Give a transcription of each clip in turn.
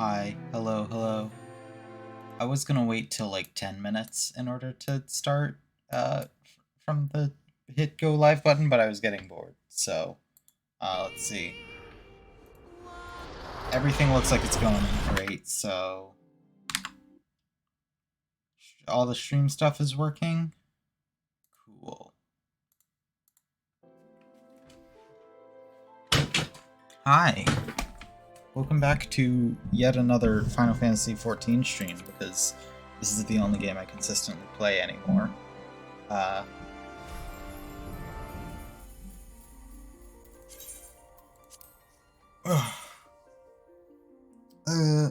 Hi, hello, hello. I was gonna wait till like 10 minutes in order to start from the hit go live button, but I was getting bored. So, let's see. Everything looks like it's going great, so all the stream stuff is working. Cool. Hi. Welcome back to yet another Final Fantasy XIV stream, because this is the only game I consistently play anymore.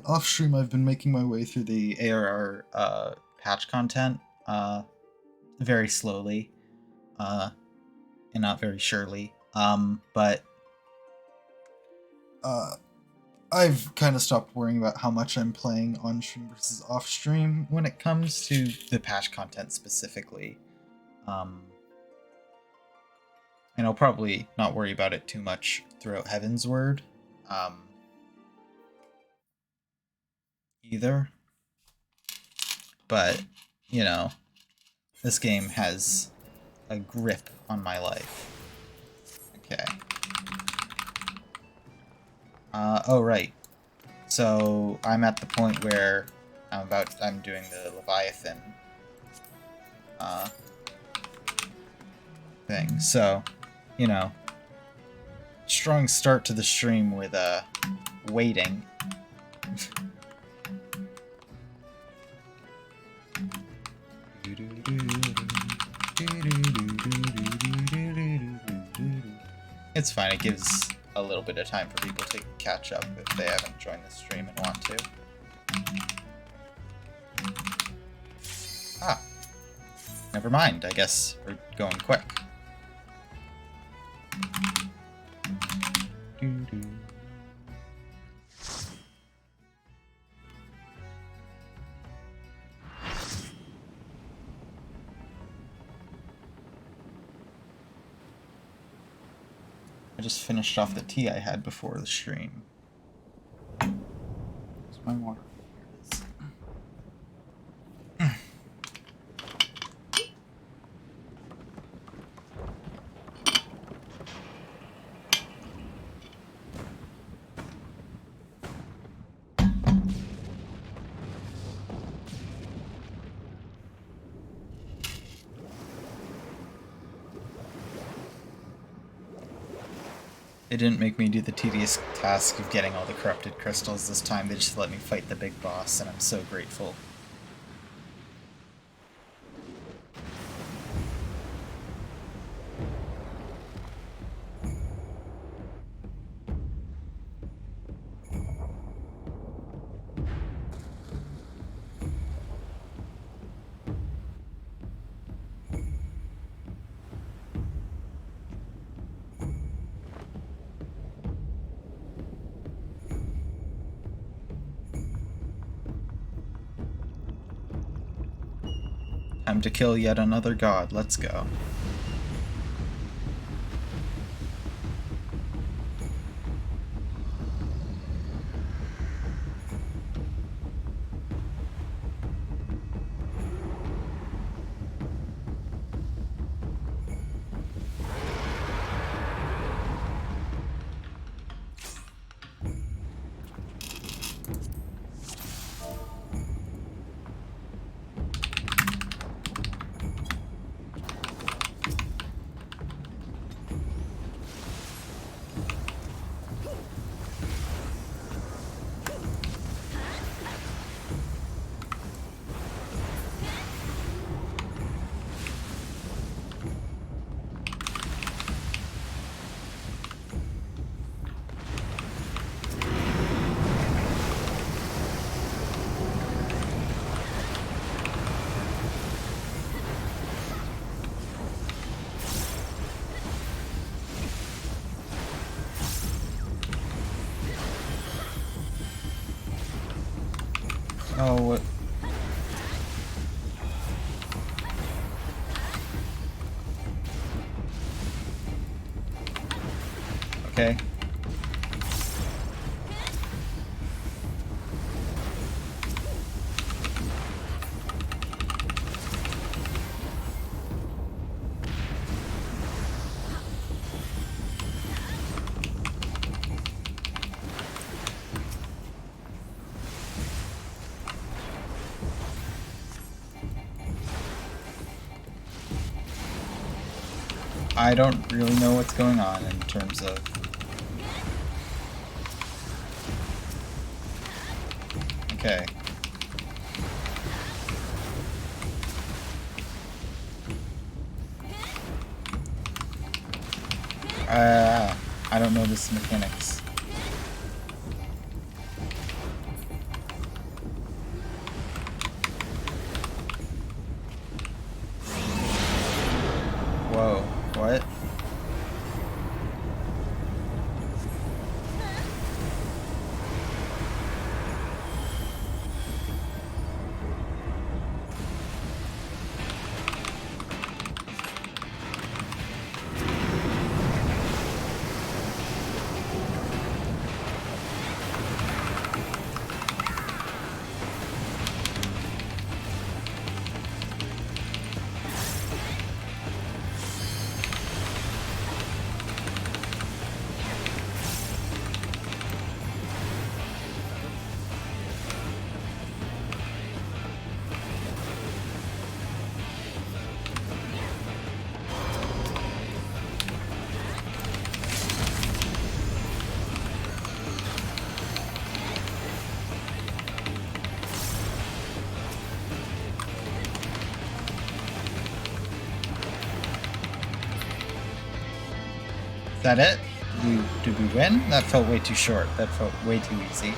Off stream, I've been making my way through the ARR patch content very slowly and not very surely. But I've kind of stopped worrying about how much I'm playing on stream versus off stream when it comes to the patch content specifically. And I'll probably not worry about it too much throughout Heaven's Word either. But, you know, this game has a grip on my life. Okay. Oh, right. So I'm at the point where I'm doing the Leviathan thing. So, you know, strong start to the stream with waiting. It's fine, it gives a little bit of time for people to catch up if they haven't joined the stream and want to. Ah. Never mind, I guess we're going quick. I just finished off the tea I had before the stream. Where's my water? They didn't make me do the tedious task of getting all the corrupted crystals this time, they just let me fight the big boss, and I'm so grateful. Time to kill yet another god, let's go. Oh, what? Okay. I don't really know what's going on in terms of... Okay. I don't know this mechanics. Whoa, what? Is that it? Did we win? That felt way too short. That felt way too easy.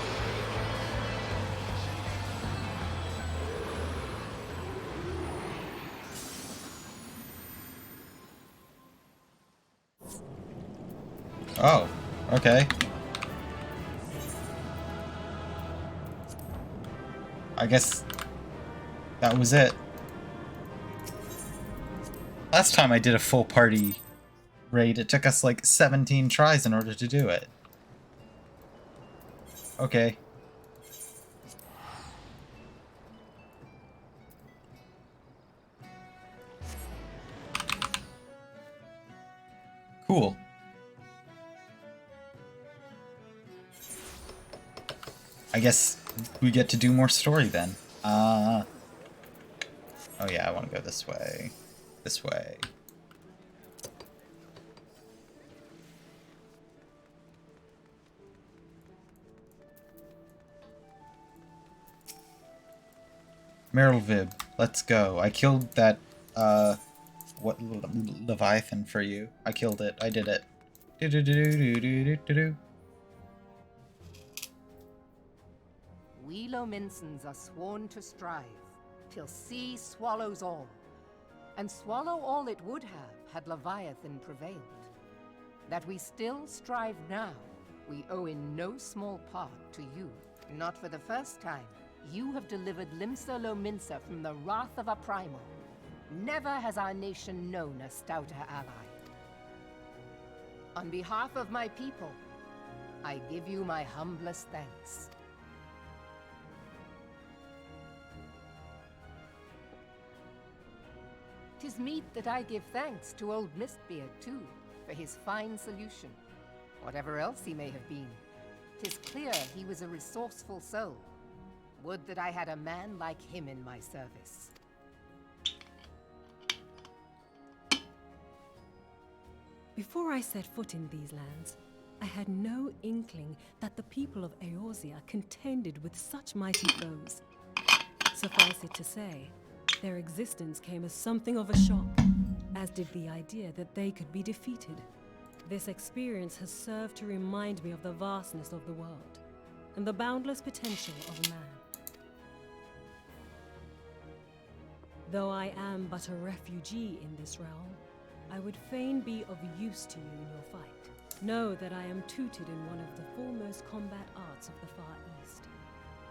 Oh, okay. I guess that was it. Last time I did a full party raid, it took us like 17 tries in order to do it. Okay. Cool. I guess we get to do more story then. Oh yeah, I want to go this way. This way. Merylvib, let's go. I killed that, what, Leviathan for you. I killed it. I did it. Do-do-do-do-do-do-do-do. We Lominsons are sworn to strive, till sea swallows all. And swallow all it would have, had Leviathan prevailed. That we still strive now, we owe in no small part to you. Not for the first time, you have delivered Limsa Lominsa from the wrath of a primal. Never has our nation known a stouter ally. On behalf of my people, I give you my humblest thanks. 'Tis meet that I give thanks to old Mistbeard, too, for his fine solution. Whatever else he may have been, 'tis clear he was a resourceful soul. Would that I had a man like him in my service. Before I set foot in these lands, I had no inkling that the people of Eorzea contended with such mighty foes. Suffice it to say, their existence came as something of a shock, as did the idea that they could be defeated. This experience has served to remind me of the vastness of the world, and the boundless potential of man. Though I am but a refugee in this realm, I would fain be of use to you in your fight. Know that I am tutored in one of the foremost combat arts of the Far East.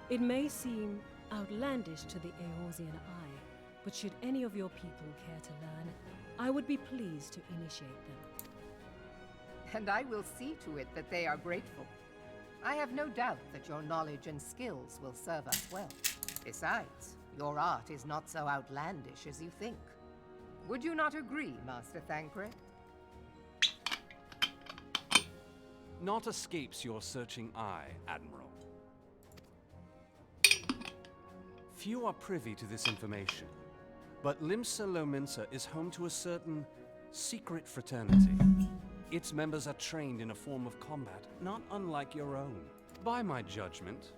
It may seem outlandish to the Eorzean eye, but should any of your people care to learn, I would be pleased to initiate them. And I will see to it that they are grateful. I have no doubt that your knowledge and skills will serve us well. Besides, your art is not so outlandish as you think. Would you not agree, Master Thancred? Naught escapes your searching eye, Admiral. Few are privy to this information, but Limsa Lominsa is home to a certain secret fraternity. Its members are trained in a form of combat not unlike your own. By my judgment,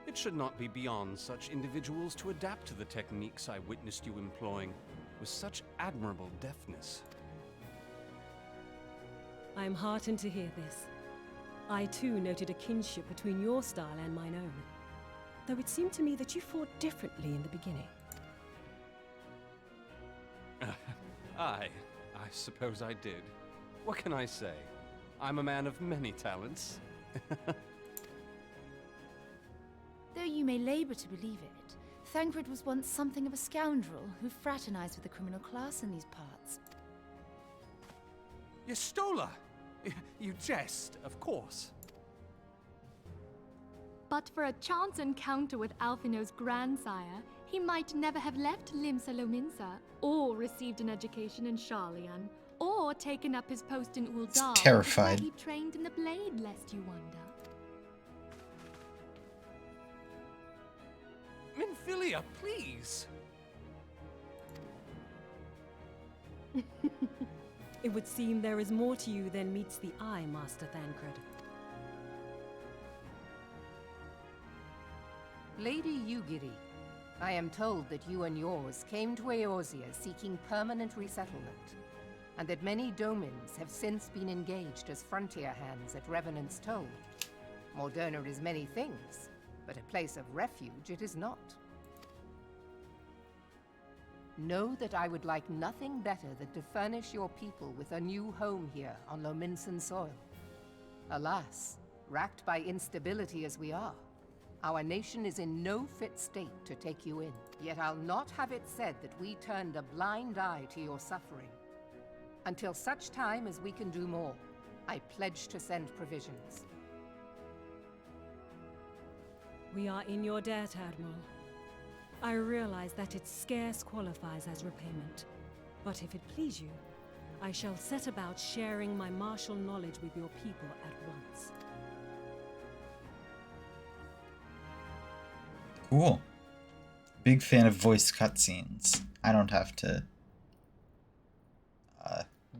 it should not be beyond such individuals to adapt to the techniques I witnessed you employing with such admirable deftness. I am heartened to hear this. I too noted a kinship between your style and mine own, though it seemed to me that you fought differently in the beginning. I suppose I did. What can I say? I'm a man of many talents. Though you may labor to believe it, Thancred was once something of a scoundrel who fraternized with the criminal class in these parts. Yestola! You jest, of course. But for a chance encounter with Alphino's grandsire, he might never have left Limsa Lominsa, or received an education in Sharlayan, or taken up his post in Uldar, terrified. where he trained in the blade, lest you wonder. Minfilia, please! It would seem there is more to you than meets the eye, Master Thancred. Lady Yugiri, I am told that you and yours came to Eorzea seeking permanent resettlement, and that many domins have since been engaged as frontier hands at Revenant's Toll. Morderna is many things, but a place of refuge it is not. Know that I would like nothing better than to furnish your people with a new home here on Lominsan soil. Alas, racked by instability as we are, our nation is in no fit state to take you in. Yet I'll not have it said that we turned a blind eye to your suffering. Until such time as we can do more, I pledge to send provisions. We are in your debt, Admiral. I realize that it scarce qualifies as repayment. But if it please you, I shall set about sharing my martial knowledge with your people at once. Cool. Big fan of voice cutscenes. I don't have to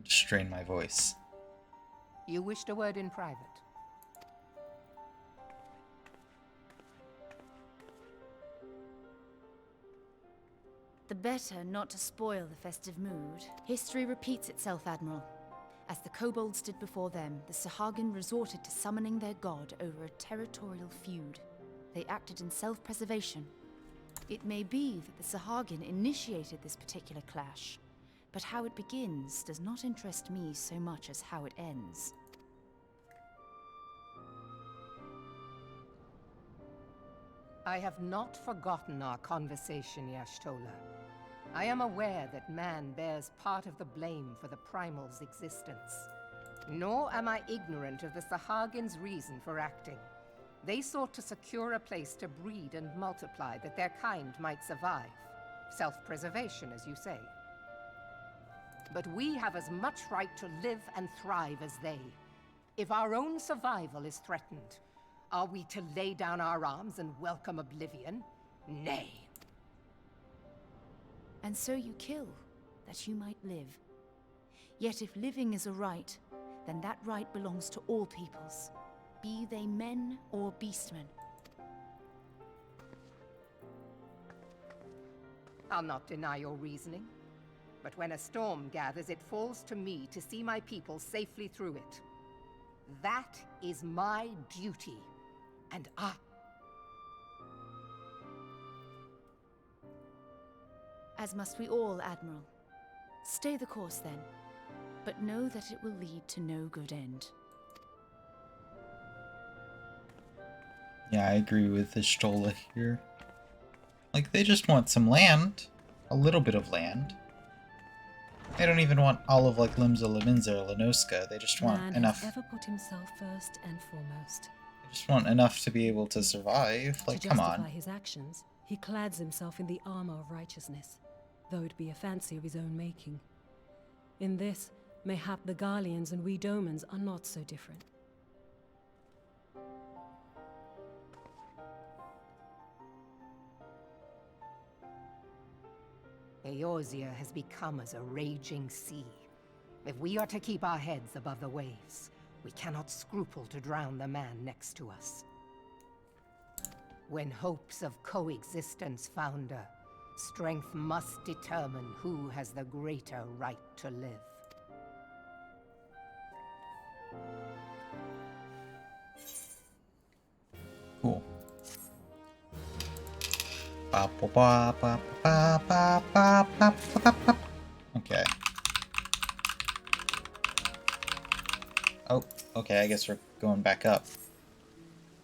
strain my voice. You wished a word in private. The better not to spoil the festive mood. History repeats itself, Admiral. As the kobolds did before them, the Sahagin resorted to summoning their god over a territorial feud. They acted in self-preservation. It may be that the Sahagin initiated this particular clash, but how it begins does not interest me so much as how it ends. I have not forgotten our conversation, Y'ashtola. I am aware that man bears part of the blame for the Primal's existence. Nor am I ignorant of the Sahagin's reason for acting. They sought to secure a place to breed and multiply that their kind might survive. Self-preservation, as you say. But we have as much right to live and thrive as they. If our own survival is threatened, are we to lay down our arms and welcome oblivion? Nay. And so you kill, that you might live. Yet if living is a right, then that right belongs to all peoples, be they men or beastmen. I'll not deny your reasoning. But when a storm gathers, it falls to me to see my people safely through it. That is my duty. And As must we all, Admiral. Stay the course, then. But know that it will lead to no good end. Yeah, I agree with Y'ashtola here. Like, they just want some land. A little bit of land. They don't even want all of, like, Limsa Lominsa or Lenoska. They just want Man enough. has ever put himself first and foremost. They just want enough to be able to survive. Like, To come justify on. his actions, he clads himself in the armor of righteousness, though it be a fancy of his own making. In this, mayhap the Garleans and we Domans are not so different. Eorzea has become as a raging sea. If we are to keep our heads above the waves, we cannot scruple to drown the man next to us. When hopes of coexistence founder, strength must determine who has the greater right to live. Cool. Ba, ba, ba, ba, ba, ba, ba, ba, ba, ba. Okay. Oh, okay, I guess we're going back up.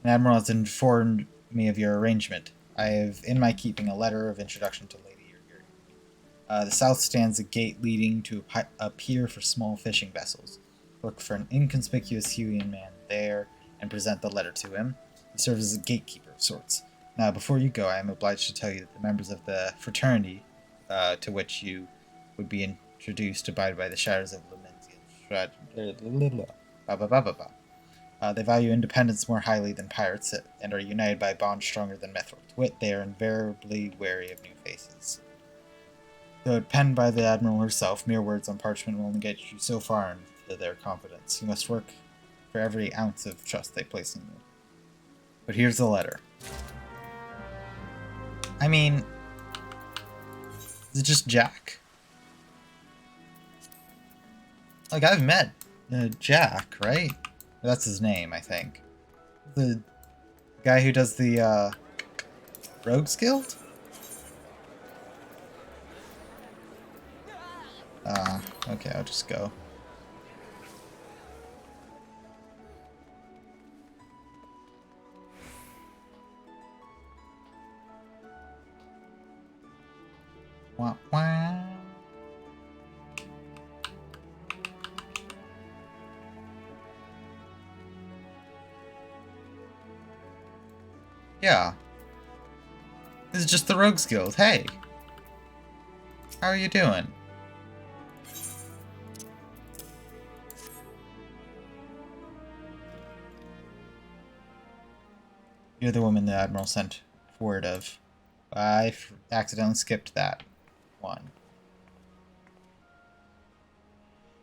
An admiral has informed me of your arrangement. I have in my keeping a letter of introduction to Lady Yurgiri. The south stands a gate leading to a pier for small fishing vessels. Look for an inconspicuous Huian man there and present the letter to him. He serves as a gatekeeper of sorts. Now, before you go, I am obliged to tell you that the members of the fraternity to which you would be introduced abide by the shadows of Lemensian. They value independence more highly than pirates and are united by a bond stronger than mithril. To wit, they are invariably wary of new faces. Though penned by the Admiral herself, mere words on parchment will only get you so far into their confidence. You must work for every ounce of trust they place in you. But here's the letter. I mean, is it just Jack? Like, I've met Jack, right? That's his name, I think. The guy who does the Rogues Guild? Okay, I'll just go. Wah, wah. Yeah. This is just the Rogues Guild. Hey! How are you doing? You're the woman the Admiral sent word of. I accidentally skipped that one.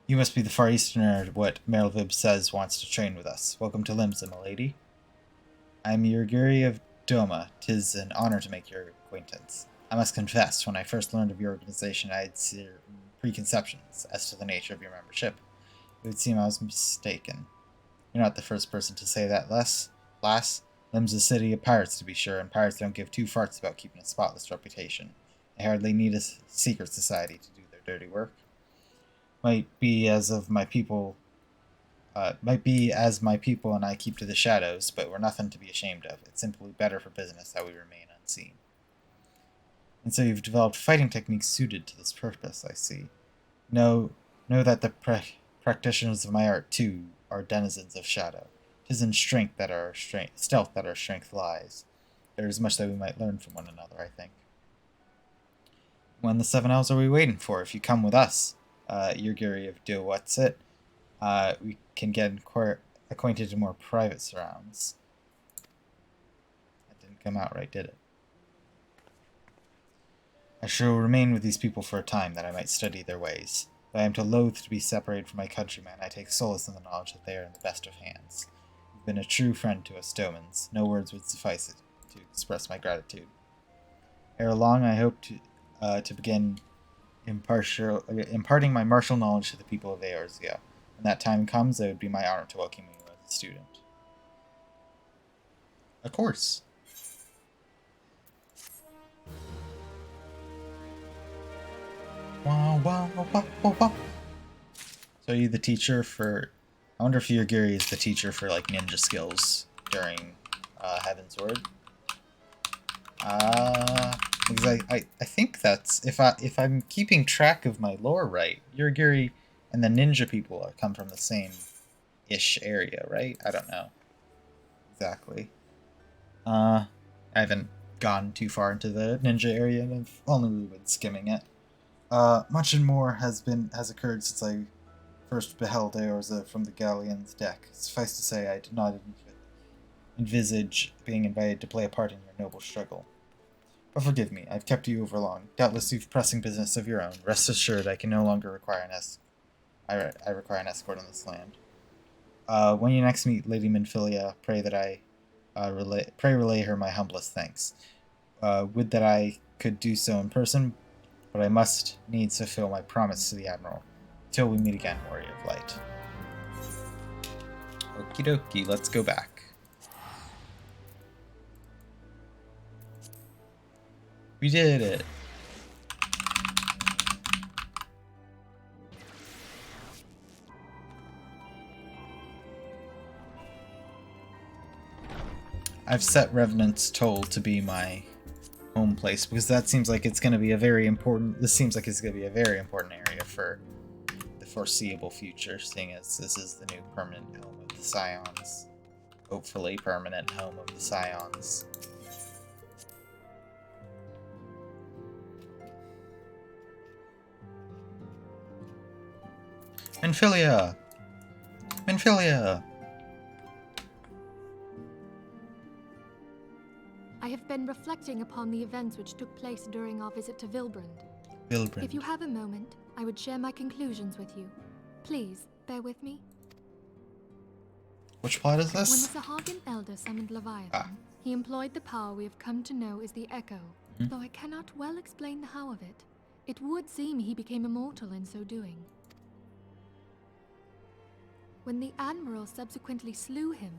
You must be the Far Easterner what Merlvib says wants to train with us. Welcome to Limsa, milady. I am Yurgiri of Doma. 'Tis an honor to make your acquaintance. I must confess, when I first learned of your organization, I had certain preconceptions as to the nature of your membership. It would seem I was mistaken. You're not the first person to say that, lass. Lim's a city of pirates, to be sure, and pirates don't give two farts about keeping a spotless reputation. They hardly need a secret society to do their dirty work. Might be as my people and I keep to the shadows, but we're nothing to be ashamed of. It's simply better for business that we remain unseen. And so you've developed fighting techniques suited to this purpose, I see. Know that the practitioners of my art, too, are denizens of shadow. 'Tis in stealth that our strength lies. There is much that we might learn from one another, I think. When the 7 L's are we waiting for? If you come with us, Yurgiri of What's-It, we can get acquainted in more private surrounds. That didn't come out right, did it? I shall remain with these people for a time, that I might study their ways. Though I am too loath to be separated from my countrymen, I take solace in the knowledge that they are in the best of hands. You've been a true friend to us Domans. No words would suffice to express my gratitude. Ere long, I hope to begin imparting my martial knowledge to the people of Eorzea. When that time comes, it would be my honor to welcome you as a student. Of course. Wow, wow, wow, wow, wow. So are you the teacher for... I wonder if Yurgiri is the teacher for, like, ninja skills during Heaven's Word. Because I think that's... If I'm keeping track of my lore right, Yurgiri and the ninja people come from the same-ish area, right? I don't know exactly. I haven't gone too far into the ninja area, and I've only really been skimming it. Much and more has occurred since I first beheld Eorzea from the galleon's deck. Suffice to say, I did not envisage being invited to play a part in your noble struggle. But forgive me, I've kept you over long. Doubtless you've pressing business of your own. Rest assured I can no longer require an escort. I require an escort on this land. When you next meet Lady Minfilia, pray that I relay her my humblest thanks. Would that I could do so in person, but I must needs fulfill my promise to the Admiral. Till we meet again, Warrior of Light. Okie dokie, let's go back. We did it! I've set Revenant's Toll to be my home place because that seems like it's going to be a very important. This seems like it's going to be a very important area for the foreseeable future, seeing as this is the new permanent home of the Scions. Hopefully, permanent home of the Scions. Minfilia! Minfilia! I have been reflecting upon the events which took place during our visit to Vilbrand. Vilbrand. If you have a moment, I would share my conclusions with you. Please, bear with me. Which plot is When this? the Sahagin Elder summoned Leviathan, he employed the power we have come to know as the Echo. Though I cannot well explain the how of it, it would seem he became immortal in so doing. When the Admiral subsequently slew him,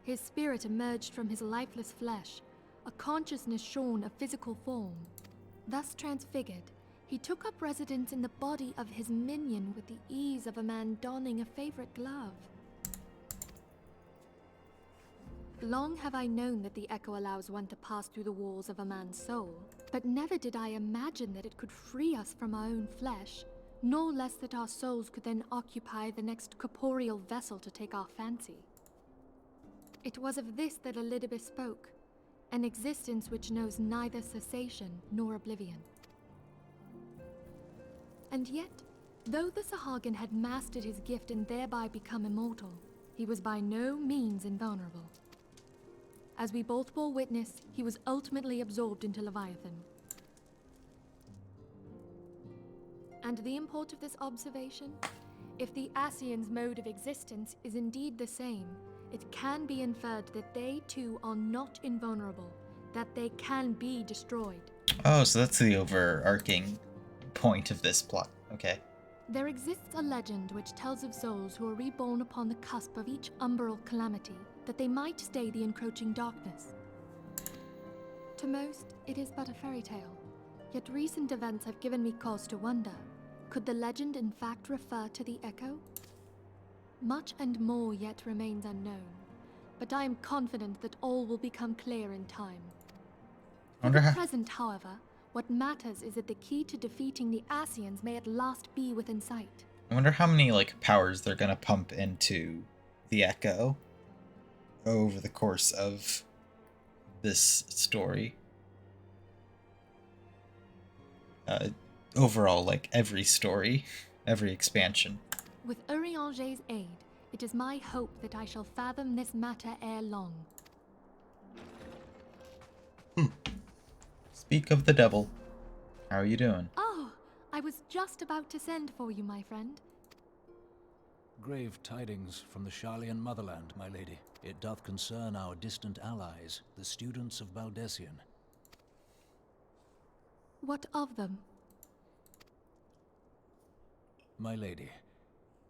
his spirit emerged from his lifeless flesh, a consciousness shorn of physical form. Thus transfigured, he took up residence in the body of his minion with the ease of a man donning a favorite glove. Long have I known that the Echo allows one to pass through the walls of a man's soul, but never did I imagine that it could free us from our own flesh, nor less that our souls could then occupy the next corporeal vessel to take our fancy. It was of this that Elidibus spoke, an existence which knows neither cessation nor oblivion. And yet, though the Sahagin had mastered his gift and thereby become immortal, he was by no means invulnerable. As we both bore witness, he was ultimately absorbed into Leviathan. And the import of this observation? If the Ascians' mode of existence is indeed the same, it can be inferred that they too are not invulnerable, that they can be destroyed. Oh, so that's the overarching point of this plot. Okay. There exists a legend which tells of souls who are reborn upon the cusp of each umbral calamity, that they might stay the encroaching darkness. To most, it is but a fairy tale, yet recent events have given me cause to wonder, could the legend in fact refer to the Echo? Much and more yet remains unknown, but I am confident that all will become clear in time. For the present, however, what matters is that the key to defeating the Ascians may at last be within sight. I wonder how many powers they're gonna pump into the Echo over the course of this story. Overall, every story, every expansion. With Urianger's aid, it is my hope that I shall fathom this matter ere long. Speak of the devil. How are you doing? Oh, I was just about to send for you, my friend. Grave tidings from the Sharlayan motherland, my lady. It doth concern our distant allies, the students of Baldessian. What of them? My lady,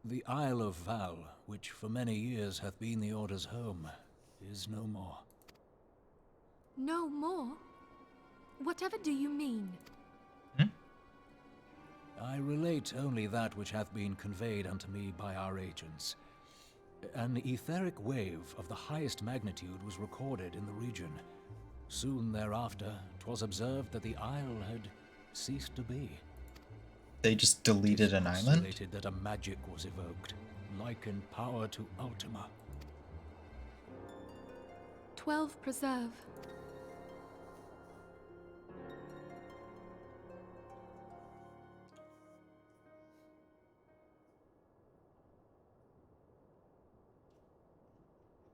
the Isle of Val, which for many years hath been the Order's home, is no more. No more? Whatever do you mean? I relate only that which hath been conveyed unto me by our agents. An etheric wave of the highest magnitude was recorded in the region. Soon thereafter, 'twas observed that the isle had ceased to be. They just deleted an island? Postulated that a magic was evoked, like in power to Ultima. 12 preserve.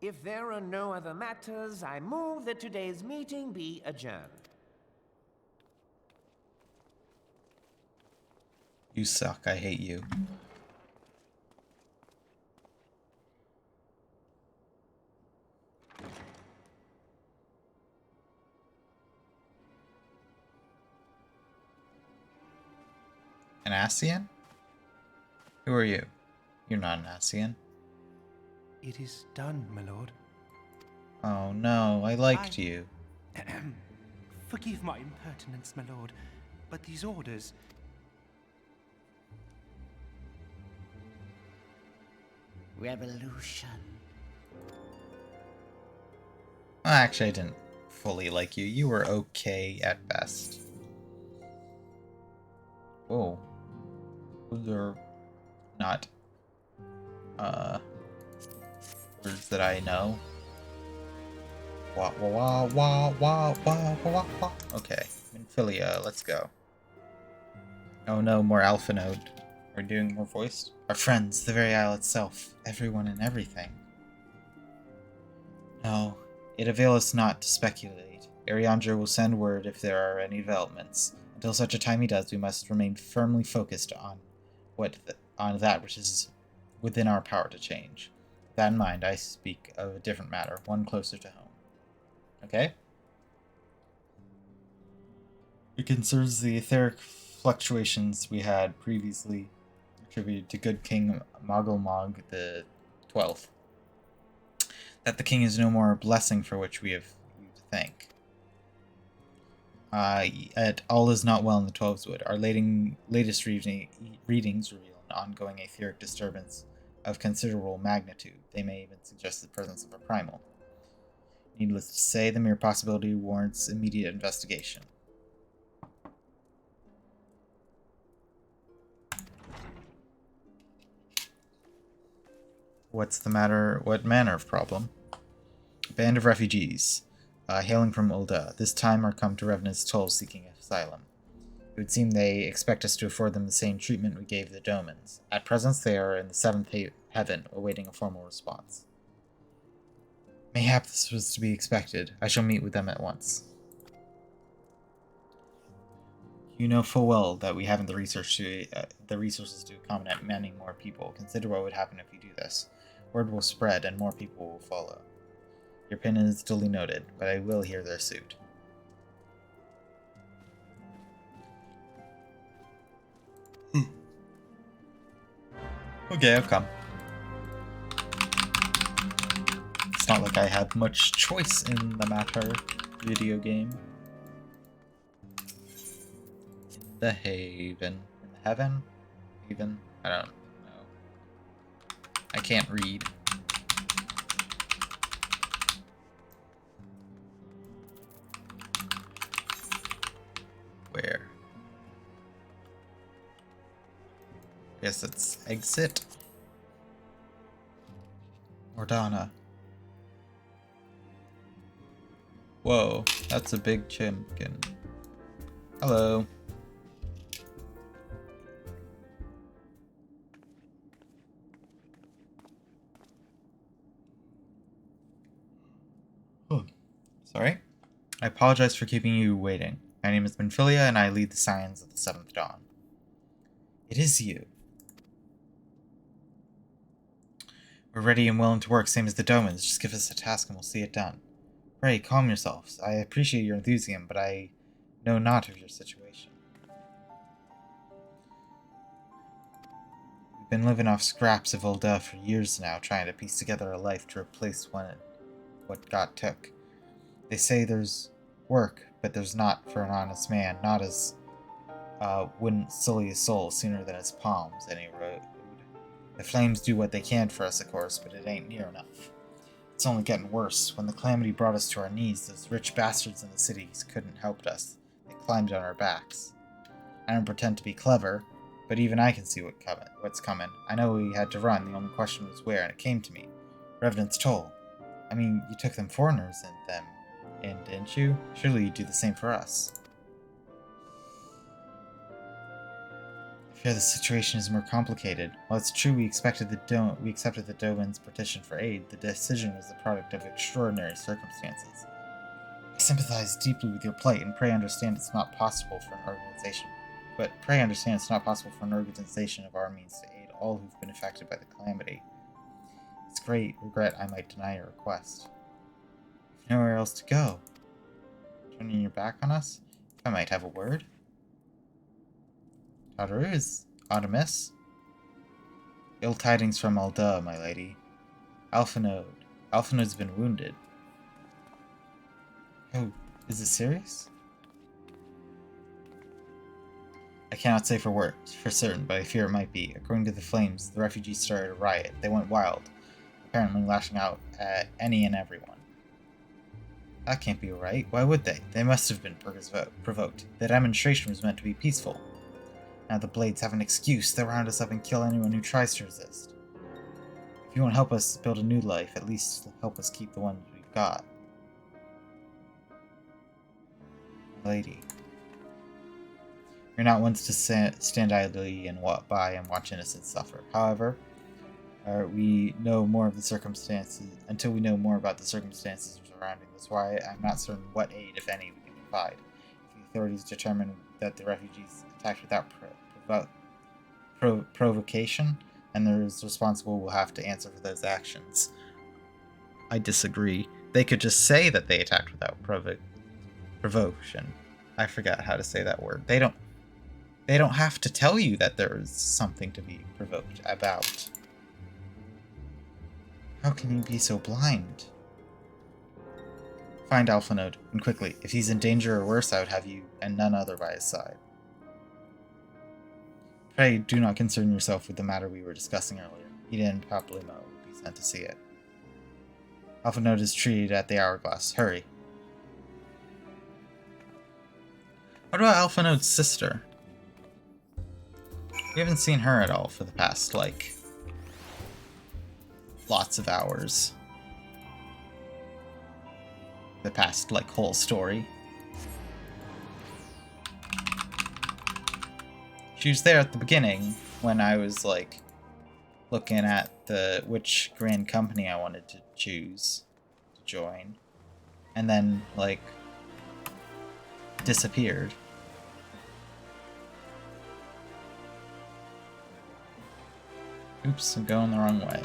If there are no other matters, I move that today's meeting be adjourned. You suck. I hate you. An Asian? Who are you? You're not an Asian. It is done, my lord. Oh no, I liked you. Forgive my impertinence, my lord, but these orders... Revolution. Well, actually, I didn't fully like you. You were okay at best. Whoa. Those are not, words that I know. Wah, wah, wah, wah, wah, wah, wah, wah. Okay, Minfilia, let's go. Oh no, more Alpha Node. We're doing more voice. Our friends, the very isle itself, everyone and everything. No, it availeth not to speculate. Ariandra will send word if there are any developments. Until such a time he does, we must remain firmly focused on that which is within our power to change. With that in mind, I speak of a different matter, one closer to home. Okay? It concerns the etheric fluctuations we had previously attributed to good King Mogulmog the 12th. That the king is no more a blessing for which we have you to thank. Yet all is not well in the Twelveswood. Our latest readings reveal an ongoing etheric disturbance of considerable magnitude. They may even suggest the presence of a primal. Needless to say, the mere possibility warrants immediate investigation. What's the matter? What manner of problem? A band of refugees, hailing from Ulda, this time are come to Revenant's Toll seeking asylum. It would seem they expect us to afford them the same treatment we gave the Domans. At present, they are in the seventh heaven, awaiting a formal response. Mayhap this was to be expected. I shall meet with them at once. You know full well that we haven't the resources to accommodate many more people. Consider what would happen if you do this. Word will spread, and more people will follow. Your opinion is duly noted, but I will hear their suit. Okay, I've come. It's not like I have much choice in the matter. Video game. In the haven. In the heaven? Haven? I don't know. I can't read. Where? Guess it's exit. Ordana. Whoa, that's a big chimkin. Hello. Oh, sorry. I apologize for keeping you waiting. My name is Minfilia, and I lead the Scions of the Seventh Dawn. It is you. We're ready and willing to work, same as the Domans. Just give us a task and we'll see it done. Pray, calm yourselves. I appreciate your enthusiasm, but I know not of your situation. We've been living off scraps of Ulda for years now, trying to piece together a life to replace what God took. They say there's work, but there's not for an honest man, not as wouldn't sully his soul sooner than his palms, any road. The flames do what they can for us, of course, but it ain't near enough. It's only getting worse. When the calamity brought us to our knees, those rich bastards in the cities couldn't help us. They climbed on our backs. I don't pretend to be clever, but even I can see what's coming. I know we had to run, the only question was where, and it came to me. Revenant's Toll. I mean, you took them foreigners in, didn't you? Surely you'd do the same for us. I fear the situation is more complicated. While it's true we accepted the Doman's petition for aid, the decision was the product of extraordinary circumstances. I sympathize deeply with your plight, and pray understand it's not possible for an organization. But pray understand it's not possible for an organization of our means to aid all who've been affected by the calamity. It's great regret I might deny your request. We've nowhere else to go. Turning your back on us? If I might have a word? Tataru is Artemis? Ill tidings from Alda, my lady. Alphanode. Alphanode's been wounded. Oh, is it serious? I cannot say for certain, but I fear it might be. According to the Flames, the refugees started a riot. They went wild, apparently lashing out at any and everyone. That can't be right. Why would they? They must have been provoked. The demonstration was meant to be peaceful. Now the Blades have an excuse. They'll round us up and kill anyone who tries to resist. If you won't help us build a new life, at least help us keep the one we've got. Lady. You're not ones to stand idly and by and watch innocents suffer. However, we know more of the circumstances until we know more about the circumstances surrounding this. Why I'm not certain what aid, if any, we can provide. If the authorities determine that the refugees attacked without provocation, and those responsible will have to answer for those actions. I disagree. They could just say that they attacked without provocation. I forgot how to say that word. They don't have to tell you that there is something to be provoked about. How can you be so blind? Find Alphanode, and quickly. If he's in danger or worse, I would have you and none other by his side. Pray do not concern yourself with the matter we were discussing earlier. Ida and Papalymo will be sent to see it. Alphanode is treated at the Hourglass. Hurry. What about Alphanode's sister? We haven't seen her at all for the past, like, lots of hours. The past, like, whole story. She was there at the beginning when I was, like, looking at which grand company I wanted to choose to join. And then, like, disappeared. Oops, I'm going the wrong way.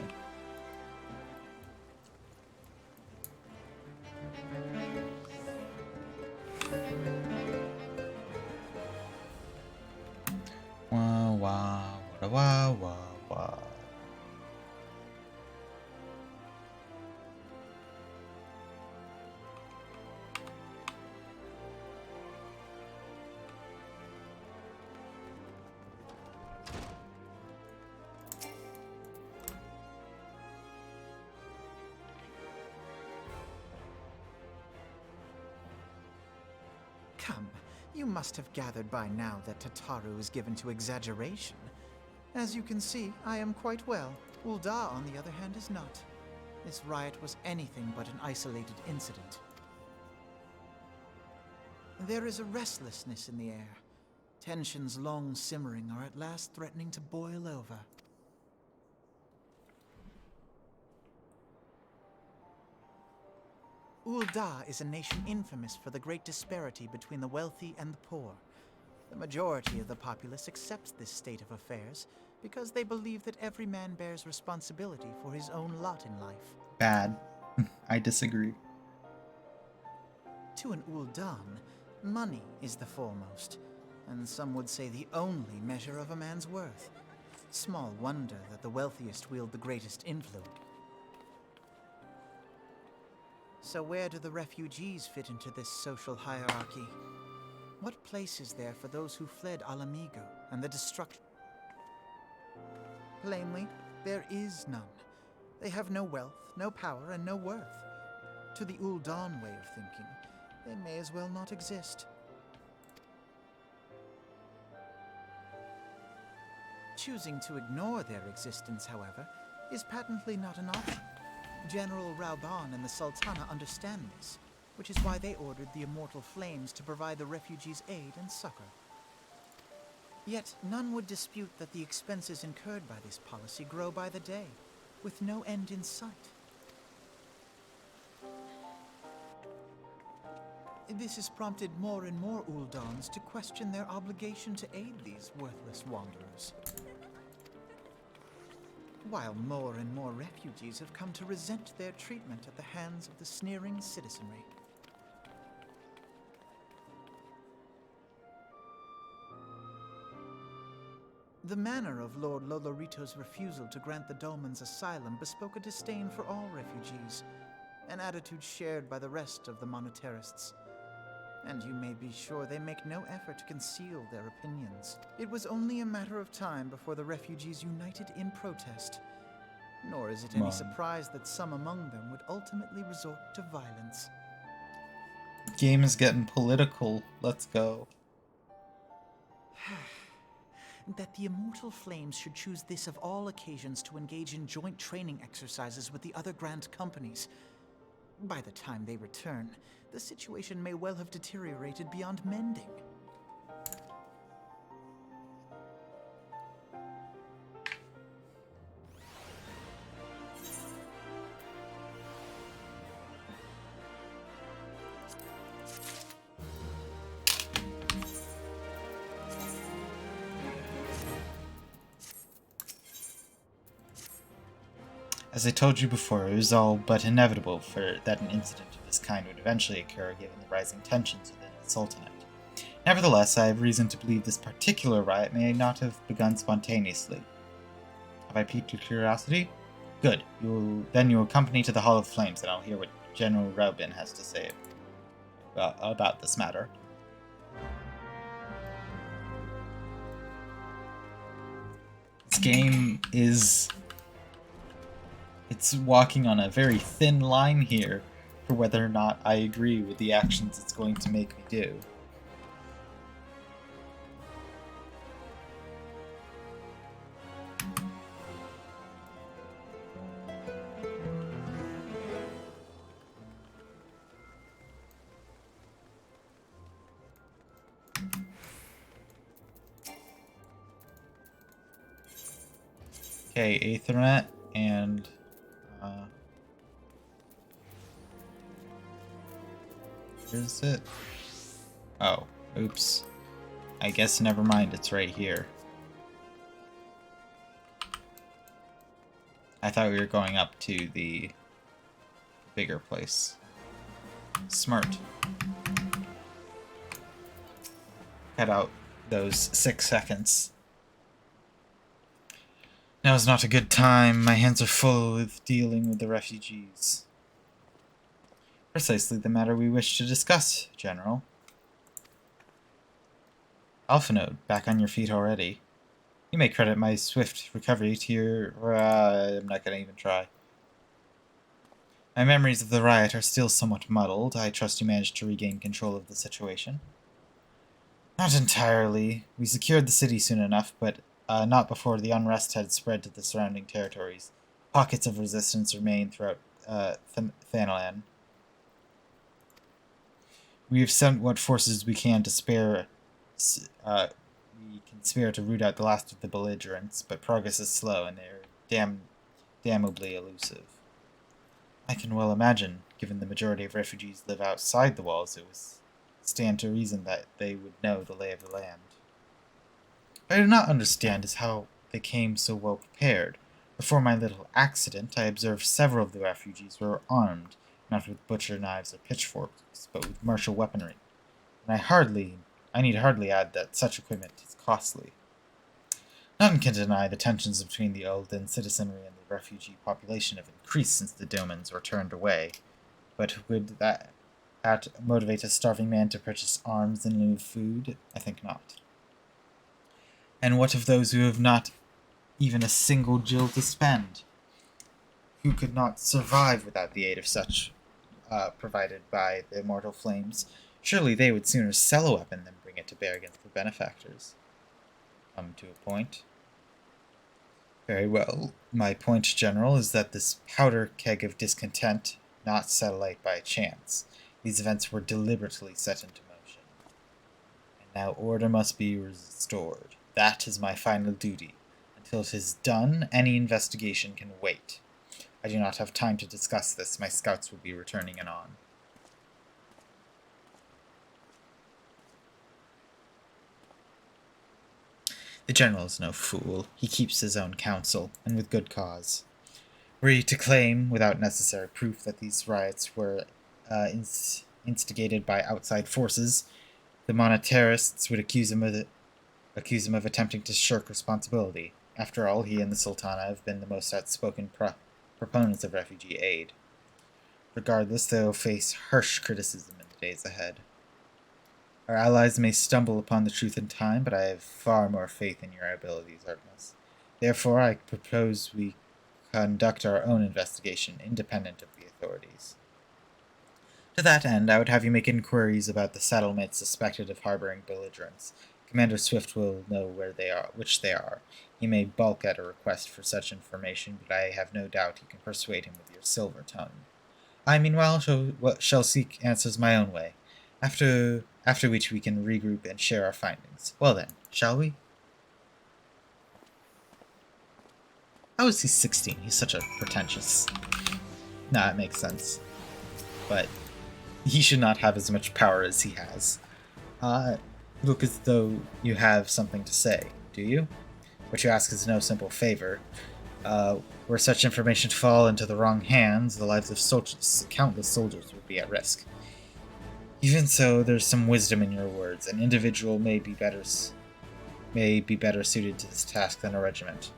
Wah wah wah wah wah wah. Come, you must have gathered by now that Tataru is given to exaggeration. As you can see, I am quite well. Ul'dah, on the other hand, is not. This riot was anything but an isolated incident. There is a restlessness in the air. Tensions long simmering are at last threatening to boil over. Ul'dah is a nation infamous for the great disparity between the wealthy and the poor. The majority of the populace accepts this state of affairs because they believe that every man bears responsibility for his own lot in life. Bad. I disagree. To an Ul'dan, money is the foremost, and some would say the only measure of a man's worth. Small wonder that the wealthiest wield the greatest influence. So where do the refugees fit into this social hierarchy? What place is there for those who fled Alamigo and the destruction? Plainly, there is none. They have no wealth, no power, and no worth. To the Ul'dan way of thinking, they may as well not exist. Choosing to ignore their existence, however, is patently not an option. General Rauban and the Sultana understand this, which is why they ordered the Immortal Flames to provide the refugees aid and succor. Yet none would dispute that the expenses incurred by this policy grow by the day, with no end in sight. This has prompted more and more Uldans to question their obligation to aid these worthless wanderers. While more and more refugees have come to resent their treatment at the hands of the sneering citizenry. The manner of Lord Lolorito's refusal to grant the Dolmens asylum bespoke a disdain for all refugees, an attitude shared by the rest of the monetarists. And you may be sure they make no effort to conceal their opinions. It was only a matter of time before the refugees united in protest. Nor is it any surprise that some among them would ultimately resort to violence. Game is getting political. Let's go. That the Immortal Flames should choose this of all occasions to engage in joint training exercises with the other Grand Companies. By the time they return, the situation may well have deteriorated beyond mending. As I told you before, it was all but inevitable for that an incident of this kind would eventually occur given the rising tensions within the Sultanate. Nevertheless, I have reason to believe this particular riot may not have begun spontaneously. Have I piqued your curiosity? Good. Then you will accompany to the Hall of Flames, and I'll hear what General Raubin has to say about this matter. This game is... It's walking on a very thin line here for whether or not I agree with the actions it's going to make me do. Okay, Aethernet and where is it? Oh, oops. I guess never mind, it's right here. I thought we were going up to the bigger place. Smart. Cut out those 6 seconds. Now is not a good time. My hands are full with dealing with the refugees. Precisely the matter we wish to discuss, General. Alphanode, back on your feet already. You may credit my swift recovery to your... I'm not going to even try. My memories of the riot are still somewhat muddled. I trust you managed to regain control of the situation. Not entirely. We secured the city soon enough, but not before the unrest had spread to the surrounding territories. Pockets of resistance remain throughout Thanalan. We have sent what forces we can to spare. We can spare to root out the last of the belligerents, but progress is slow, and they're damnably elusive. I can well imagine, given the majority of refugees live outside the walls, it would stand to reason that they would know the lay of the land. What I do not understand is how they came so well prepared. Before my little accident, I observed several of the refugees were armed, not with butcher knives or pitchforks, but with martial weaponry. And I need hardly add that such equipment is costly. None can deny the tensions between the Ulden citizenry and the refugee population have increased since the Domans were turned away. But would that motivate a starving man to purchase arms in lieu of food? I think not. And what of those who have not even a single Jill to spend? Who could not survive without the aid of such provided by the Immortal Flames? Surely they would sooner sell a weapon than bring it to bear against the benefactors. Come to a point. Very well. My point, General, is that this powder keg of discontent, not set alight by chance. These events were deliberately set into motion. And now order must be restored. That is my final duty. Until it is done, any investigation can wait. I do not have time to discuss this. My scouts will be returning anon. The general is no fool. He keeps his own counsel, and with good cause. Were he to claim, without necessary proof, that these riots were instigated by outside forces, the monetarists would accuse him of accuse him of attempting to shirk responsibility. After all, he and the Sultana have been the most outspoken proponents of refugee aid. Regardless, they will face harsh criticism in the days ahead. Our allies may stumble upon the truth in time, but I have far more faith in your abilities, Artemis. Therefore, I propose we conduct our own investigation, independent of the authorities. To that end, I would have you make inquiries about the settlements suspected of harboring belligerents. Commander Swift will know which they are. He may balk at a request for such information, but I have no doubt you can persuade him with your silver tongue. I, meanwhile, shall seek answers my own way, after which we can regroup and share our findings. Well then, shall we? How is he 16? He's such a pretentious... Nah, it makes sense. But he should not have as much power as he has. Look as though you have something to say, do you? What you ask is no simple favor. Were such information to fall into the wrong hands, the lives of countless soldiers would be at risk. Even so, there's some wisdom in your words. An individual may be better suited to this task than a regiment.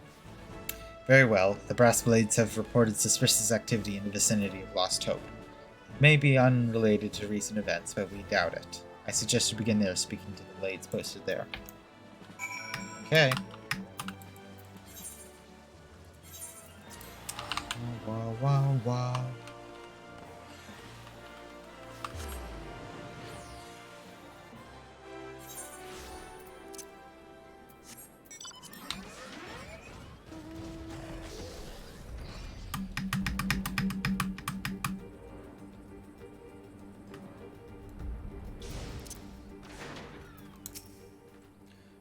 Very well, the Brass Blades have reported suspicious activity in the vicinity of Lost Hope. It may be unrelated to recent events, but we doubt it. I suggest you begin there, speaking to the blades posted there. Okay. Wow, wow, wow.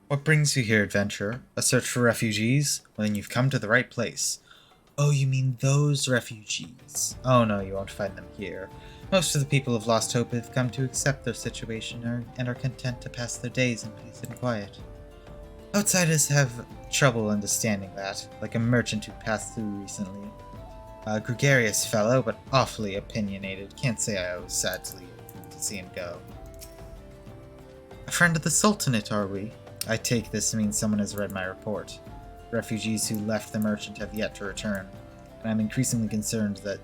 What brings you here, adventurer? A search for refugees? Well, then you've come to the right place. Oh, you mean those refugees? Oh no, you won't find them here. Most of the people of Lost Hope have come to accept their situation and are content to pass their days in peace and quiet. Outsiders have trouble understanding that, like a merchant who passed through recently. A gregarious fellow, but awfully opinionated. Can't say I was sad to see him go. A friend of the Sultanate, are we? I take this to mean someone has read my report. Refugees who left the merchant have yet to return, and I'm increasingly concerned that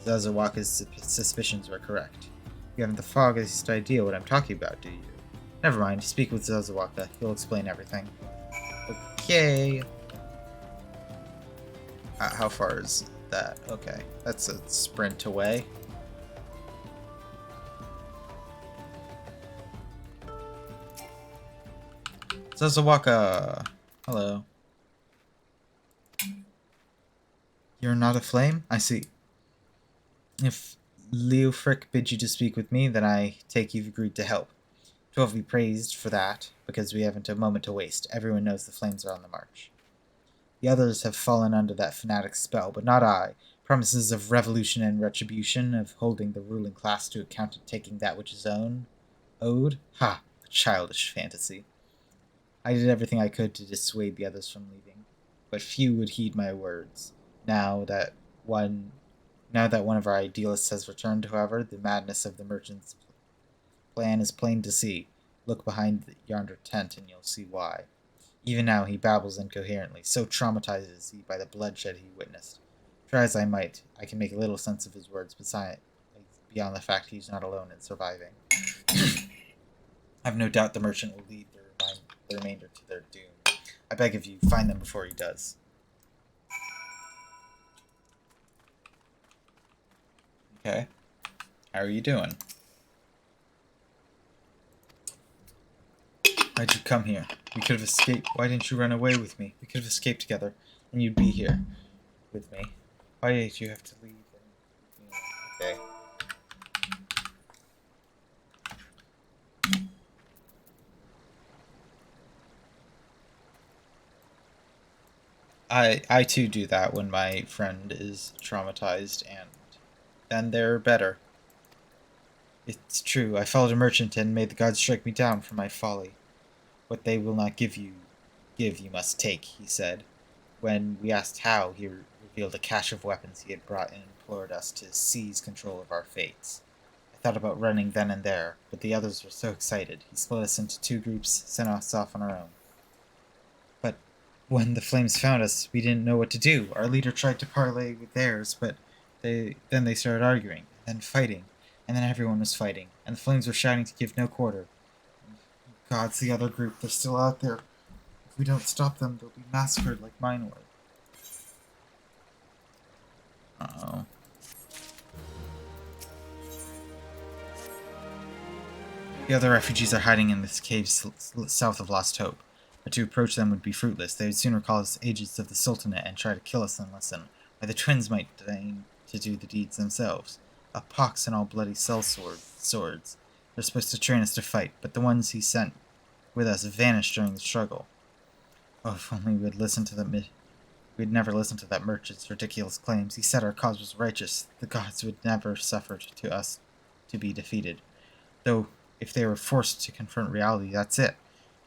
Zazawaka's suspicions were correct. You haven't the foggiest idea what I'm talking about, do you? Never mind, speak with Zazawaka. He'll explain everything. Okay. How far is that? Okay, that's a sprint away. Zazawaka! Hello. You're not a flame? I see. If Leofric bids you to speak with me, then I take you've agreed to help. 12 be praised for that, because we haven't a moment to waste. Everyone knows the flames are on the march. The others have fallen under that fanatic spell, but not I. Promises of revolution and retribution, of holding the ruling class to account and taking that which is owed? Ha! A childish fantasy. I did everything I could to dissuade the others from leaving, but few would heed my words. Now that one of our idealists has returned, however, the madness of the merchant's plan is plain to see. Look behind yonder tent and you'll see why. Even now he babbles incoherently, so traumatized is he by the bloodshed he witnessed. Try as I might, I can make little sense of his words beyond the fact he's not alone in surviving. I've no doubt the merchant will lead the remainder to their doom. I beg of you, find them before he does. Okay. How are you doing? Why'd you come here? We could have escaped. Why didn't you run away with me? We could have escaped together, and you'd be here with me. Why did you have to leave? Okay. I too do that when my friend is traumatized, and then they're better. It's true, I followed a merchant and made the gods strike me down for my folly. What they will not give you must take, he said. When we asked how, he revealed a cache of weapons he had brought and implored us to seize control of our fates. I thought about running then and there, but the others were so excited. He split us into two groups, sent us off on our own. When the flames found us, we didn't know what to do. Our leader tried to parley with theirs, but they started arguing, and then fighting, and then everyone was fighting, and the flames were shouting to give no quarter. And God's the other group. They're still out there. If we don't stop them, they'll be massacred like mine were. Uh-oh. The other refugees are hiding in this cave south of Lost Hope. But to approach them would be fruitless. They would sooner call us agents of the Sultanate and try to kill us than listen. Why, the twins might deign to do the deeds themselves. A pox and all bloody swords. They're supposed to train us to fight, but the ones he sent with us vanished during the struggle. Oh, if only we'd listened to we'd never listened to that merchant's ridiculous claims. He said our cause was righteous. The gods would never suffer to us to be defeated. Though, if they were forced to confront reality, that's it.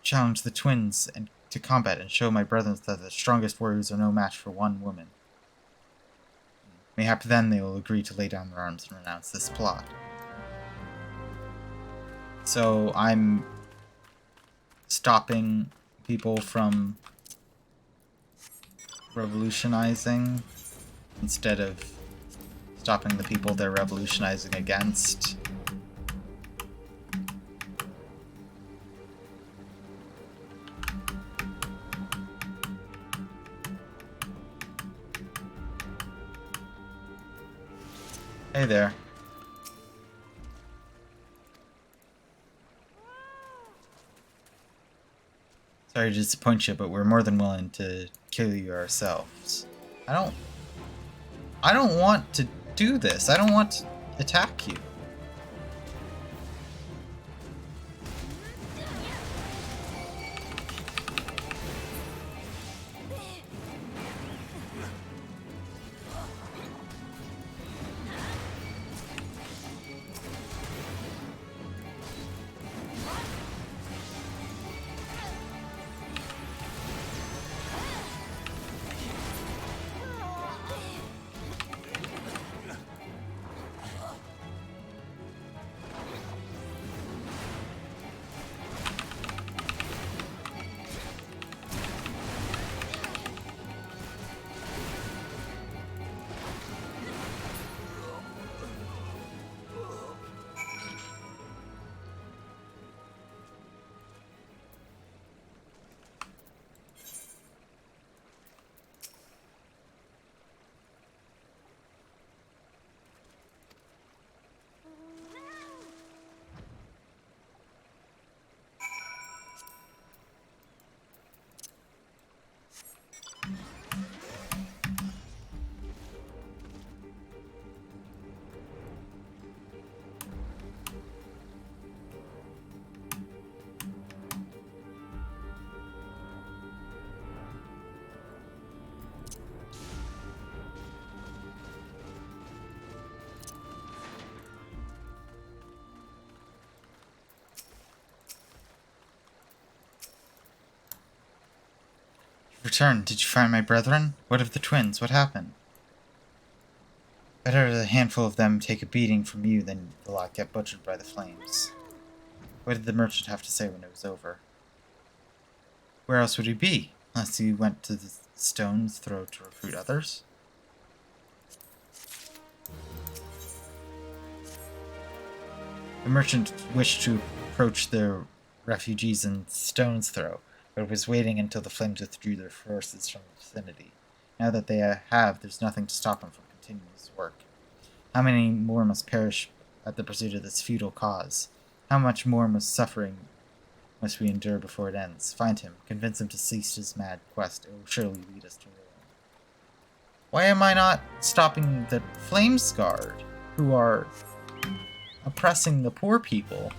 Challenge the twins and to combat and show my brethren that the strongest warriors are no match for one woman. Mayhap then they will agree to lay down their arms and renounce this plot. So I'm stopping people from revolutionizing instead of stopping the people they're revolutionizing against. Hey there. Sorry to disappoint you, but we're more than willing to kill you ourselves. I don't want to do this. I don't want to attack you. Return. Did you find my brethren? What of the twins? What happened? Better a handful of them take a beating from you than the lot get butchered by the flames. What did the merchant have to say when it was over? Where else would he be? Unless he went to the stone's throw to recruit others? The merchant wished to approach the refugees in stone's throw, but was waiting until the flames withdrew their forces from the vicinity. Now that they have, there's nothing to stop him from continuing his work. How many more must perish at the pursuit of this futile cause? How much more suffering must we endure before it ends? Find him, convince him to cease his mad quest. It will surely lead us to ruin. Why am I not stopping the Flames Guard, who are oppressing the poor people?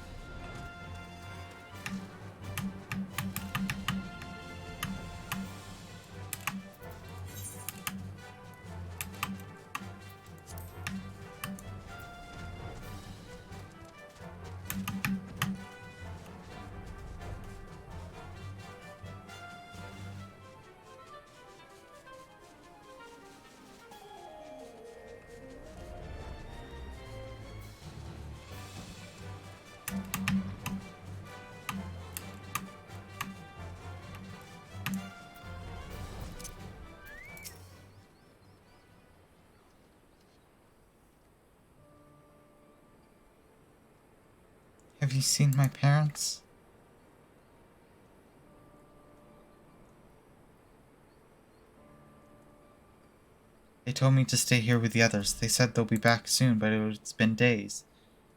you seen my parents? They told me to stay here with the others. They said they'll be back soon, but it's been days.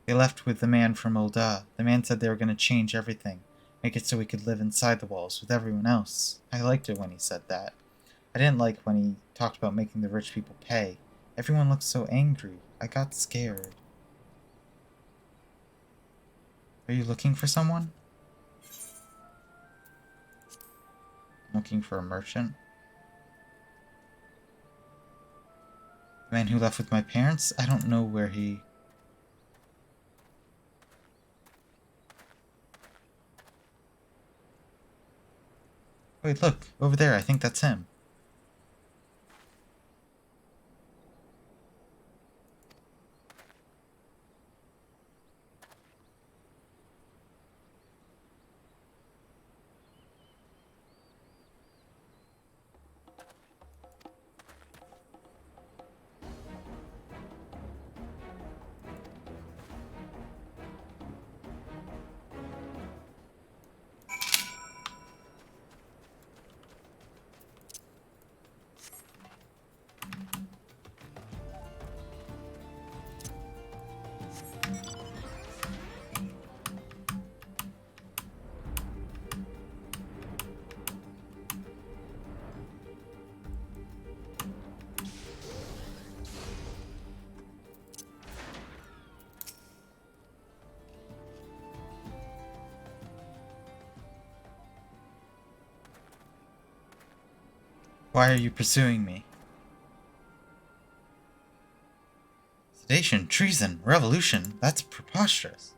They left with the man from Ul'dah. The man said they were going to change everything, make it so we could live inside the walls with everyone else. I liked it when he said that. I didn't like when he talked about making the rich people pay. Everyone looked so angry. I got scared. Are you looking for someone? I'm looking for a merchant. The man who left with my parents? I don't know where he... Wait, look. Over there. I think that's him. Why are you pursuing me? Sedation, treason, revolution. That's preposterous.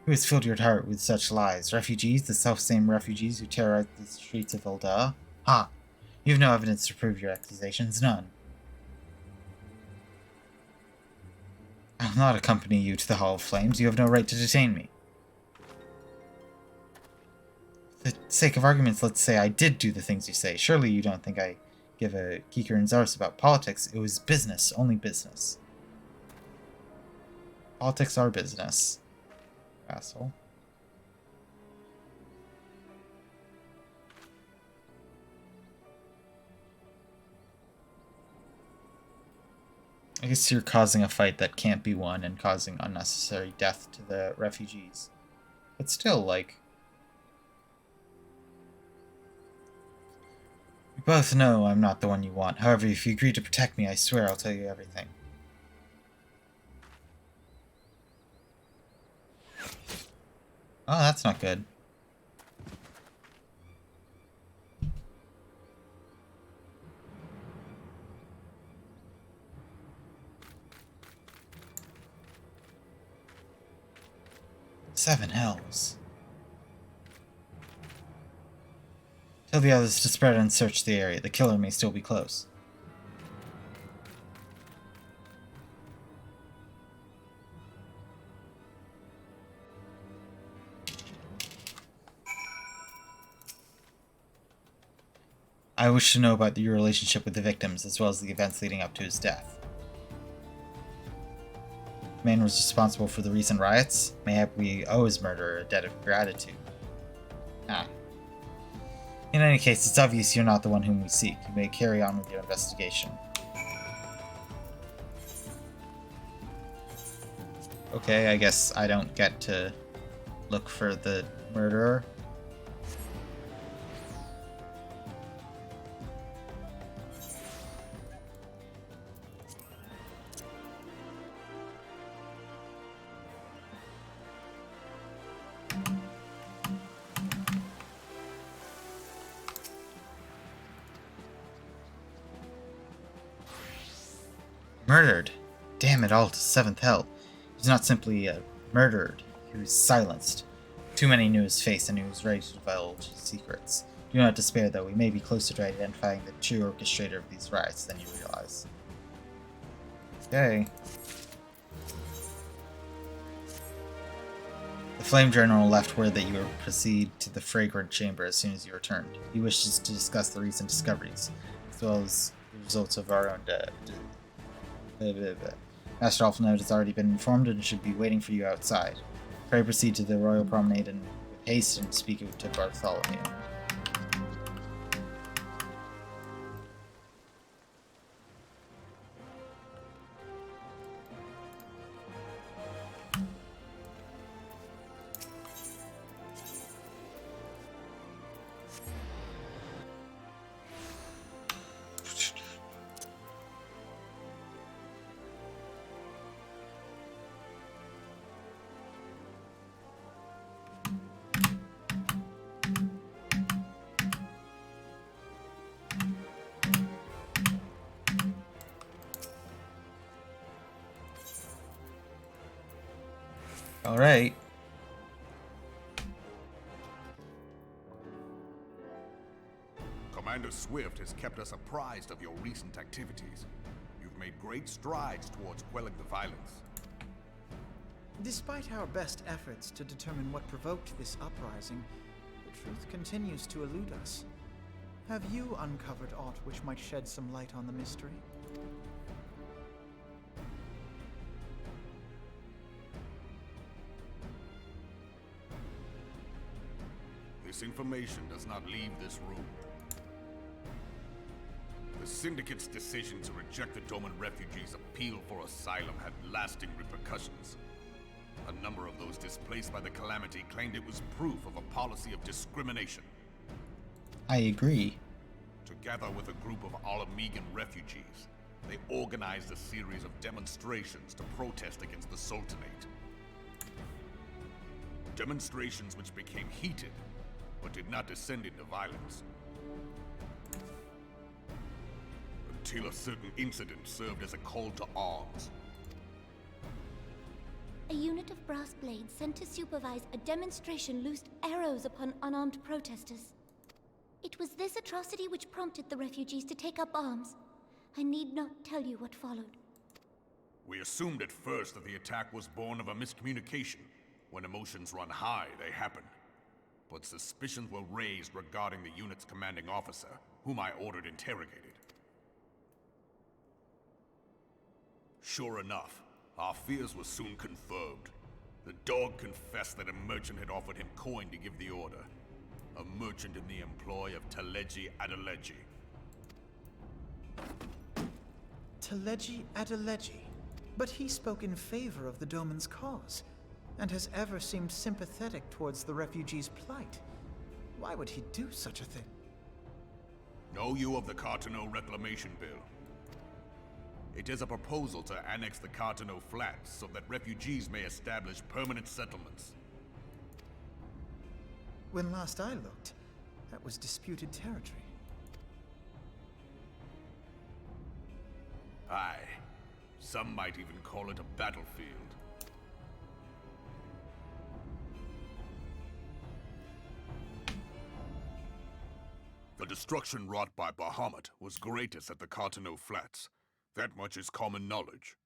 Who has filled your heart with such lies? Refugees, the self-same refugees who terrorize the streets of Ul'dah? Ha! You have no evidence to prove your accusations, none. I will not accompany you to the Hall of Flames. You have no right to detain me. For the sake of arguments, let's say I did do the things you say. Surely you don't think I give a geeker and Zars about politics. It was business, only business. Politics are business. Asshole. I guess you're causing a fight that can't be won and causing unnecessary death to the refugees. But still, like... We both know I'm not the one you want. However, if you agree to protect me, I swear I'll tell you everything. Oh, that's not good. Seven hells. Tell the others to spread and search the area. The killer may still be close. I wish to know about your relationship with the victims, as well as the events leading up to his death. The man was responsible for the recent riots. Mayhap we owe his murderer a debt of gratitude. Ah. In any case, it's obvious you're not the one whom we seek. You may carry on with your investigation. Okay, I guess I don't get to look for the murderer. Murdered. Damn it all to seventh hell. He's not simply murdered, he was silenced. Too many knew his face and he was ready to divulge his secrets. Do not despair though, we may be closer to identifying the true orchestrator of these riots than you realize. Okay. The Flame General left word that you will proceed to the Fragrant Chamber as soon as you returned. He wishes to discuss the recent discoveries, as well as the results of our own Master Alphanode has already been informed and should be waiting for you outside. Pray proceed to the royal promenade and with haste and speak to Bartholomew. All right. Commander Swift has kept us apprised of your recent activities. You've made great strides towards quelling the violence. Despite our best efforts to determine what provoked this uprising, the truth continues to elude us. Have you uncovered aught which might shed some light on the mystery? This information does not leave this room. The Syndicate's decision to reject the Doman refugees' appeal for asylum had lasting repercussions. A number of those displaced by the calamity claimed it was proof of a policy of discrimination. I agree. Together with a group of Alamegan refugees, they organized a series of demonstrations to protest against the Sultanate. Demonstrations which became heated, but did not descend into violence. Until a certain incident served as a call to arms. A unit of brass blades sent to supervise a demonstration loosed arrows upon unarmed protesters. It was this atrocity which prompted the refugees to take up arms. I need not tell you what followed. We assumed at first that the attack was born of a miscommunication. When emotions run high, they happen. But suspicions were raised regarding the unit's commanding officer, whom I ordered interrogated. Sure enough, our fears were soon confirmed. The dog confessed that a merchant had offered him coin to give the order. A merchant in the employ of Teleji Adeleji. Teleji Adeleji? But he spoke in favor of the Doman's cause, and has ever seemed sympathetic towards the refugees' plight. Why would he do such a thing? Know you of the Cartano Reclamation Bill? It is a proposal to annex the Cartano Flats so that refugees may establish permanent settlements. When last I looked, that was disputed territory. Aye. Some might even call it a battlefield. The destruction wrought by Bahamut was greatest at the Cartano Flats. That much is common knowledge.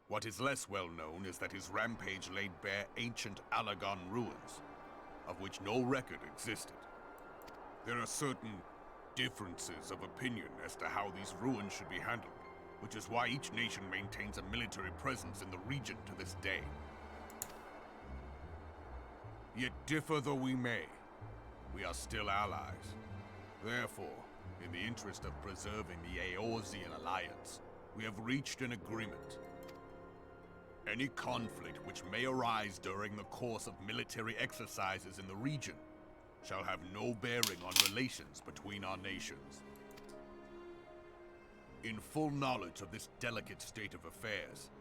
What is less well known is that his rampage laid bare ancient Alagon ruins, of which no record existed. There are certain differences of opinion as to how these ruins should be handled, which is why each nation maintains a military presence in the region to this day. Yet differ though we may, we are still allies. Therefore, in the interest of preserving the Eorzean alliance, we have reached an agreement. Any conflict which may arise during the course of military exercises in the region shall have no bearing on relations between our nations. In full knowledge of this delicate state of affairs,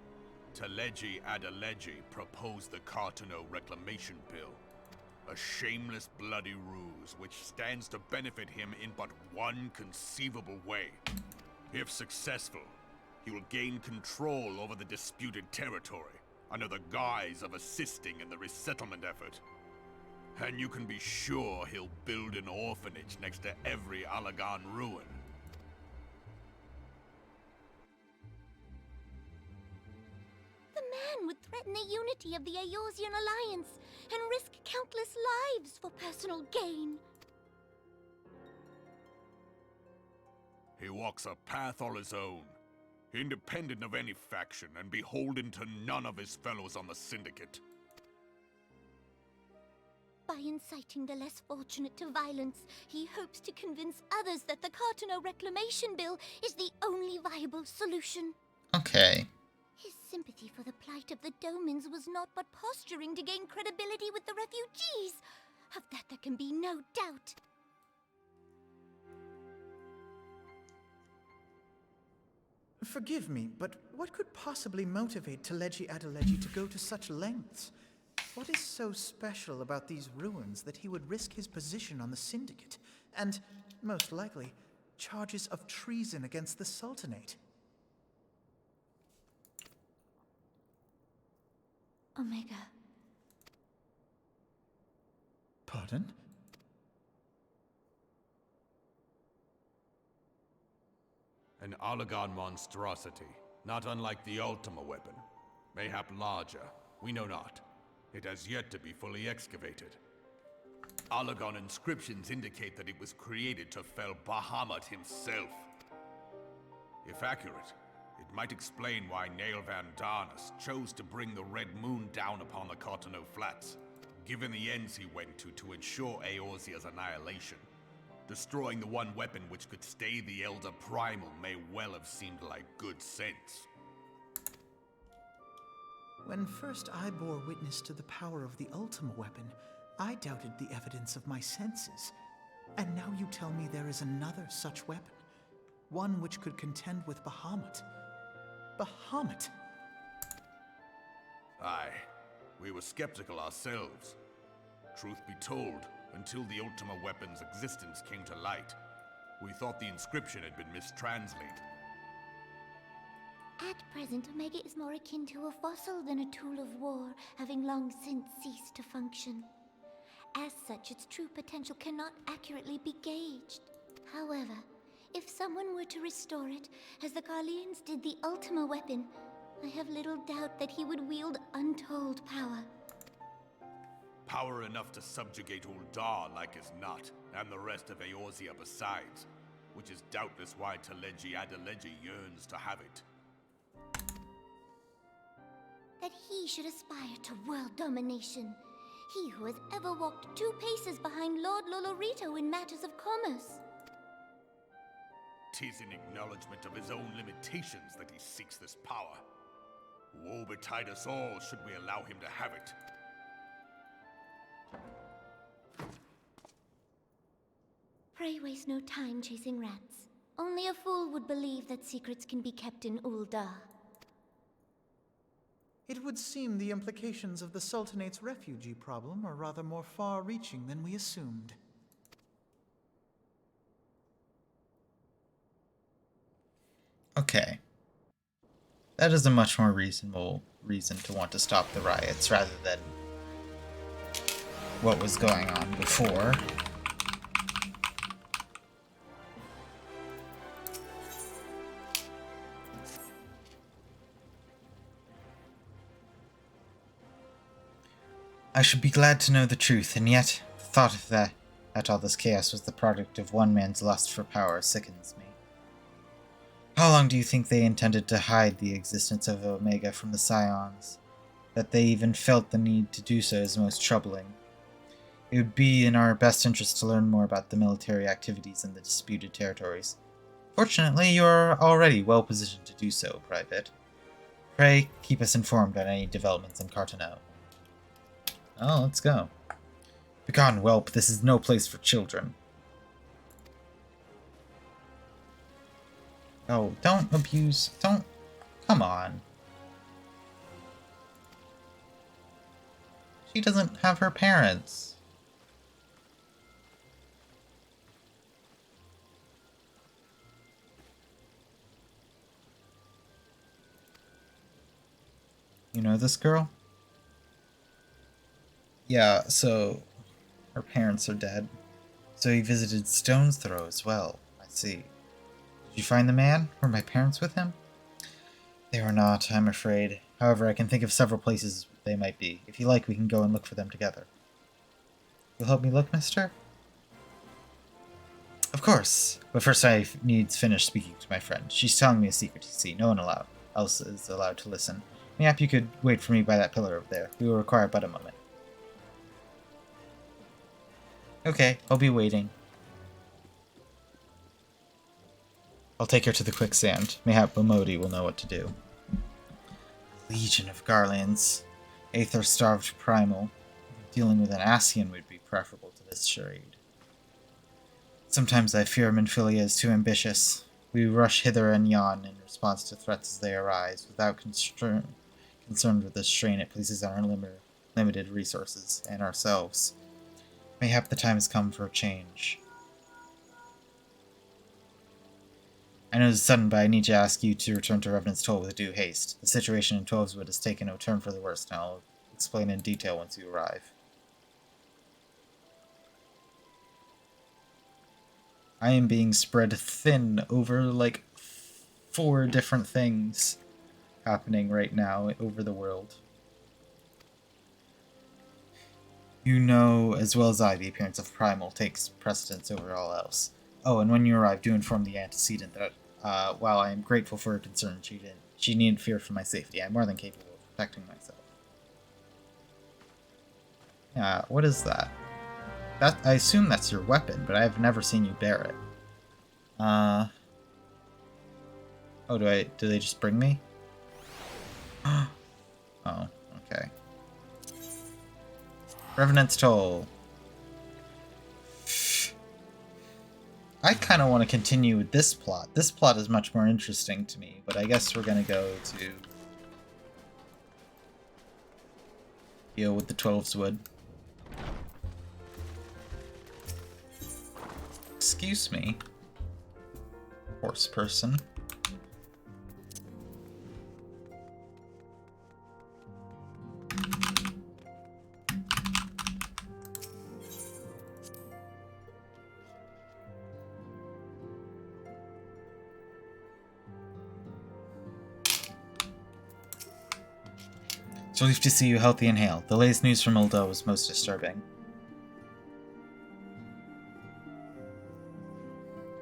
Teleji Adeleji proposed the Cartano Reclamation Bill, a shameless bloody ruse which stands to benefit him in but one conceivable way. If successful, he will gain control over the disputed territory under the guise of assisting in the resettlement effort. And you can be sure he'll build an orphanage next to every Alagon ruin. The man would threaten the unity of the Eorzean alliance and risk countless lives for personal gain. He walks a path all his own. independent of any faction and beholden to none of his fellows on the Syndicate. By inciting the less fortunate to violence, he hopes to convince others that the Cartano Reclamation Bill is the only viable solution. Okay. His sympathy for the plight of the Domans was not but posturing to gain credibility with the refugees. Of that there can be no doubt. Forgive me, but what could possibly motivate Teleji Adeleji to go to such lengths? What is so special about these ruins that he would risk his position on the Syndicate, and, most likely, charges of treason against the Sultanate? Omega. Pardon? An Allagan monstrosity, not unlike the Ultima weapon. Mayhap larger, we know not. It has yet to be fully excavated. Allagan inscriptions indicate that it was created to fell Bahamut himself. If accurate, it might explain why Nail Van Darnus chose to bring the Red Moon down upon the Cartano Flats, given the ends he went to ensure Eorzea's annihilation. Destroying the one weapon which could stay the Elder Primal may well have seemed like good sense. When first I bore witness to the power of the Ultima weapon, I doubted the evidence of my senses. And now you tell me there is another such weapon. One which could contend with Bahamut. Bahamut! Aye, we were skeptical ourselves. Truth be told, until the Ultima weapon's existence came to light, we thought the inscription had been mistranslated. At present, Omega is more akin to a fossil than a tool of war, having long since ceased to function. As such, its true potential cannot accurately be gauged. However, if someone were to restore it, as the Garleans did the Ultima weapon, I have little doubt that he would wield untold power. Power enough to subjugate Uldar like as not, and the rest of Eorzea besides, which is doubtless why Teleji Adeleji yearns to have it. That he should aspire to world domination. He who has ever walked 2 paces behind Lord Lolorito in matters of commerce. 'Tis in acknowledgement of his own limitations that he seeks this power. Woe betide us all should we allow him to have it. Pray waste no time chasing rats. Only a fool would believe that secrets can be kept in Uldar. It would seem the implications of the Sultanate's refugee problem are rather more far-reaching than we assumed. Okay. That is a much more reasonable reason to want to stop the riots rather than what was going on before. I should be glad to know the truth, and yet the thought of that all this chaos was the product of one man's lust for power sickens me. How long do you think they intended to hide the existence of Omega from the Scions? That they even felt the need to do so is most troubling. It would be in our best interest to learn more about the military activities in the disputed territories. Fortunately, you are already well positioned to do so, Private. Pray, keep us informed on any developments in Cartano. Oh, let's go. Begone, whelp, this is no place for children. Oh, don't abuse, don't, come on. She doesn't have her parents. You know this girl? Yeah, so her parents are dead. So he visited Stone's Throw as well. I see. Did you find the man? Were my parents with him? They were not, I'm afraid. However, I can think of several places they might be. If you like, we can go and look for them together. You'll help me look, mister? Of course, but first I need to finish speaking to my friend. She's telling me a secret, you see. No one else is allowed to listen. Mayhap you could wait for me by that pillar over there. We will require but a moment. Okay, I'll be waiting. I'll take her to the quicksand. Mayhap Bomodi will know what to do. Legion of Garlands. Aether-starved primal. Dealing with an Ascian would be preferable to this charade. Sometimes I fear Minfilia is too ambitious. We rush hither and yon in response to threats as they arise, without concerned with the strain it places on our limited resources and ourselves. Mayhap the time has come for a change. I know it's sudden, but I need to ask you to return to Revenant's Toll with due haste. The situation in Twelveswood has taken a turn for the worse, and I'll explain in detail once you arrive. I am being spread thin over, like, 4 different things happening right now over the world. You know as well as I the appearance of Primal takes precedence over all else. Oh, and when you arrive, do inform the antecedent that, while I am grateful for her concern, she needn't fear for my safety. I am more than capable of protecting myself. Yeah, what is that? I assume that's your weapon, but I've never seen you bear it. Oh, do they just bring me? Oh, okay. Revenant's Toll. I kind of want to continue with this plot. This plot is much more interesting to me, but I guess we're going to go to deal with the Twelveswood. Excuse me, horse person. It's relief to see you healthy and hale. The latest news from Uldo was most disturbing.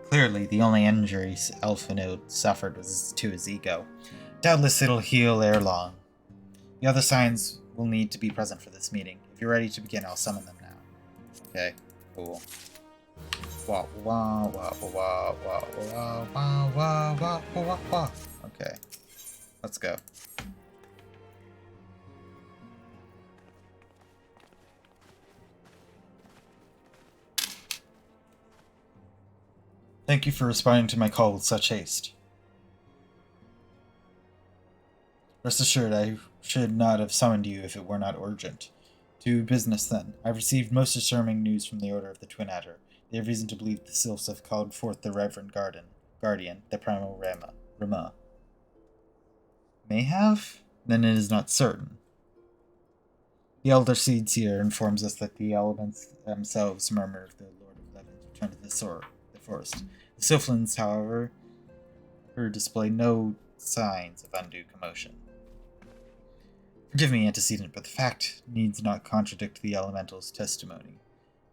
Clearly, the only injury Elfinode suffered was to his ego. Doubtless it'll heal ere long. The other signs will need to be present for this meeting. If you're ready to begin, I'll summon them now. Okay, cool. Wah wah wah wah wah wah wah wah wah wah wah. Okay, let's go. Thank you for responding to my call with such haste. Rest assured, I should not have summoned you if it were not urgent. To business, then. I've received most disturbing news from the Order of the Twin Adder. They have reason to believe the Sylphs have called forth the Reverend Guardian, the Primal Rama. May have? Then it is not certain. The Elder Seeds here informs us that the elements themselves murmur of the Lord of Levin's return to the forest. The Sylphlings, however, display no signs of undue commotion. Forgive me, antecedent, but the fact needs not contradict the elemental's testimony.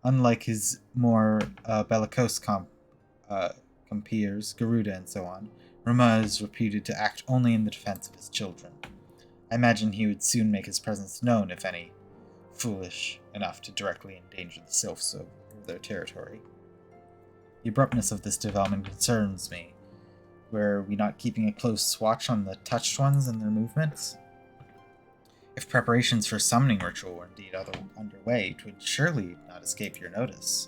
Unlike his more bellicose compeers, Garuda and so on, Rama is reputed to act only in the defense of his children. I imagine he would soon make his presence known, if any foolish enough to directly endanger the Sylphs over their territory. The abruptness of this development concerns me. Were we not keeping a close watch on the touched ones and their movements? If preparations for summoning ritual were indeed underway, it would surely not escape your notice.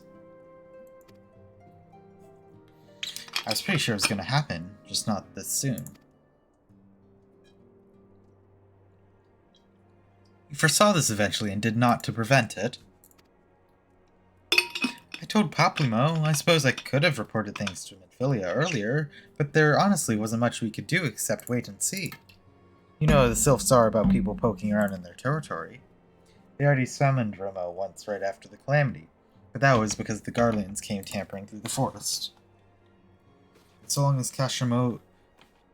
I was pretty sure it was going to happen, just not this soon. You foresaw this eventually and did naught to prevent it. I told Paplimo. I suppose I could have reported things to Minfilia earlier, but there honestly wasn't much we could do except wait and see. You know how the Sylphs are about people poking around in their territory. They already summoned Romo once right after the Calamity, but that was because the Garlands came tampering through the forest. So long as Kashramo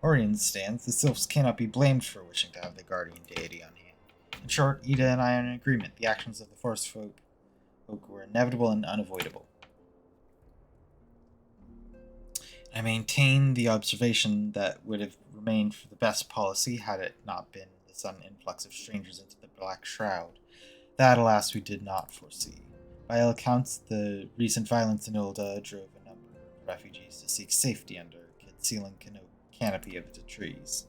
Orion stands, the Sylphs cannot be blamed for wishing to have the guardian deity on hand. In short, Ida and I are in agreement. The actions of the forest folk were inevitable and unavoidable. I maintain the observation that would have remained for the best policy had it not been the sudden influx of strangers into the Black Shroud. That, alas, we did not foresee. By all accounts, the recent violence in Ilda drove a number of refugees to seek safety under a concealing canopy of the trees.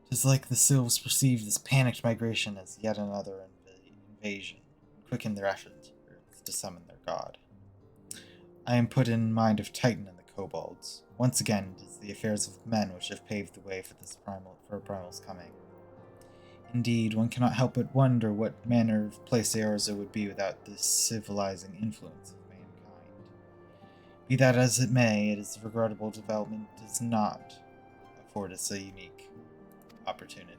Tis like the Sylphs perceived this panicked migration as yet another invasion, and quickened their efforts to summon their god. I am put in mind of Titan and the kobolds. Once again, it is the affairs of men which have paved the way for a primal's coming. Indeed, one cannot help but wonder what manner of place Eorzea would be without this civilizing influence of mankind. Be that as it may, it is regrettable development does not afford us a unique opportunity.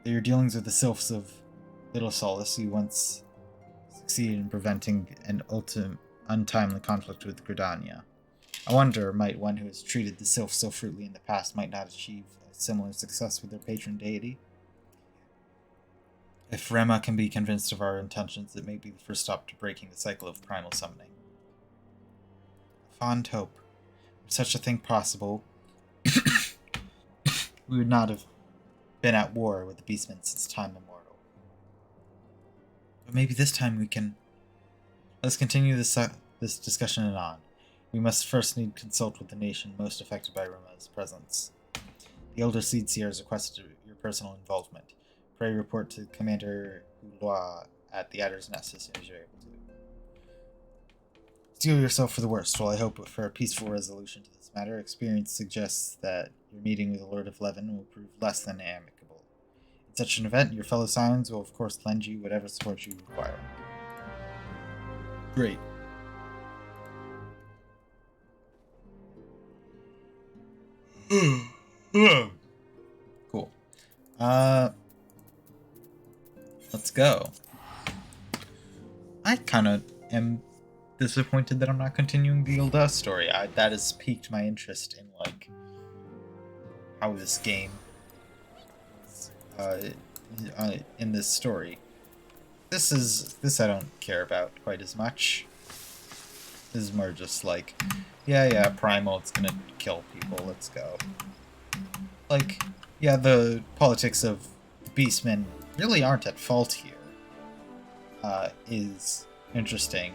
Through your dealings with the sylphs of Little Solace, you once succeeded in preventing an untimely conflict with Gridania. I wonder, might one who has treated the sylphs so fruitfully in the past might not achieve a similar success with their patron deity? If Rema can be convinced of our intentions, it may be the first stop to breaking the cycle of primal summoning. Fond hope. Were such a thing possible, we would not have been at war with the beastmen since time immemorial. But maybe this time we can... Let's continue this discussion anon. We must first need consult with the nation most affected by Rema's presence. The Elder Seed Seer has requested your personal involvement. Pray report to Commander Houlois at the Adder's Nest as soon as you're able to. Steel yourself for the worst. While I hope for a peaceful resolution to this matter, experience suggests that your meeting with the Lord of Levin will prove less than amicable. In such an event, your fellow Scions will of course lend you whatever support you require. Great. Cool. Let's go. I kind of am disappointed that I'm not continuing the Ilda story. That has piqued my interest in, like, how this game is, in this story. This I don't care about quite as much. This is more just like, yeah, primal, it's gonna kill people, let's go. Like, yeah, the politics of the beastmen really aren't at fault here. Is interesting.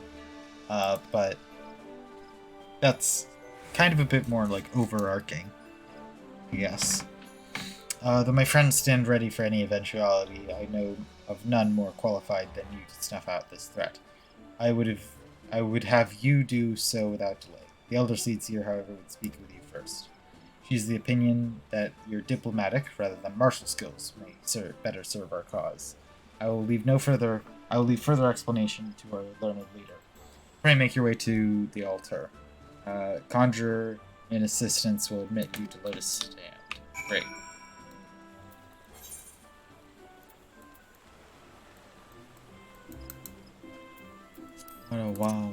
But that's kind of a bit more, like, overarching, I guess. Though my friends stand ready for any eventuality, I know of none more qualified than you to snuff out this threat. I would have you do so without delay. The Elder Seed Seer, however, would speak with you first. She's the opinion that your diplomatic, rather than martial skills, may better serve our cause. I will leave further explanation to our learned leader. Pray make your way to the altar. Conjurer and assistants will admit you to Lotus Stand. Great. Wow.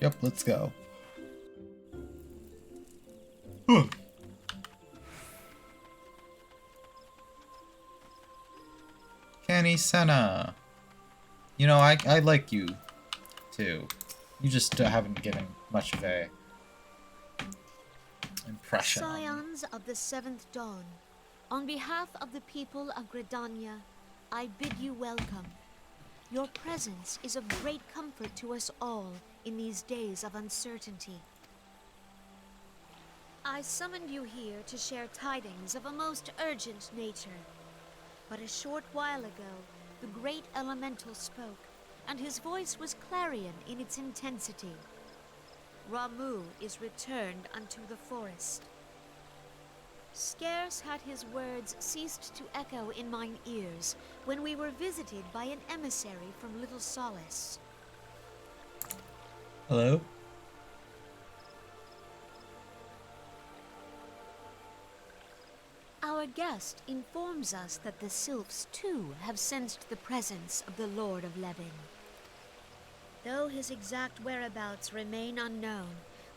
Yep, let's go. Kenny Senna. You know, I like you, too. You just haven't given much of a impression. Scions of the Seventh Dawn, on behalf of the people of Gridania, I bid you welcome. Your presence is of great comfort to us all in these days of uncertainty. I summoned you here to share tidings of a most urgent nature. But a short while ago, the great elemental spoke, and his voice was clarion in its intensity. Ramu is returned unto the forest. Scarce had his words ceased to echo in mine ears when we were visited by an emissary from Little Solace. Hello? Our guest informs us that the Sylphs too have sensed the presence of the Lord of Levin. Though his exact whereabouts remain unknown,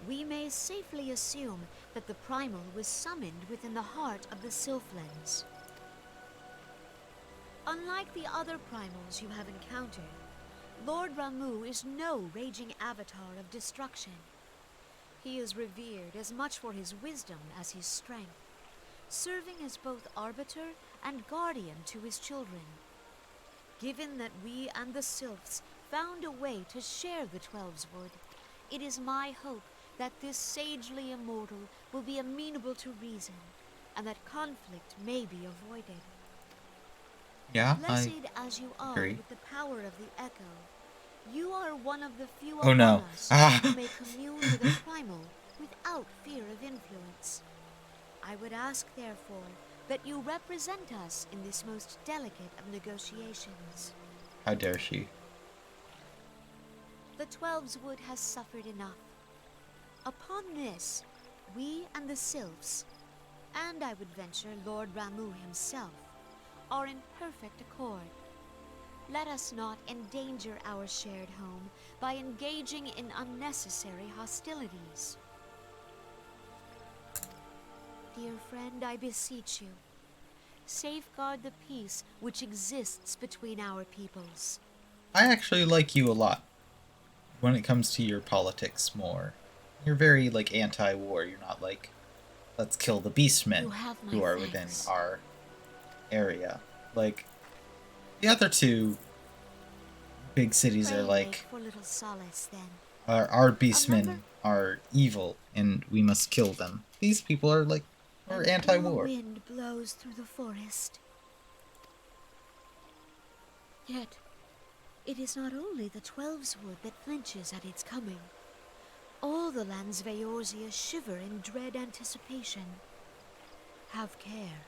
we may safely assume that the Primal was summoned within the heart of the Sylphlands. Unlike the other Primals you have encountered, Lord Ramuh is no raging avatar of destruction. He is revered as much for his wisdom as his strength, serving as both arbiter and guardian to his children. Given that we and the Sylphs found a way to share the Twelveswood, it is my hope that this sagely immortal will be amenable to reason, and that conflict may be avoided. Yeah, Blessed as you are agree. with the power of the Echo, you are one of the few Oh, among no. us Ah. who may commune with a primal without fear of influence. I would ask, therefore, that you represent us in this most delicate of negotiations. How dare she? The Twelveswood has suffered enough. Upon this, we and the Sylphs, and I would venture Lord Ramuh himself, are in perfect accord. Let us not endanger our shared home by engaging in unnecessary hostilities. Dear friend, I beseech you, safeguard the peace which exists between our peoples. I actually like you a lot when it comes to your politics more. You're very, like, anti-war. You're not like, let's kill the beastmen You have my who are thanks. within our area. Like, the other two big cities Pray are make like, for little solace, then. our beastmen Remember- are evil and we must kill them. These people are like, are And anti-war. the wind blows through the forest. Yet, it is not only the Twelveswood that flinches at its coming. All the lands of Eorzea shiver in dread anticipation. Have care.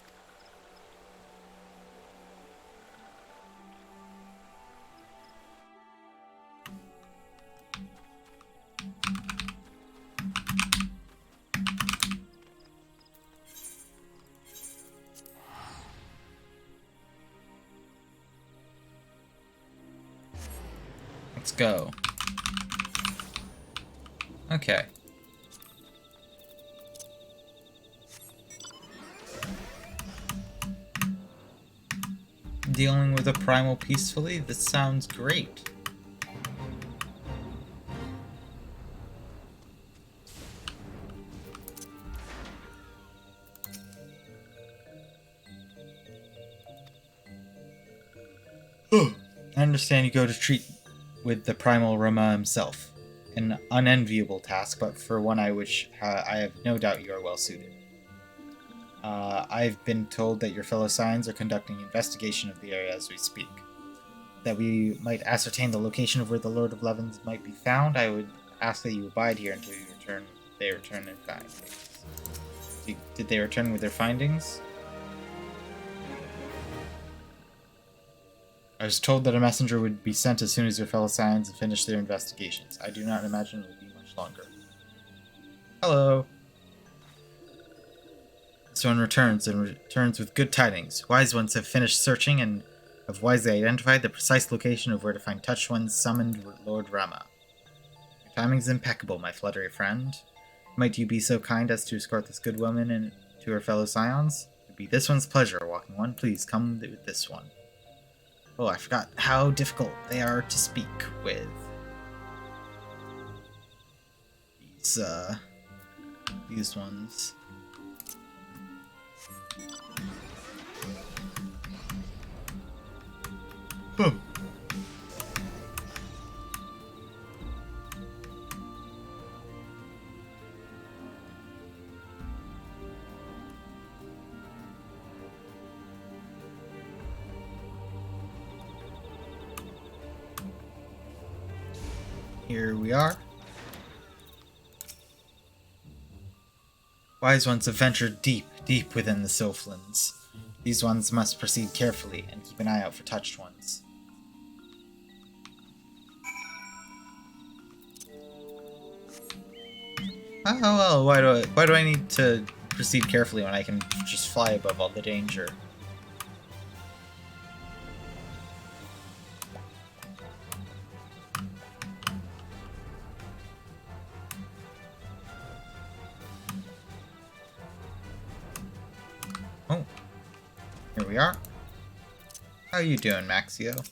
Let's go. Okay. Dealing with a primal peacefully? This sounds great. I understand you go to treat with the primal Rama himself. An unenviable task, but for one I have no doubt you are well suited. I've been told that your fellow Scions are conducting an investigation of the area as we speak. That we might ascertain the location of where the Lord of Levens might be found, I would ask that you abide here until they return in findings. Did they return with their findings? I was told that a messenger would be sent as soon as your fellow Scions have finished their investigations. I do not imagine it will be much longer. Hello. This one returns with good tidings. Wise ones have finished searching and have wisely identified the precise location of where to find touched ones summoned Lord Rama. Your timing is impeccable, my fluttery friend. Might you be so kind as to escort this good woman and to her fellow Scions? It would be this one's pleasure, walking one. Please come with this one. Oh, I forgot how difficult they are to speak with. These ones. Boom. Here we are. Wise ones have ventured deep, deep within the Sylphlands. These ones must proceed carefully and keep an eye out for touched ones. Oh well, why do I need to proceed carefully when I can just fly above all the danger? Here we are. How you doing, Maxio?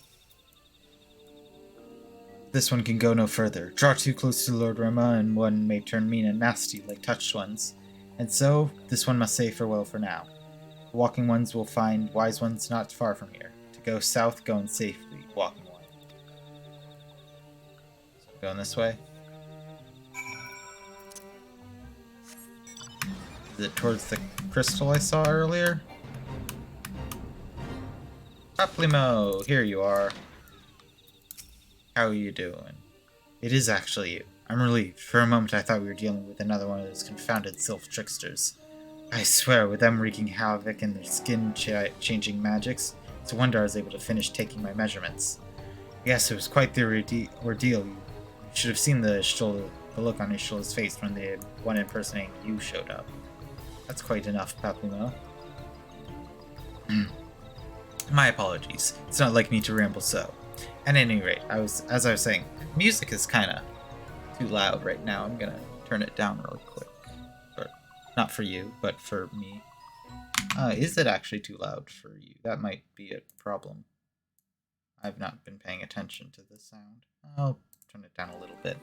This one can go no further. Draw too close to Lord Rema, and one may turn mean and nasty like touched ones. And so, this one must say farewell for now. The walking ones will find wise ones not far from here. To go south, going safely, walking one. So going this way. Is it towards the crystal I saw earlier? Paplimo, here you are. How are you doing? It is actually you. I'm relieved. For a moment I thought we were dealing with another one of those confounded sylph tricksters. I swear, with them wreaking havoc and their skin-changing magics, it's a wonder I was able to finish taking my measurements. Yes, it was quite the ordeal. You should have seen the look on Ishula's face when the one impersonating you showed up. That's quite enough, Paplimo. My apologies. It's not like me to ramble so. At any rate, as I was saying, music is kinda too loud right now. I'm gonna turn it down really quick. Or, not for you, but for me. Is it actually too loud for you? That might be a problem. I've not been paying attention to the sound. I'll turn it down a little bit.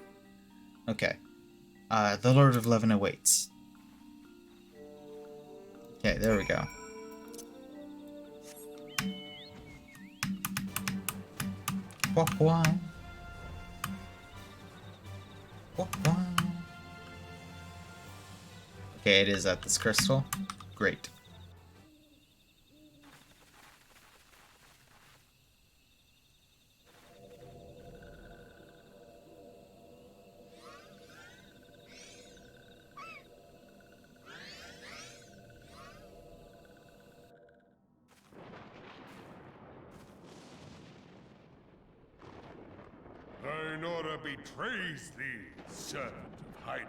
Okay. The Lord of Levin awaits. Okay, there we go. Wah-wah. Wah-wah. Okay, it is at this crystal. Great. Thine order betrays thee, servant of hiding.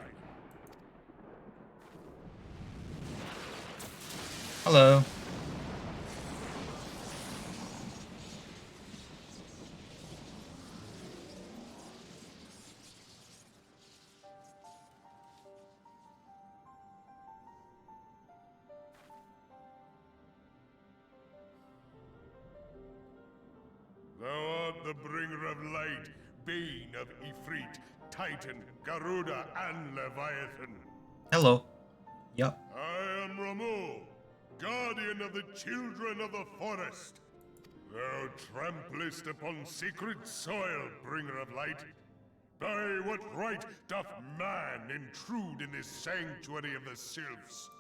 Hello. Thou art the bringer of light, bane of Ifrit, Titan, Garuda, and Leviathan. Hello. Yup. I am Ramu, guardian of the children of the forest. Thou tramplest upon sacred soil, bringer of light. By what right doth man intrude in this sanctuary of the sylphs?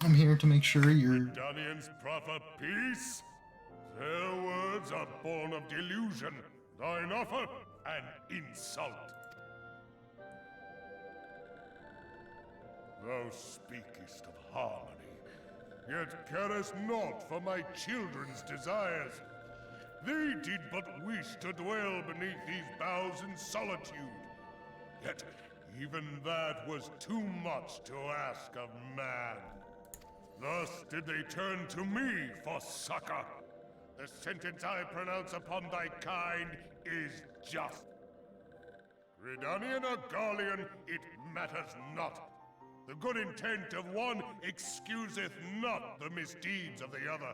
I'm here to make sure you're... Danians proffer peace? Their words are born of delusion, thine offer an insult. Thou speakest of harmony, yet carest not for my children's desires. They did but wish to dwell beneath these boughs in solitude. Yet even that was too much to ask of man. Thus did they turn to me for succor. The sentence I pronounce upon thy kind is just. Redanian or Garlean, it matters not. The good intent of one excuseth not the misdeeds of the other.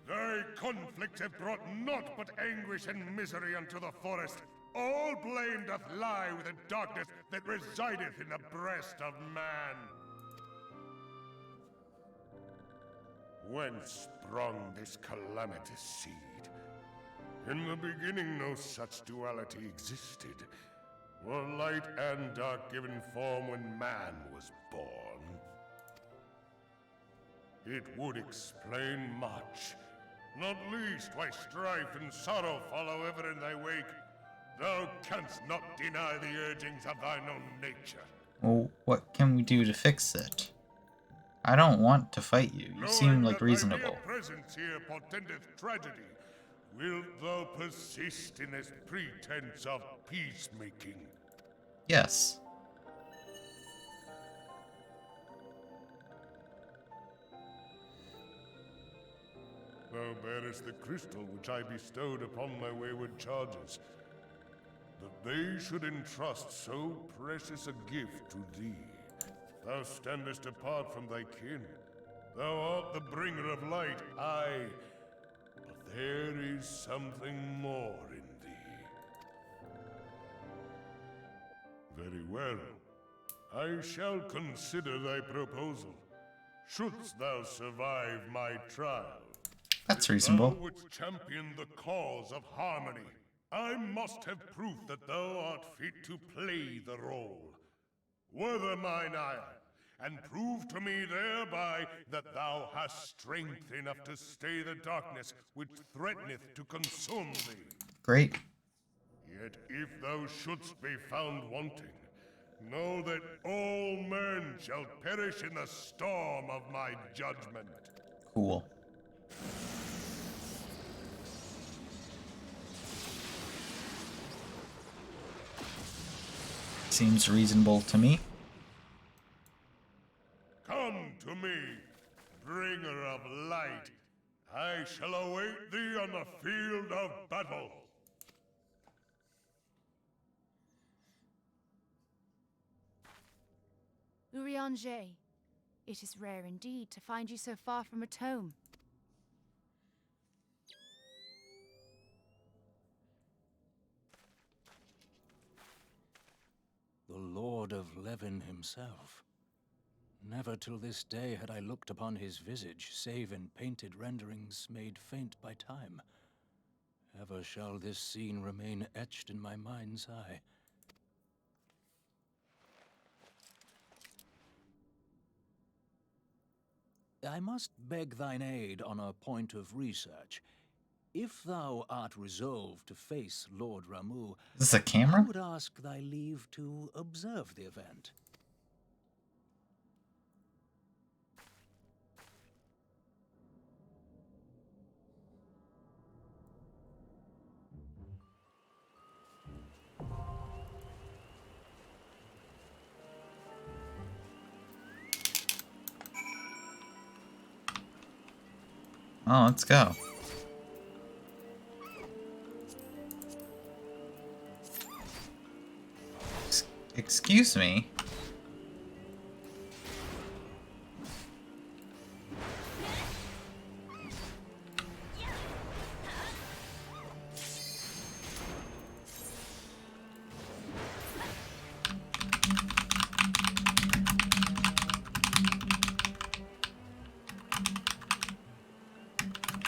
Thy conflicts have brought naught but anguish and misery unto the forest. All blame doth lie with the darkness that resideth in the breast of man. Whence sprung this calamitous seed? In the beginning no such duality existed. Were light and dark given form when man was born? It would explain much. Not least why strife and sorrow follow ever in thy wake. Thou canst not deny the urgings of thine own nature. Well, what can we do to fix it? I don't want to fight you. You seem like reasonable. Knowing that thy mere presence here portendeth tragedy, wilt thou persist in this pretense of peacemaking? Yes. Thou bearest the crystal which I bestowed upon my wayward charges. That they should entrust so precious a gift to thee Thou standest apart from thy kin. Thou art the bringer of light, aye. But there is something more in thee. Very well. I shall consider thy proposal. Shouldst thou survive my trial. That's If reasonable. thou wouldst champion the cause of harmony, I must have proof that thou art fit to play the role. Wither mine ire, and prove to me thereby that thou hast strength enough to stay the darkness which threateneth to consume thee. Great. Yet if thou shouldst be found wanting, know that all men shall perish in the storm of my judgment. Cool. Seems reasonable to me. Come to me, bringer of light. I shall await thee on the field of battle. Urianger, it is rare indeed to find you so far from at home. The Lord of Levin himself. Never till this day had I looked upon his visage, save in painted renderings made faint by time. Ever shall this scene remain etched in my mind's eye. I must beg thine aid on a point of research. If thou art resolved to face Lord Ramu, Is this a camera? I would ask thy leave to observe the event. Oh, let's go. Excuse me?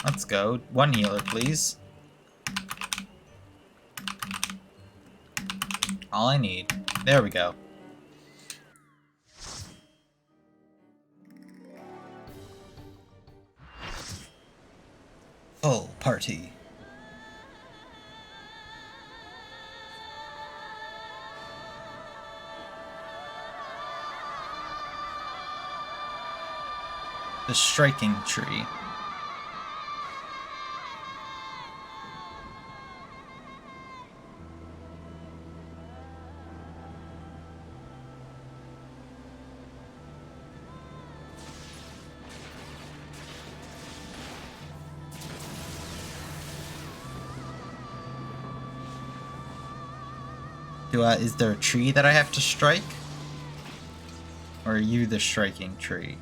Let's go. One healer, please. All I need. There we go. Full party. The striking tree. Is there a tree that I have to strike? Or are you the striking tree?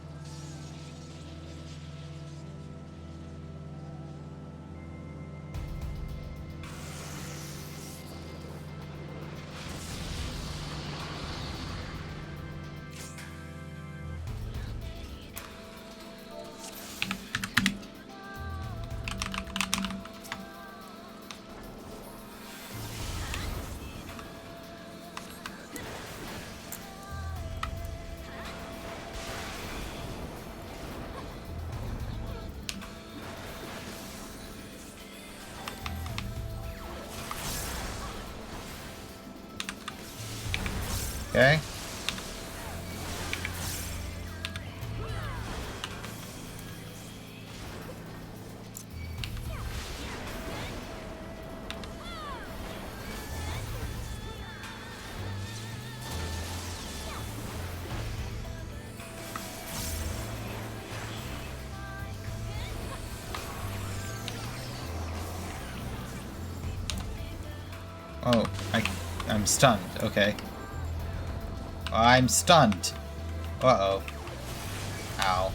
Okay. Oh, I'm stunned. Okay. I'm stunned. Uh-oh. Ow.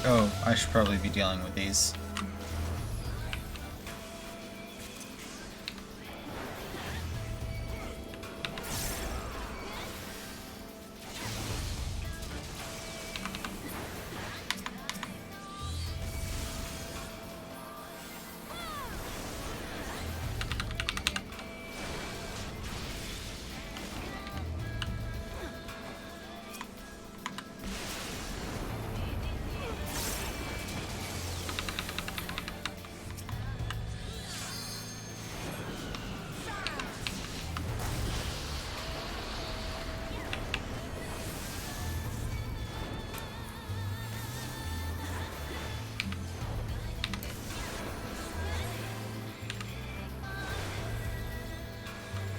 Oh, I should probably be dealing with these.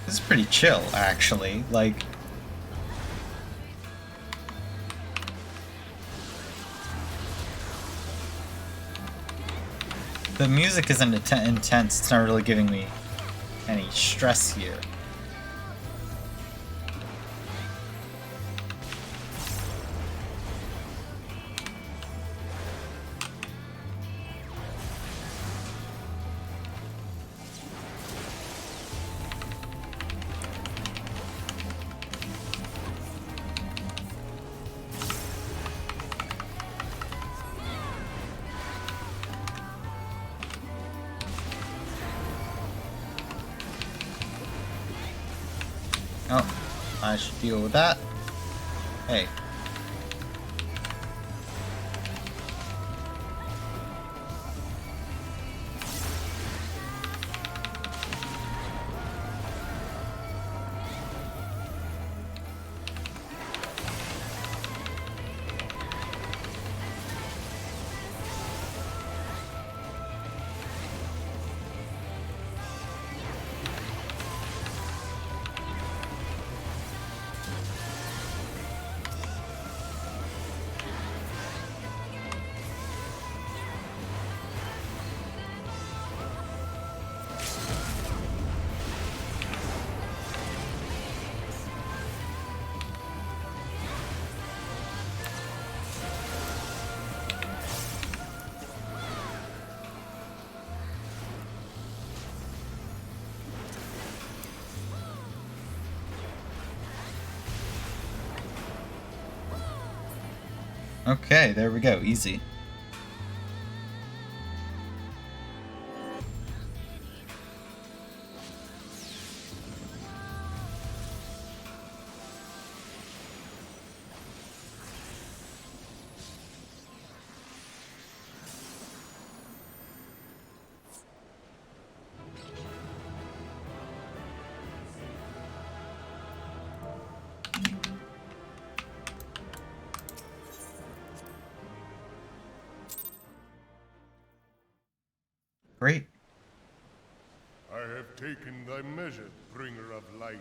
This is pretty chill, actually. Like, the music isn't intense. It's not really giving me any stress here. Oh, I should deal with that. Hey. Okay, there we go. Easy. Great. I have taken thy measure, bringer of light.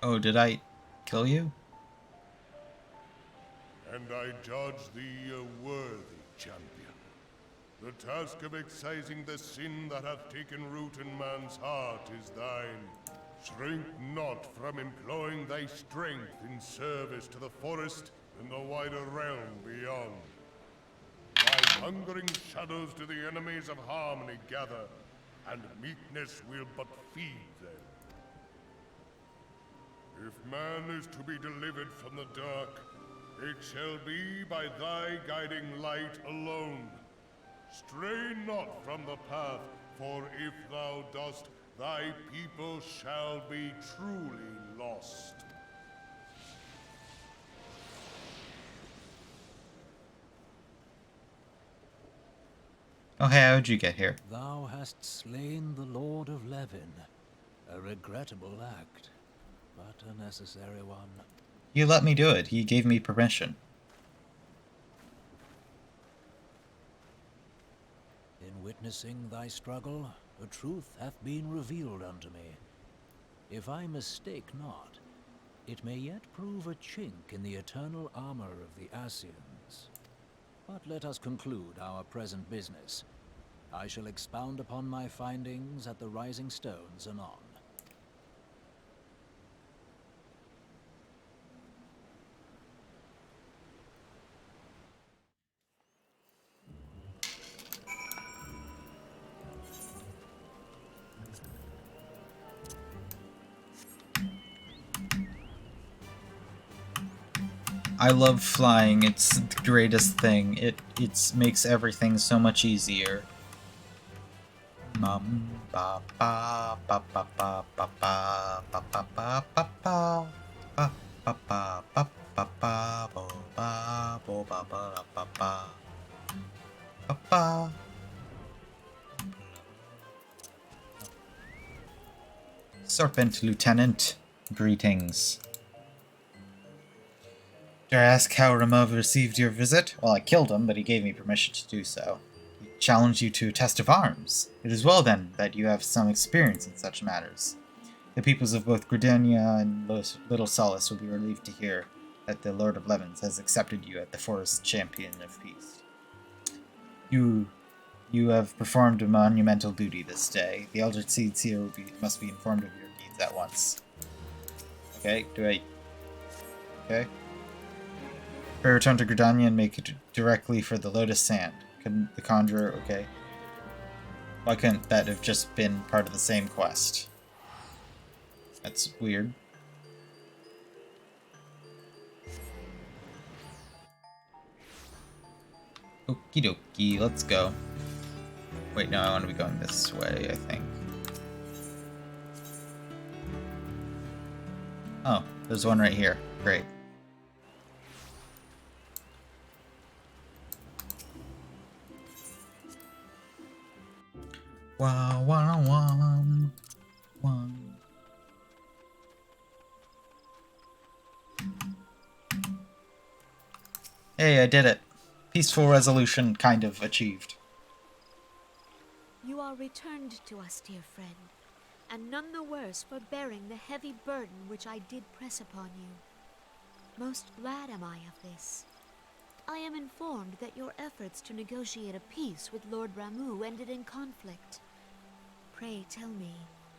Oh, did I kill you? And I judge thee a worthy champion. The task of excising the sin that hath taken root in man's heart is thine. Shrink not from employing thy strength in service to the forest and the wider realm beyond. By hungering shadows do the enemies of harmony gather, and meekness will but feed them. If man is to be delivered from the dark, it shall be by thy guiding light alone. Stray not from the path, for if thou dost, thy people shall be truly lost. Oh, hey, how'd you get here? Thou hast slain the Lord of Levin. A regrettable act, but a necessary one. You let me do it. He gave me permission. In witnessing thy struggle, a truth hath been revealed unto me. If I mistake not, it may yet prove a chink in the eternal armor of the Assyrians. But let us conclude our present business. I shall expound upon my findings at the Rising Stones anon. I love flying. It's the greatest thing. It makes everything so much easier. Mum ba ba ba ba ba ba ba ba ba ba ba ba ba ba ba ba ba ba bo ba bo ba ba ba ba ba ba. Serpent Lieutenant, greetings. Dare I ask how Ramov received your visit? Well, I killed him, but he gave me permission to do so. He challenged you to a test of arms. It is well, then, that you have some experience in such matters. The peoples of both Gridania and Little Solace will be relieved to hear that the Lord of Levens has accepted you as the Forest Champion of Peace. You have performed a monumental duty this day. The Elder Seeds here must be informed of your deeds at once. Okay, Okay. Return to Gridania and make it directly for the Lotus Sand. Couldn't the Conjurer... Okay. Why couldn't that have just been part of the same quest? That's weird. Okie dokie, let's go. Wait, no, I want to be going this way, I think. Oh, there's one right here. Great. Wow, wow, wow, wow. Hey, I did it. Peaceful resolution kind of achieved. You are returned to us, dear friend, and none the worse for bearing the heavy burden which I did press upon you. Most glad am I of this. I am informed that your efforts to negotiate a peace with Lord Ramu ended in conflict. Pray tell me,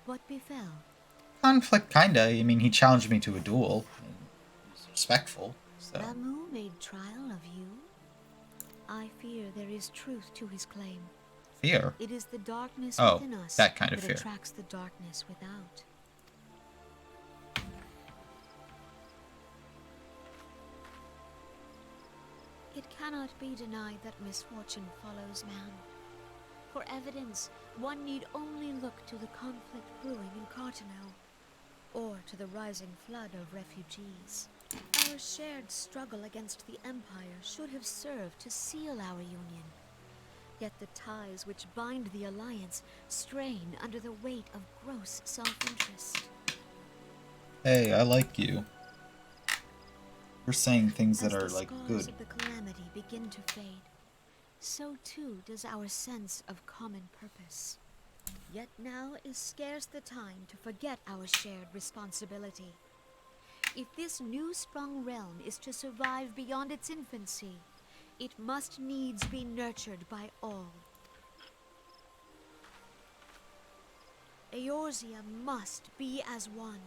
what befell? Conflict, kinda. I mean, he challenged me to a duel. He was respectful, so... Ramu made trial of you? I fear there is truth to his claim. Fear? It is the darkness oh, within us that kind of that fear. attracts the darkness without. It cannot be denied that misfortune follows man. For evidence, one need only look to the conflict brewing in Cartano, or to the rising flood of refugees. Our shared struggle against the Empire should have served to seal our union. Yet the ties which bind the Alliance strain under the weight of gross self-interest. Hey, I like you. We're saying things that are, like, good. As the scars of the calamity begin to fade, so too does our sense of common purpose. Yet now is scarce the time to forget our shared responsibility. If this new-sprung realm is to survive beyond its infancy, it must needs be nurtured by all. Eorzea must be as one.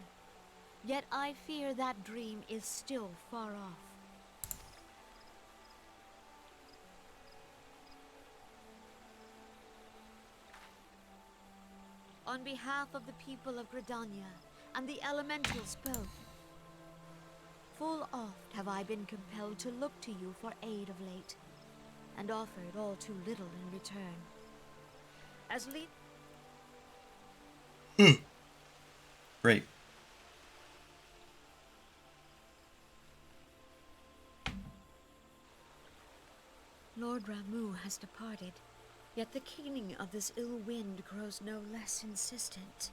Yet I fear that dream is still far off. On behalf of the people of Gridania and the elementals both, full oft have I been compelled to look to you for aid of late, and offered all too little in return. As lead Great. Lord Ramu has departed, yet the keening of this ill wind grows no less insistent.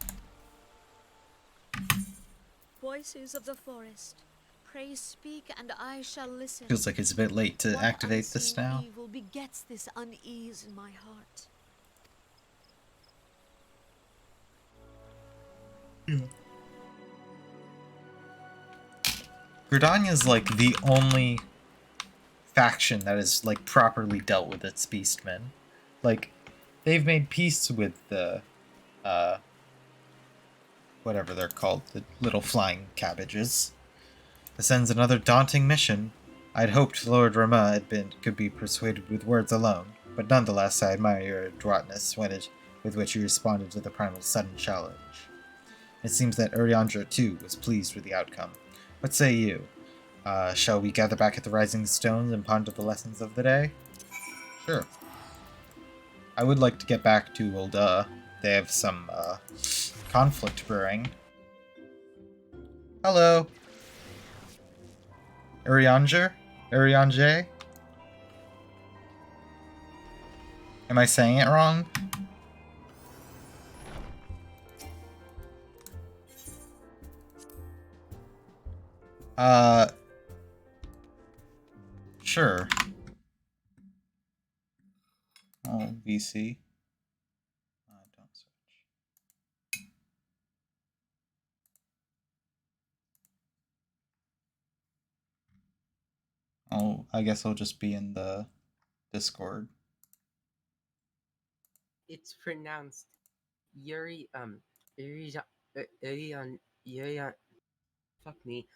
Voices of the forest, pray speak and I shall listen. Feels like it's a bit late to What activate this unseen now. evil begets this unease in my heart. Gridania's like the only faction that is like properly dealt with its beastmen. Like, they've made peace with the whatever they're called, the little flying cabbages. This ends another daunting mission. I'd hoped Lord Rama could be persuaded with words alone, but nonetheless I admire your adroitness with which you responded to the primal sudden challenge. It seems that Urianger too was pleased with the outcome. What say you? Shall we gather back at the Rising Stones and ponder the lessons of the day? Sure. I would like to get back to Ul'dah. They have some, conflict brewing. Hello. Urianger? Urianger? Am I saying it wrong? Sure. Oh, VC. Don't search. Oh, I guess I'll just be in the Discord. It's pronounced Yuri, fuck me,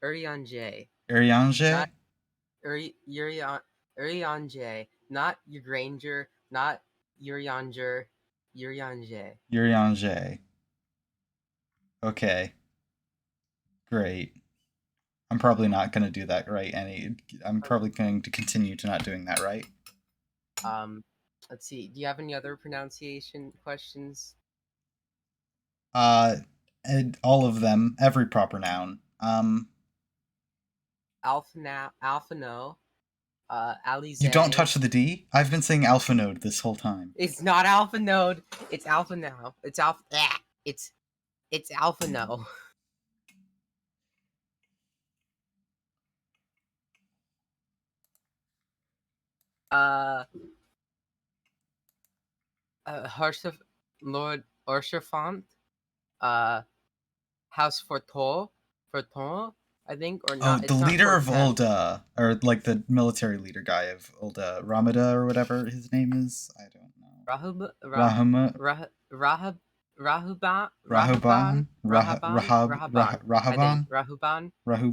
Urianger. Urianger? Not Urianger, not Uranger, not Urianger, Urianger. Urianger. Okay. Great. I'm probably not going to do that right. I'm probably going to continue to not doing that right. Let's see. Do you have any other pronunciation questions? All of them. Every proper noun. Alphano. Alize. You don't touch the D? I've been saying alpha node this whole time. It's not alpha node. It's alpha now. It's alpha. It's alpha no. Lord Orshafont, House Forton, I think, or not. Oh, the leader of Ul'dah, or like the military leader guy of Ul'dah, Ramada or whatever his name is. I don't know. Rahuban.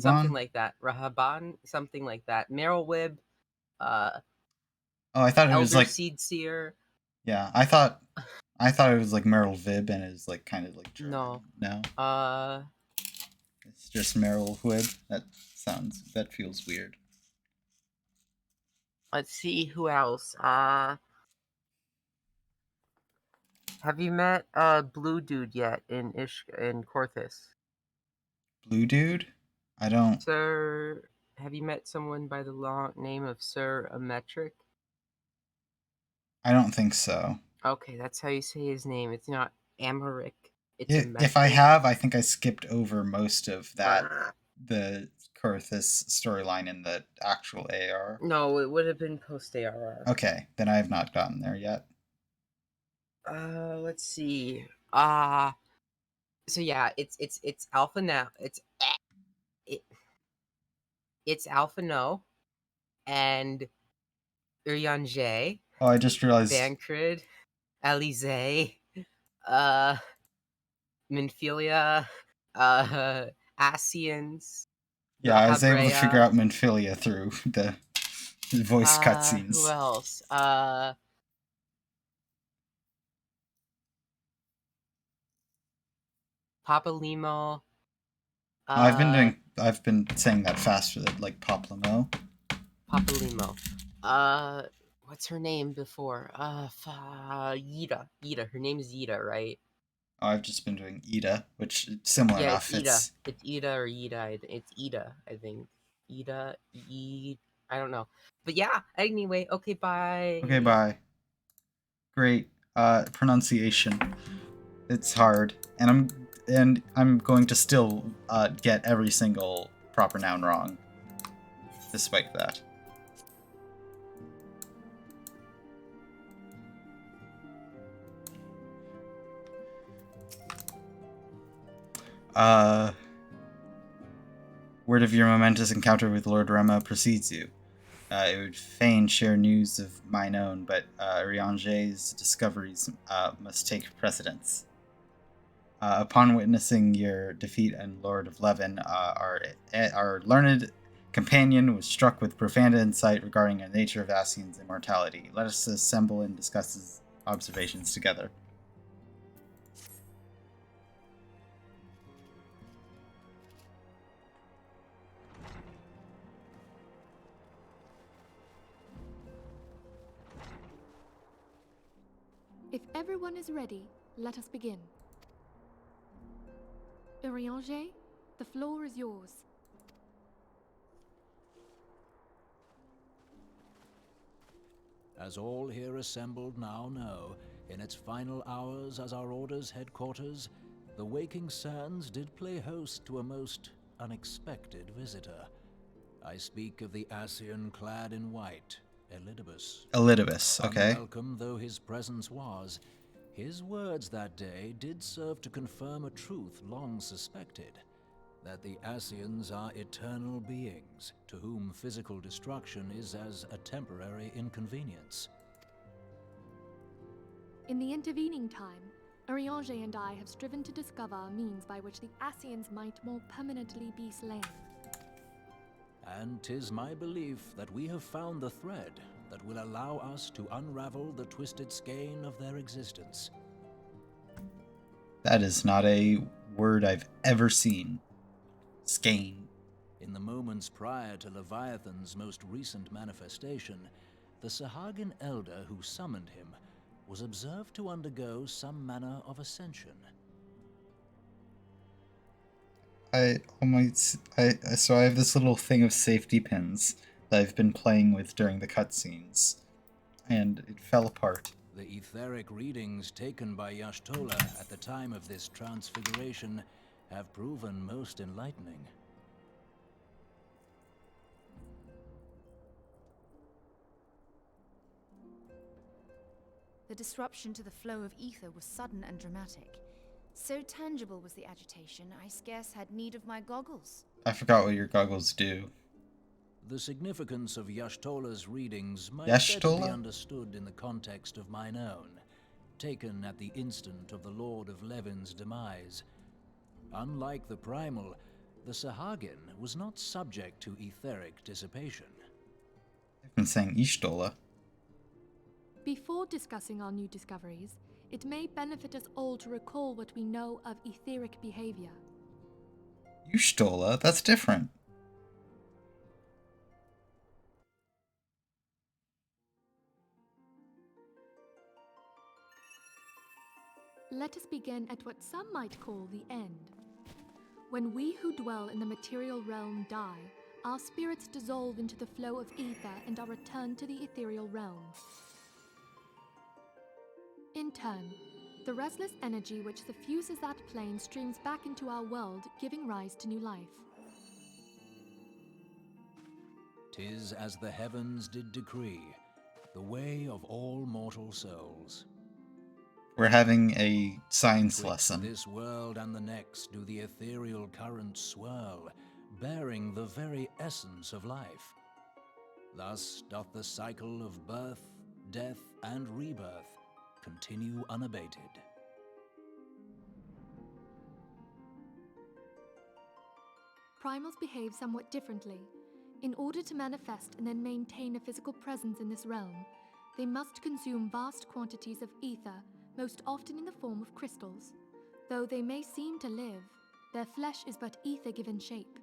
Something like that. Rahaban, something like that. Merylwib. Oh, I thought it was like Seed Seer. Yeah, I thought it was like Meryl Vib and it was like kind of like German. No. It's just Meryl Wib. That feels weird. Let's see who else. Have you met Blue Dude yet in Corthus? Blue Dude? I don't. Sir, have you met someone by the long name of Sir Ametric? I don't think so. Okay, that's how you say his name. It's not Amaric. It's if I have, I think I skipped over most of that, the Corthus storyline in the actual AR. No, it would have been post ARR. Okay, then I have not gotten there yet. Let's see. So yeah, it's Alpha now. It's Alpha no, and Urianger. Oh, I just realized. Bancrid, Alize, Minfilia, Asians. Yeah, I was able to figure out Minfilia through the voice cutscenes. Who else? Papa Limo. I've been saying that faster than like Poplimo. Papa Limo. What's her name before? Yida. Yida. Her name is Yida, right? Oh, I've just been doing Ida, which is similar Yeah, enough. it's Ida. It's Ida or Yida. It's Ida, I think. Ida, I don't know. But yeah, anyway, okay, bye. Okay, bye. Great pronunciation. It's hard, and I'm going to still get every single proper noun wrong, despite that. Word of your momentous encounter with Lord Rema precedes you. It would fain share news of mine own, but Rianger's discoveries must take precedence. Upon witnessing your defeat and Lord of Levin, our learned companion was struck with profound insight regarding the nature of Ascian's immortality. Let us assemble and discuss his observations together. If everyone is ready, let us begin. Urianger, the floor is yours. As all here assembled now know, in its final hours as our Order's headquarters, the Waking Sands did play host to a most unexpected visitor. I speak of the Ascian clad in white, Elidibus. Elidibus, okay. Unwelcome though his presence was, his words that day did serve to confirm a truth long suspected, that the Ascians are eternal beings, to whom physical destruction is as a temporary inconvenience. In the intervening time, Urianger and I have striven to discover a means by which the Ascians might more permanently be slain. And 'tis my belief that we have found the thread that will allow us to unravel the twisted skein of their existence. That is not a word I've ever seen. Skein. In the moments prior to Leviathan's most recent manifestation, the Sahagin elder who summoned him was observed to undergo some manner of ascension. So I have this little thing of safety pins that I've been playing with during the cutscenes, and it fell apart. The etheric readings taken by Y'shtola at the time of this transfiguration have proven most enlightening. The disruption to the flow of ether was sudden and dramatic. So tangible was the agitation, I scarce had need of my goggles. I forgot what your goggles do. The significance of Y'shtola's readings might better be understood in the context of mine own, taken at the instant of the Lord of Levin's demise. Unlike the Primal, the Sahagin was not subject to etheric dissipation. I've been saying Y'shtola. Before discussing our new discoveries, it may benefit us all to recall what we know of etheric behavior. Y'shtola? That's different. Let us begin at what some might call the end. When we who dwell in the material realm die, our spirits dissolve into the flow of ether and are returned to the ethereal realm. In turn, the restless energy which suffuses that plane streams back into our world, giving rise to new life. 'Tis as the heavens did decree, the way of all mortal souls. We're having a science Twixt lesson. this world and the next do the ethereal currents swirl, bearing the very essence of life. Thus doth the cycle of birth, death, and rebirth continue unabated. Primals behave somewhat differently. In order to manifest and then maintain a physical presence in this realm, they must consume vast quantities of ether, most often in the form of crystals. Though they may seem to live, their flesh is but ether given shape.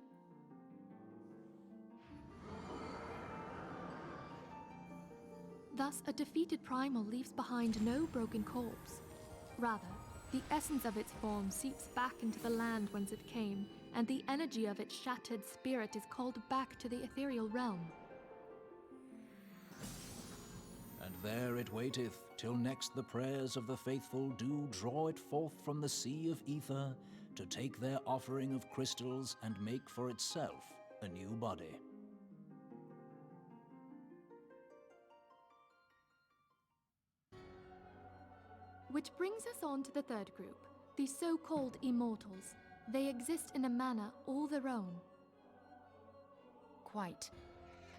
Thus, a defeated primal leaves behind no broken corpse. Rather, the essence of its form seeps back into the land whence it came, and the energy of its shattered spirit is called back to the ethereal realm. And there it waiteth, till next the prayers of the faithful do draw it forth from the sea of ether, to take their offering of crystals and make for itself a new body. Which brings us on to the third group, the so-called immortals. They exist in a manner all their own. Quite.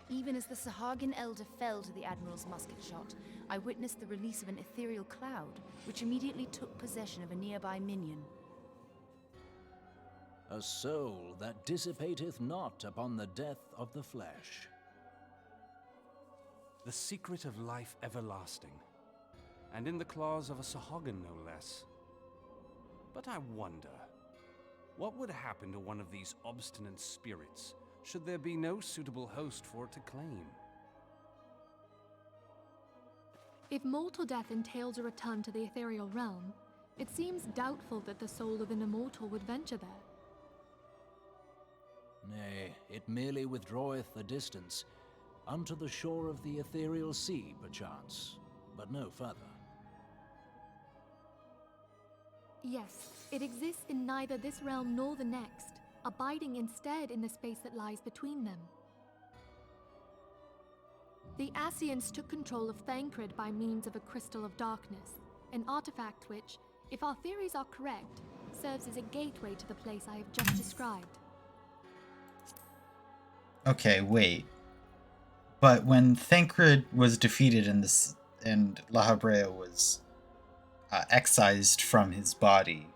Even as the Sahagin Elder fell to the Admiral's musket shot, I witnessed the release of an ethereal cloud, which immediately took possession of a nearby minion. A soul that dissipateth not upon the death of the flesh. The secret of life everlasting, and in the claws of a Sahagin no less. But I wonder, what would happen to one of these obstinate spirits should there be no suitable host for it to claim? If mortal death entails a return to the ethereal realm, it seems doubtful that the soul of an immortal would venture there. Nay, it merely withdraweth a distance, unto the shore of the ethereal sea, perchance, but no further. Yes, it exists in neither this realm nor the next, abiding instead in the space that lies between them. The Ascians took control of Thancred by means of a crystal of darkness, an artifact which, if our theories are correct, serves as a gateway to the place I have just described. Okay, wait. But when Thancred was defeated and La Habrea was excised from his body,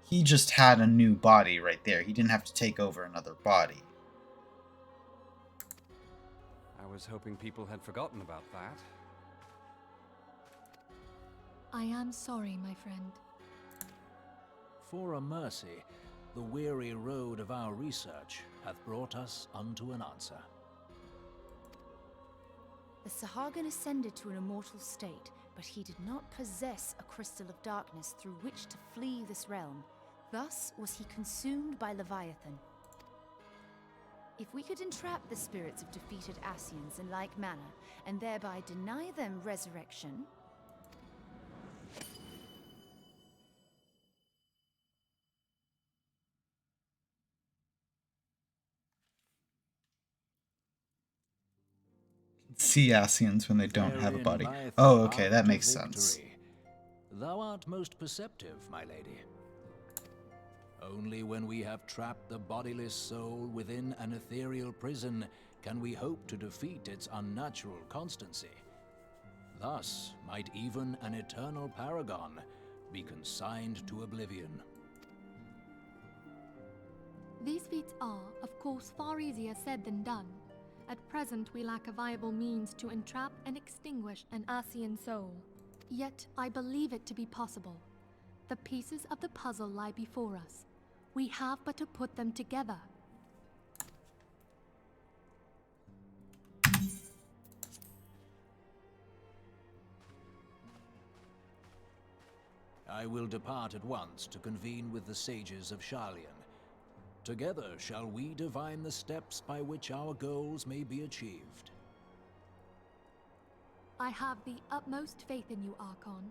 he just had a new body right there. He didn't have to take over another body. I was hoping people had forgotten about that. I am sorry, my friend. For a mercy, the weary road of our research hath brought us unto an answer. The Sahagin ascended to an immortal state, but he did not possess a crystal of darkness through which to flee this realm. Thus was he consumed by Leviathan. If we could entrap the spirits of defeated Ascians in like manner, and thereby deny them resurrection... See Ascians when they don't have a Therein body. lieth Oh, the okay, path that to makes sense. victory. Thou art most perceptive, my lady. Only when we have trapped the bodiless soul within an ethereal prison can we hope to defeat its unnatural constancy. Thus might even an eternal paragon be consigned to oblivion. These feats are, of course, far easier said than done. At present, we lack a viable means to entrap and extinguish an Ascian soul. Yet, I believe it to be possible. The pieces of the puzzle lie before us. We have but to put them together. I will depart at once to convene with the sages of Sharlayan. Together shall we divine the steps by which our goals may be achieved. I have the utmost faith in you, Archon.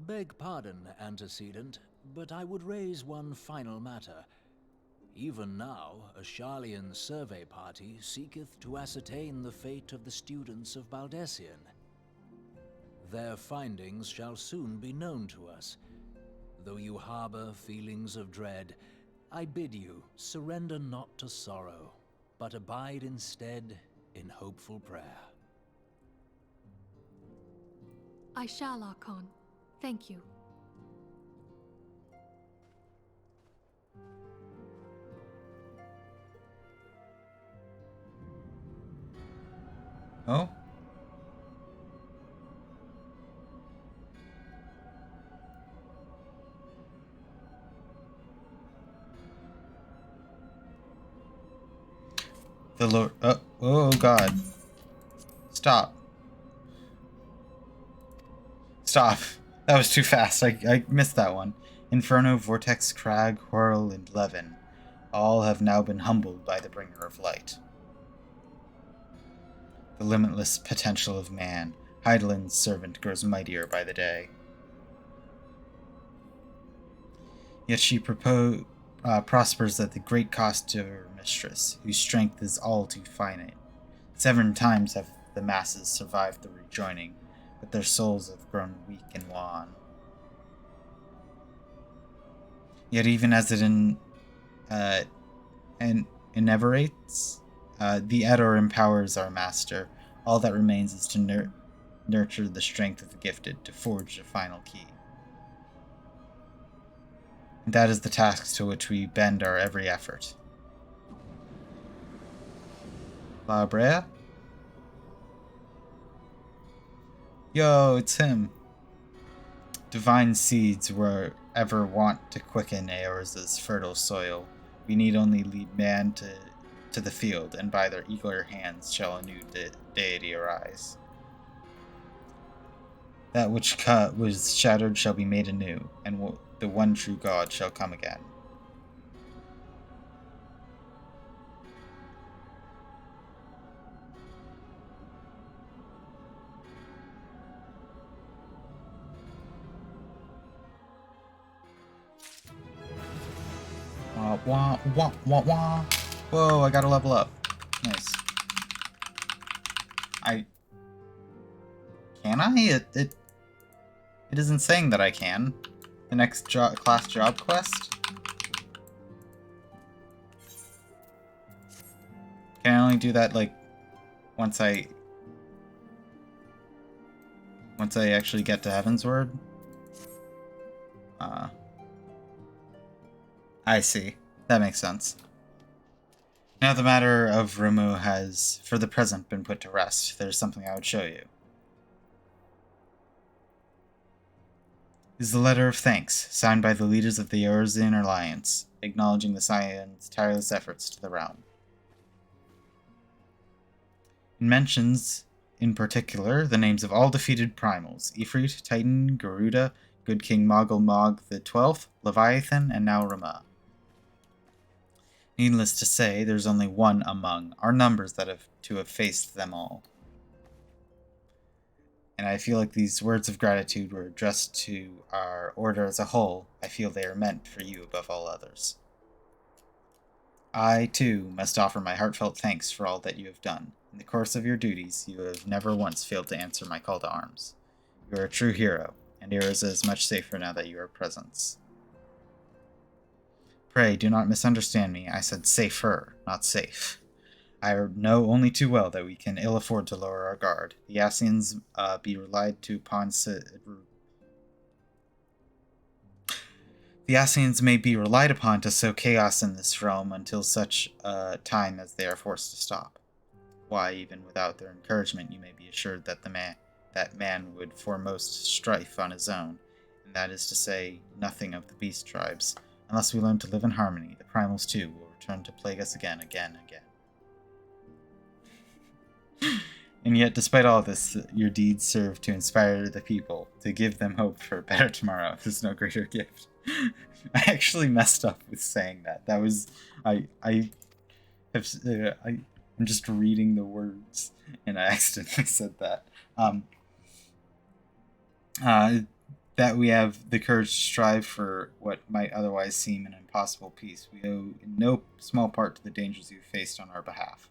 Beg pardon, antecedent, but I would raise one final matter. Even now, a Sharlayan survey party seeketh to ascertain the fate of the students of Baldessian. Their findings shall soon be known to us. Though you harbor feelings of dread, I bid you surrender not to sorrow, but abide instead in hopeful prayer. I shall, Archon. Thank you. Oh? The Lord. Oh God. Stop. Stop. That was too fast. I missed that one. Inferno, Vortex, Crag, Whirl, and Levin. All have now been humbled by the bringer of light. The limitless potential of man. Heidelin's servant grows mightier by the day. Yet she prospers at the great cost of her mistress, whose strength is all too finite. 7 times have the masses survived the rejoining, but their souls have grown weak and wan. Yet even as it ineverates, the ARR empowers our master. All that remains is to nurture the strength of the gifted, to forge the final key. And that is the task to which we bend our every effort. La Brea? Yo, it's him. Divine seeds were ever wont to quicken Eorza's fertile soil. We need only lead man to the field, and by their eager hands shall a new deity arise. That which was shattered shall be made anew, and the one true God shall come again. Wah, wah, wah, wah, wah. Whoa, I gotta level up. Nice. Can I? It isn't saying that I can. The next class job quest? Can I only do that, like, once I actually get to Heavensward? I see. That makes sense. Now the matter of Rumu has, for the present, been put to rest. There's something I would show you. This is the letter of thanks, signed by the leaders of the Eorzean Alliance, acknowledging the Scion's tireless efforts to the realm. It mentions, in particular, the names of all defeated primals: Ifrit, Titan, Garuda, Good King Moggle Mog the 12th, Leviathan, and now Rama. Needless to say, there's only one among our numbers that have faced them all. And I feel like these words of gratitude were addressed to our order as a whole. I feel they are meant for you above all others. I, too, must offer my heartfelt thanks for all that you have done. In the course of your duties, you have never once failed to answer my call to arms. You are a true hero, and Erza is much safer now that you are present. Pray, do not misunderstand me. I said safer, not safe. I know only too well that we can ill afford to lower our guard. The Ascians be relied upon. The Ascians may be relied upon to sow chaos in this realm until such time as they are forced to stop. Why, even without their encouragement, you may be assured that that man would foremost strife on his own, and that is to say nothing of the beast tribes. Unless we learn to live in harmony, the primals too will return to plague us again. And yet, despite all this, your deeds serve to inspire the people, to give them hope for a better tomorrow. There's no greater gift. I actually messed up with saying that. That was, I'm just reading the words, and I accidentally said that. That we have the courage to strive for what might otherwise seem an impossible peace. We owe in no small part to the dangers you've faced on our behalf,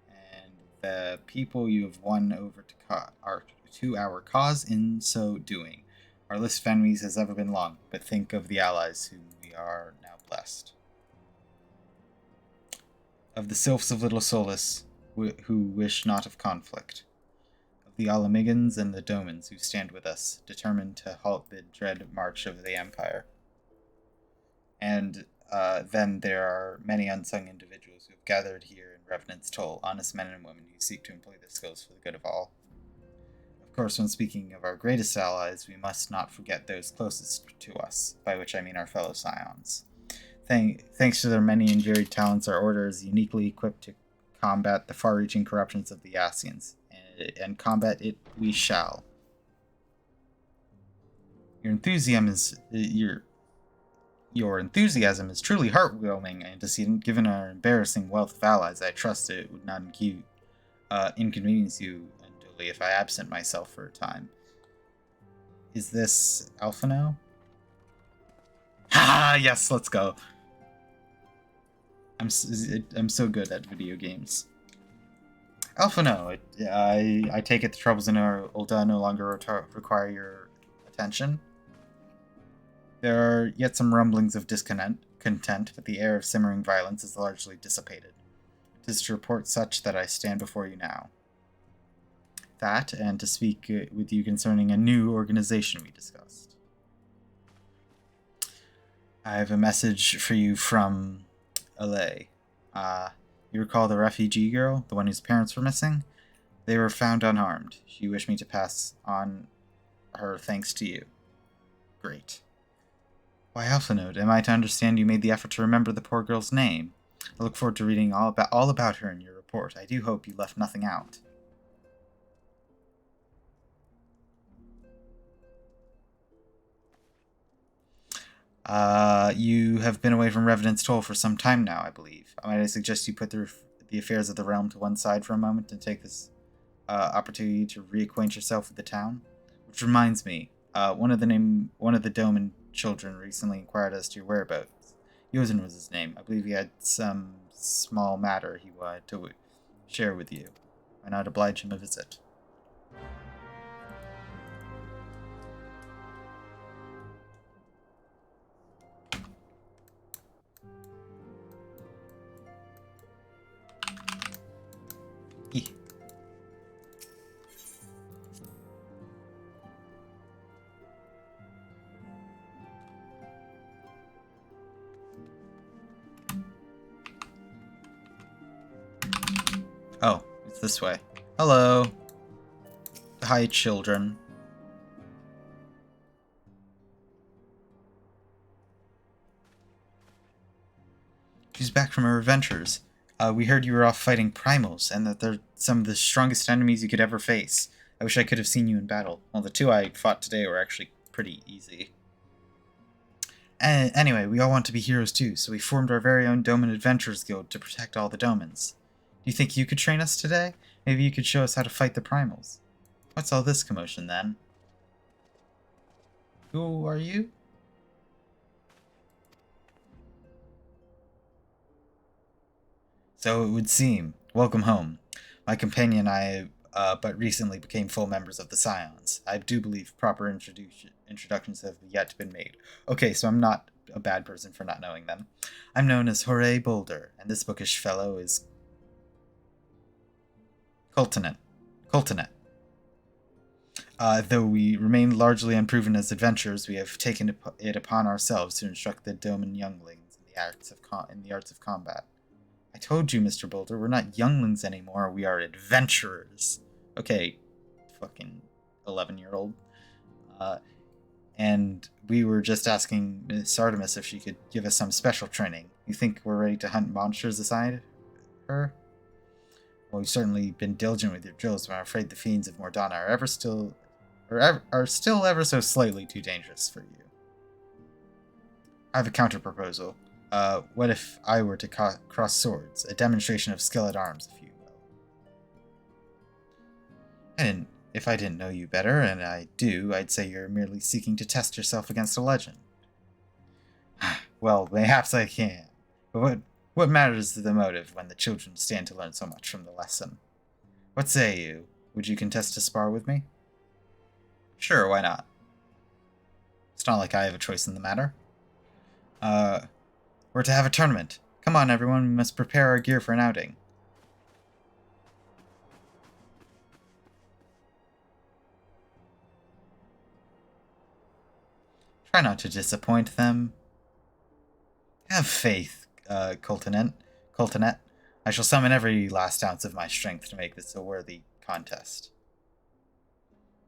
and the people you have won over to our cause in so doing. Our list of enemies has ever been long, but think of the allies whom we are now blessed. Of the sylphs of Little Solace, who wish not of conflict. The Alamigans and the Domans who stand with us, determined to halt the dread march of the Empire. And then there are many unsung individuals who have gathered here in Revenant's Toll, honest men and women who seek to employ their skills for the good of all. Of course, when speaking of our greatest allies, we must not forget those closest to us, by which I mean our fellow Scions. Thanks to their many and varied talents, our order is uniquely equipped to combat the far-reaching corruptions of the Asians, and combat it we shall. Your enthusiasm is truly heartwarming and antecedent. Given our embarrassing wealth of allies, I trust it would not inconvenience you unduly if I absent myself for a time. Is this Alphino? Ah, yes, let's go. I'm so good at video games. Alphino, I take it the troubles in Ulda no longer require your attention. There are yet some rumblings of discontent, but the air of simmering violence is largely dissipated. It is to report such that I stand before you now. That, and to speak with you concerning a new organization we discussed. I have a message for you from LA. You recall the refugee girl, the one whose parents were missing? They were found unharmed. She wished me to pass on her thanks to you. Great. Why, Alphanode, am I to understand you made the effort to remember the poor girl's name? I look forward to reading all about her in your report. I do hope you left nothing out. You have been away from Revenant's Toll for some time now, I believe. Might I suggest you put the affairs of the realm to one side for a moment and take this opportunity to reacquaint yourself with the town? Which reminds me, one of the Doman children recently inquired as to your whereabouts. Yosin was his name. I believe he had some small matter he wanted to share with you. Why not oblige him a visit? Oh, it's this way. Hello. Hi, children. She's back from her adventures. We heard you were off fighting primals, and that they're some of the strongest enemies you could ever face. I wish I could have seen you in battle. Well, the two I fought today were actually pretty easy. Anyway, we all want to be heroes too, so we formed our very own Doman Adventurers Guild to protect all the Domans. Do you think you could train us today? Maybe you could show us how to fight the primals. What's all this commotion, then? Who are you? So it would seem. Welcome home. My companion and I but recently became full members of the Scions. I do believe proper introductions have yet been made. Okay, so I'm not a bad person for not knowing them. I'm known as Hooray Boulder, and this bookish fellow is Coltonet. Though we remain largely unproven as adventurers, we have taken it upon ourselves to instruct the Doman younglings in the arts of combat. I told you, Mr. Boulder, we're not younglings anymore, we are adventurers. Okay, fucking 11-year-old. And we were just asking Miss Artemis if she could give us some special training. You think we're ready to hunt monsters aside her? Well, you've certainly been diligent with your drills, but I'm afraid the fiends of Mordana are still ever so slightly too dangerous for you. I have a counter-proposal. What if I were to cross swords? A demonstration of skill at arms, if you will. If I didn't know you better, and I do, I'd say you're merely seeking to test yourself against a legend. Well, mayhaps I can. But what matters the motive when the children stand to learn so much from the lesson? What say you? Would you contest a spar with me? Sure, why not? It's not like I have a choice in the matter. We're to have a tournament. Come on, everyone, we must prepare our gear for an outing. Try not to disappoint them. Have faith, Coltonet. I shall summon every last ounce of my strength to make this a worthy contest.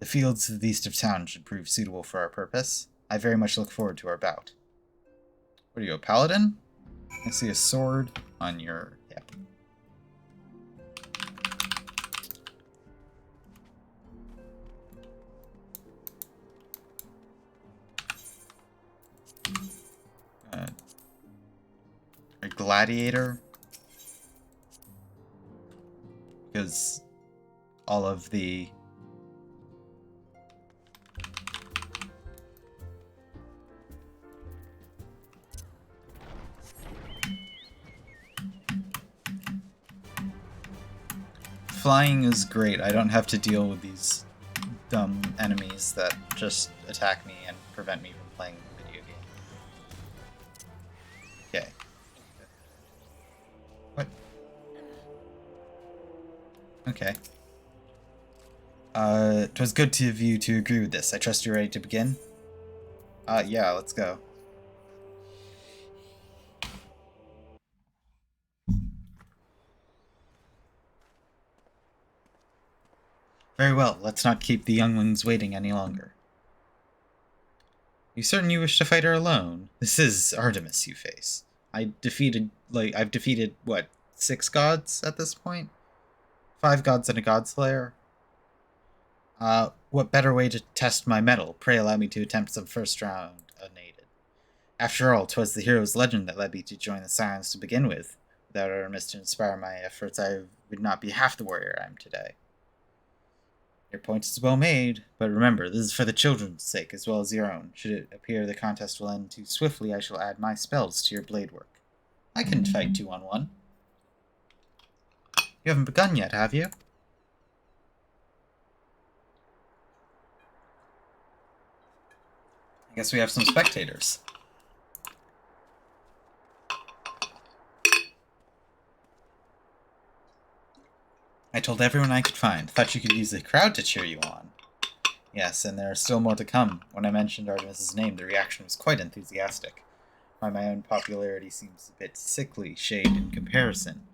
The fields to the east of town should prove suitable for our purpose. I very much look forward to our bout. What are you, a paladin? I see a sword on your hip. gladiator. Because all of the flying is great. I don't have to deal with these dumb enemies that just attack me and prevent me from playing the video game. Okay. What? Okay. 'Twas good of you to agree with this. I trust you're ready to begin? Yeah, let's go. Very well, let's not keep the younglings waiting any longer. You certain you wish to fight her alone? This is Artemis you face. I've defeated, what, 6 gods at this point? 5 gods and a godslayer? What better way to test my mettle? Pray allow me to attempt some first round unaided. After all, 'twas the hero's legend that led me to join the Sirens to begin with. Without Artemis to inspire my efforts, I would not be half the warrior I am today. Your point is well made, but remember, this is for the children's sake as well as your own. Should it appear the contest will end too swiftly, I shall add my spells to your blade work. I can fight 2-on-1. You haven't begun yet, have you? I guess we have some spectators. I told everyone I could find. Thought you could use the crowd to cheer you on. Yes, and there are still more to come. When I mentioned Artemis's name, the reaction was quite enthusiastic. Why, my own popularity seems a bit sickly shade in comparison.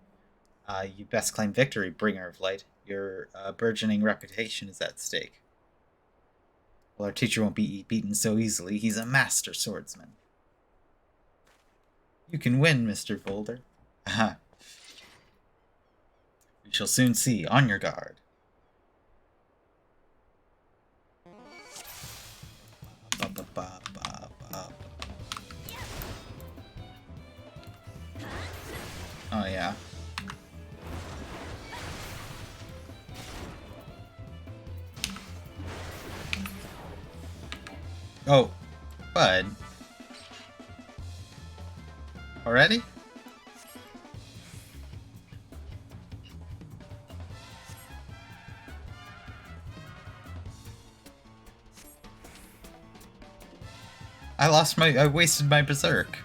You'd best claim victory, bringer of light. Your burgeoning reputation is at stake. Well, our teacher won't be beaten so easily. He's a master swordsman. You can win, Mr. Boulder. Aha. We shall soon see. On your guard. Ba, ba, ba, ba, ba. Oh, yeah. Oh, bud. Already? I wasted my berserk.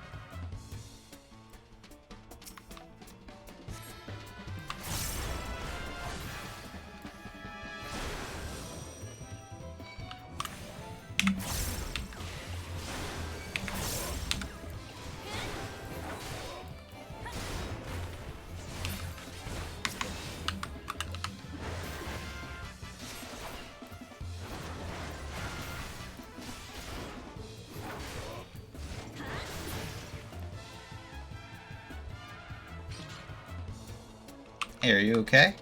Hey, are you okay?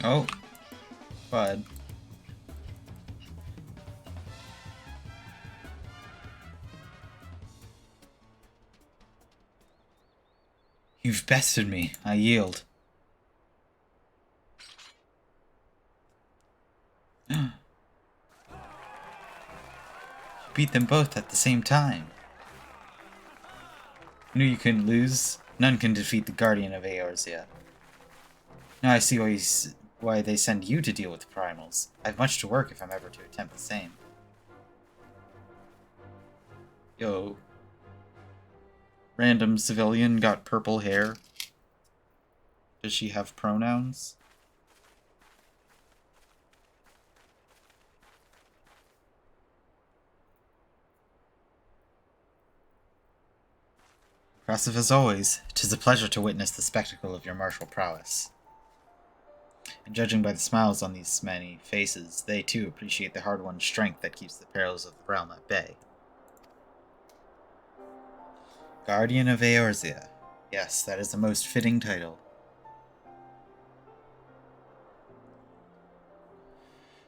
Oh, bud. You've bested me. I yield. You beat them both at the same time. Knew you couldn't lose. None can defeat the Guardian of Eorzea. Now I see why they send you to deal with the primals. I have much to work if I'm ever to attempt the same. Yo. Random civilian got purple hair. Does she have pronouns? Impressive as always. 'Tis a pleasure to witness the spectacle of your martial prowess. And judging by the smiles on these many faces, they too appreciate the hard-won strength that keeps the perils of the realm at bay. Guardian of Eorzea. Yes, that is the most fitting title.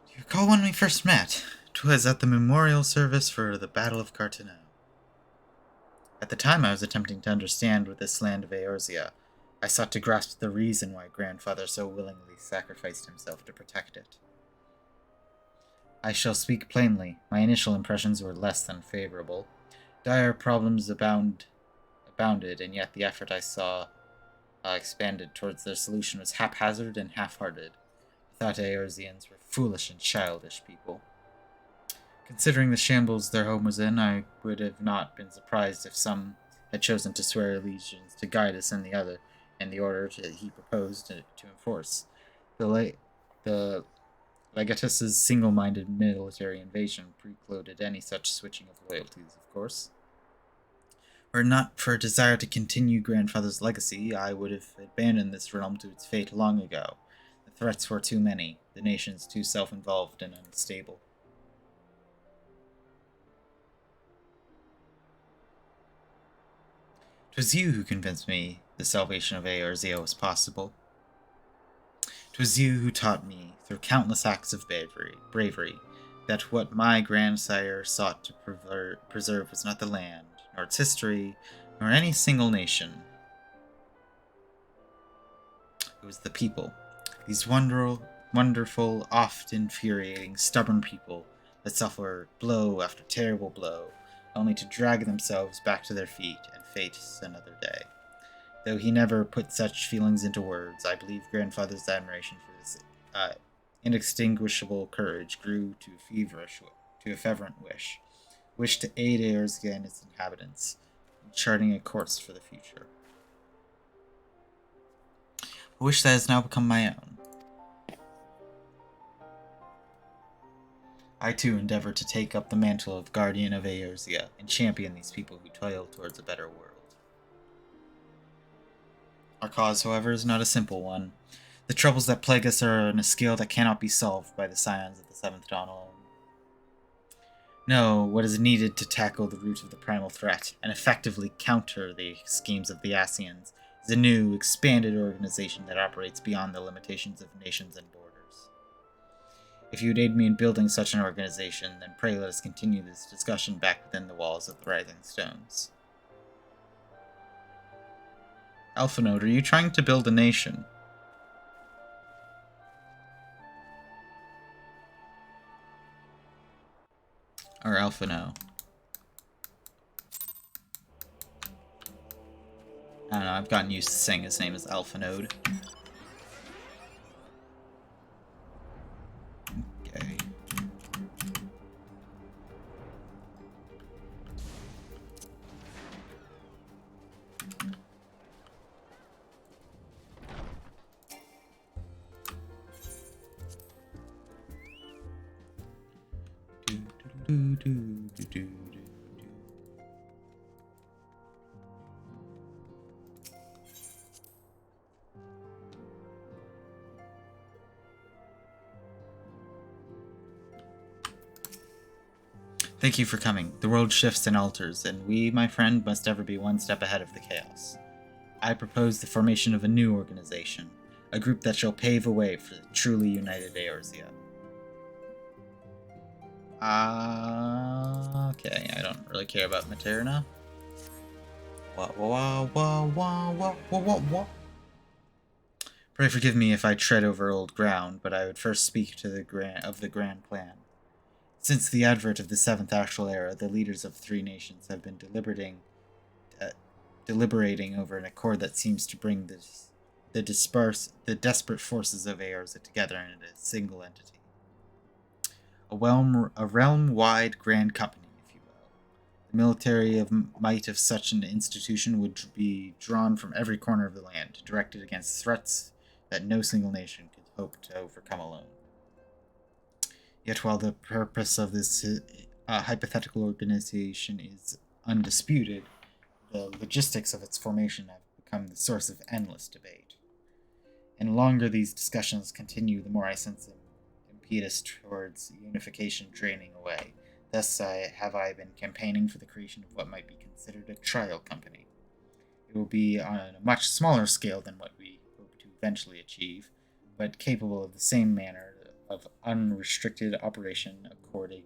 Do you recall when we first met? 'Twas at the memorial service for the Battle of Carteneau. At the time I was attempting to understand with this land of Eorzea. I sought to grasp the reason why Grandfather so willingly sacrificed himself to protect it. I shall speak plainly. My initial impressions were less than favorable. Dire problems abounded, and yet the effort I saw expanded towards their solution was haphazard and half-hearted. I thought Eorzeans were foolish and childish people. Considering the shambles their home was in, I would have not been surprised if some had chosen to swear allegiance to Gaius and the order he proposed to enforce. The Legatus's single-minded military invasion precluded any such switching of loyalties, of course. Were it not for a desire to continue Grandfather's legacy, I would have abandoned this realm to its fate long ago. The threats were too many, the nations too self-involved and unstable. 'Twas you who convinced me the salvation of Eorzea was possible. 'Twas you who taught me, through countless acts of bravery, that what my grandsire sought to preserve was not the land, nor its history, nor any single nation. It was the people. These wonderful, oft infuriating, stubborn people that suffer blow after terrible blow, only to drag themselves back to their feet and face another day. Though he never put such feelings into words, I believe Grandfather's admiration for this inextinguishable courage grew to a fervent wish to aid Eorzea and its inhabitants in charting a course for the future. A wish that has now become my own. I too endeavor to take up the mantle of Guardian of Eorzea and champion these people who toil towards a better world. Our cause, however, is not a simple one. The troubles that plague us are on a scale that cannot be solved by the scions of the Seventh Dawn alone. No, what is needed to tackle the root of the primal threat and effectively counter the schemes of the Ascians is a new, expanded organization that operates beyond the limitations of nations and borders. If you would aid me in building such an organization, then pray let us continue this discussion back within the walls of the Rising Stones. Alphanode, are you trying to build a nation? Or Alphano? I don't know, I've gotten used to saying his name as Alphanode. Okay. Thank you for coming. The world shifts and alters, and we, my friend, must ever be one step ahead of the chaos. I propose the formation of a new organization, a group that shall pave a way for the truly united Eorzea. Okay, I don't really care about Materna. Pray forgive me if I tread over old ground, but I would first speak to the grand plan. Since the advent of the Seventh Actual Era, the leaders of three nations have been deliberating over an accord that seems to bring the desperate forces of Eorzea together in a single entity. A realm-wide grand company, if you will. The military might of such an institution would be drawn from every corner of the land, directed against threats that no single nation could hope to overcome alone. Yet while the purpose of this hypothetical organization is undisputed, the logistics of its formation have become the source of endless debate. And the longer these discussions continue, the more I sense an impetus towards unification draining away. Thus have I been campaigning for the creation of what might be considered a trial company. It will be on a much smaller scale than what we hope to eventually achieve, but capable of the same manner of unrestricted operation accorded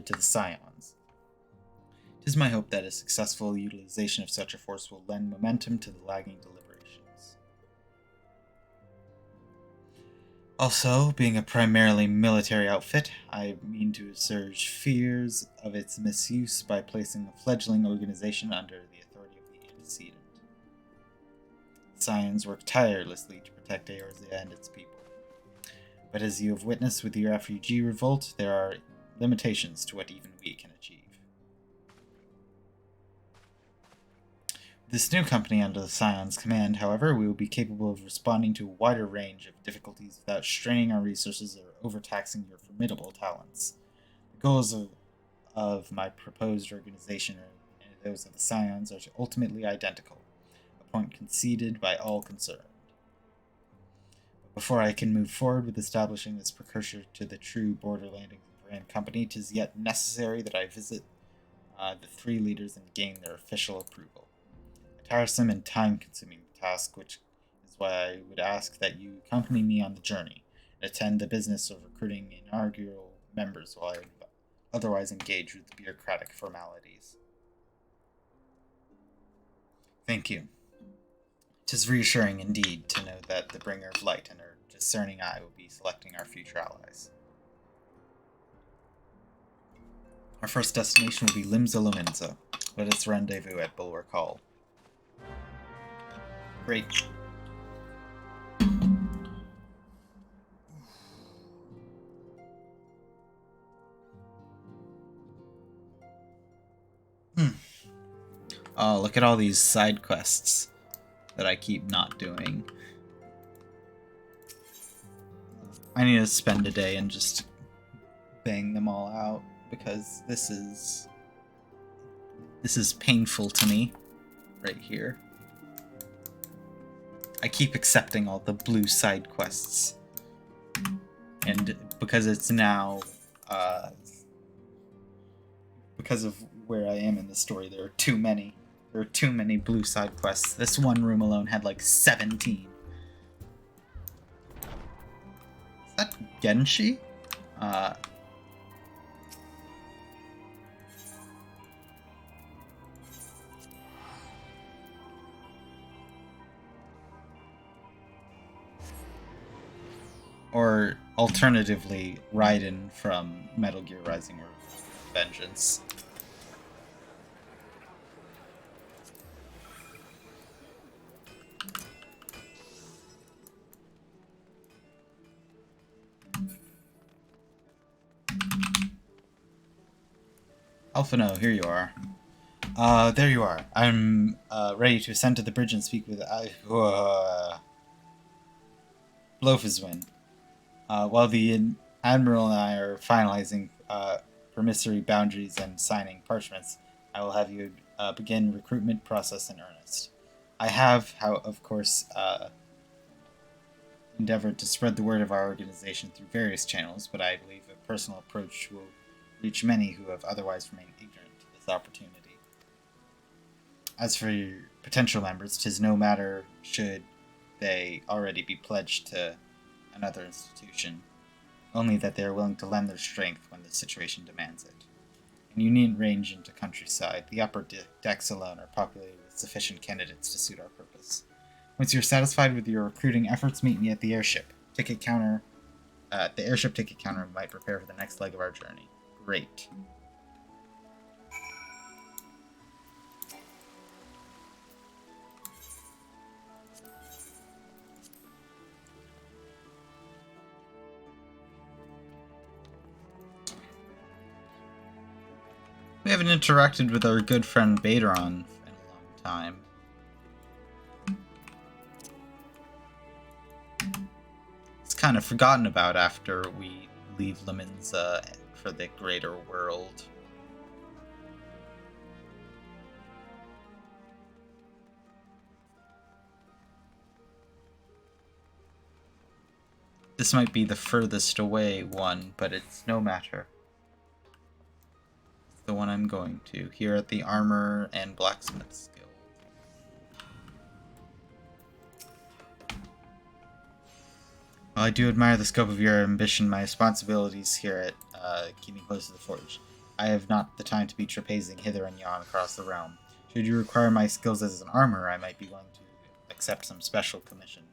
to the Scions. It is my hope that a successful utilization of such a force will lend momentum to the lagging deliberations. Also, being a primarily military outfit, I mean to assuage fears of its misuse by placing a fledgling organization under the authority of the antecedent. The Scions work tirelessly to protect Eorzea and its people. But as you have witnessed with your refugee revolt, there are limitations to what even we can achieve. With this new company under the Scion's command, however, we will be capable of responding to a wider range of difficulties without straining our resources or overtaxing your formidable talents. The goals of my proposed organization and those of the Scions are ultimately identical, a point conceded by all concerned. Before I can move forward with establishing this precursor to the true Borderlanding Grand Company, 'tis yet necessary that I visit the three leaders and gain their official approval. A tiresome and time-consuming task, which is why I would ask that you accompany me on the journey and attend the business of recruiting inaugural members while I otherwise engage with the bureaucratic formalities. Thank you. 'Tis reassuring indeed to know that the bringer of light and her discerning eye will be selecting our future allies. Our first destination will be Limsa Lominsa. Let us rendezvous at Bulwark Hall. Great. Oh, look at all these side quests that I keep not doing. I need to spend a day and just bang them all out because this is painful to me right here. I keep accepting all the blue side quests, and because it's now because of where I am in the story, there are too many blue side quests. This one room alone had like 17. Is that Genshi? Or alternatively, Raiden from Metal Gear Rising Vengeance. Alphino, here you are. There you are. I'm ready to ascend to the bridge and speak with Blofiswin. While the Admiral and I are finalizing promissory boundaries and signing parchments, I will have you begin recruitment process in earnest. I have, of course, endeavored to spread the word of our organization through various channels, but I believe a personal approach will reach many who have otherwise remained ignorant to this opportunity. As for your potential members, 'tis no matter should they already be pledged to another institution, only that they are willing to lend their strength when the situation demands it. And you needn't range into countryside. The upper decks alone are populated with sufficient candidates to suit our purpose. Once you're satisfied with your recruiting efforts, meet me at the airship ticket counter. The airship ticket counter might prepare for the next leg of our journey. Great. We haven't interacted with our good friend Baderon in a long time. It's kind of forgotten about after we leave Lominsa for the greater world. This might be the furthest away one, but it's no matter. It's the one I'm going to, here at the Armor and Blacksmiths Guild. While I do admire the scope of your ambition, my responsibilities here at keeping close to the Forge, I have not the time to be trapezing hither and yon across the realm. Should you require my skills as an armorer, I might be willing to accept some special commissions.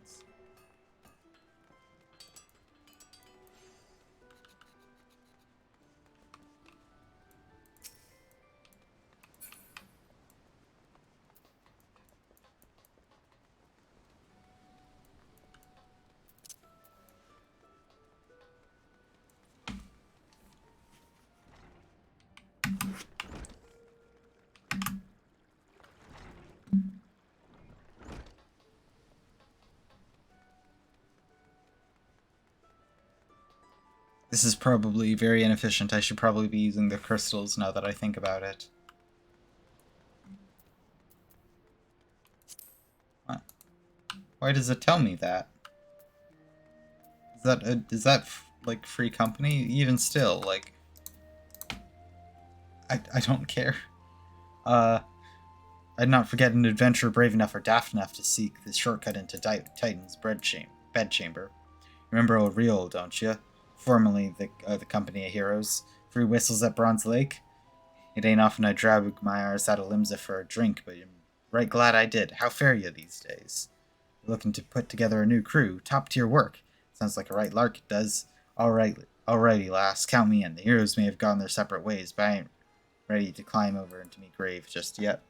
This is probably very inefficient. I should probably be using the crystals now that I think about it. What? Why does it tell me that? Is that like free company? Even still, like, I don't care. I'd not forget an adventurer brave enough or daft enough to seek the shortcut into Titan's bedchamber. Remember O'Real, don't you? Formerly the Company of Heroes. Free whistles at Bronze Lake? It ain't often I drag my arse out of Limsa for a drink, but I'm right glad I did. How fare you these days? You're looking to put together a new crew. Top-tier work. Sounds like a right lark, it does. Alrighty, lass. Count me in. The heroes may have gone their separate ways, but I ain't ready to climb over into me grave just yet.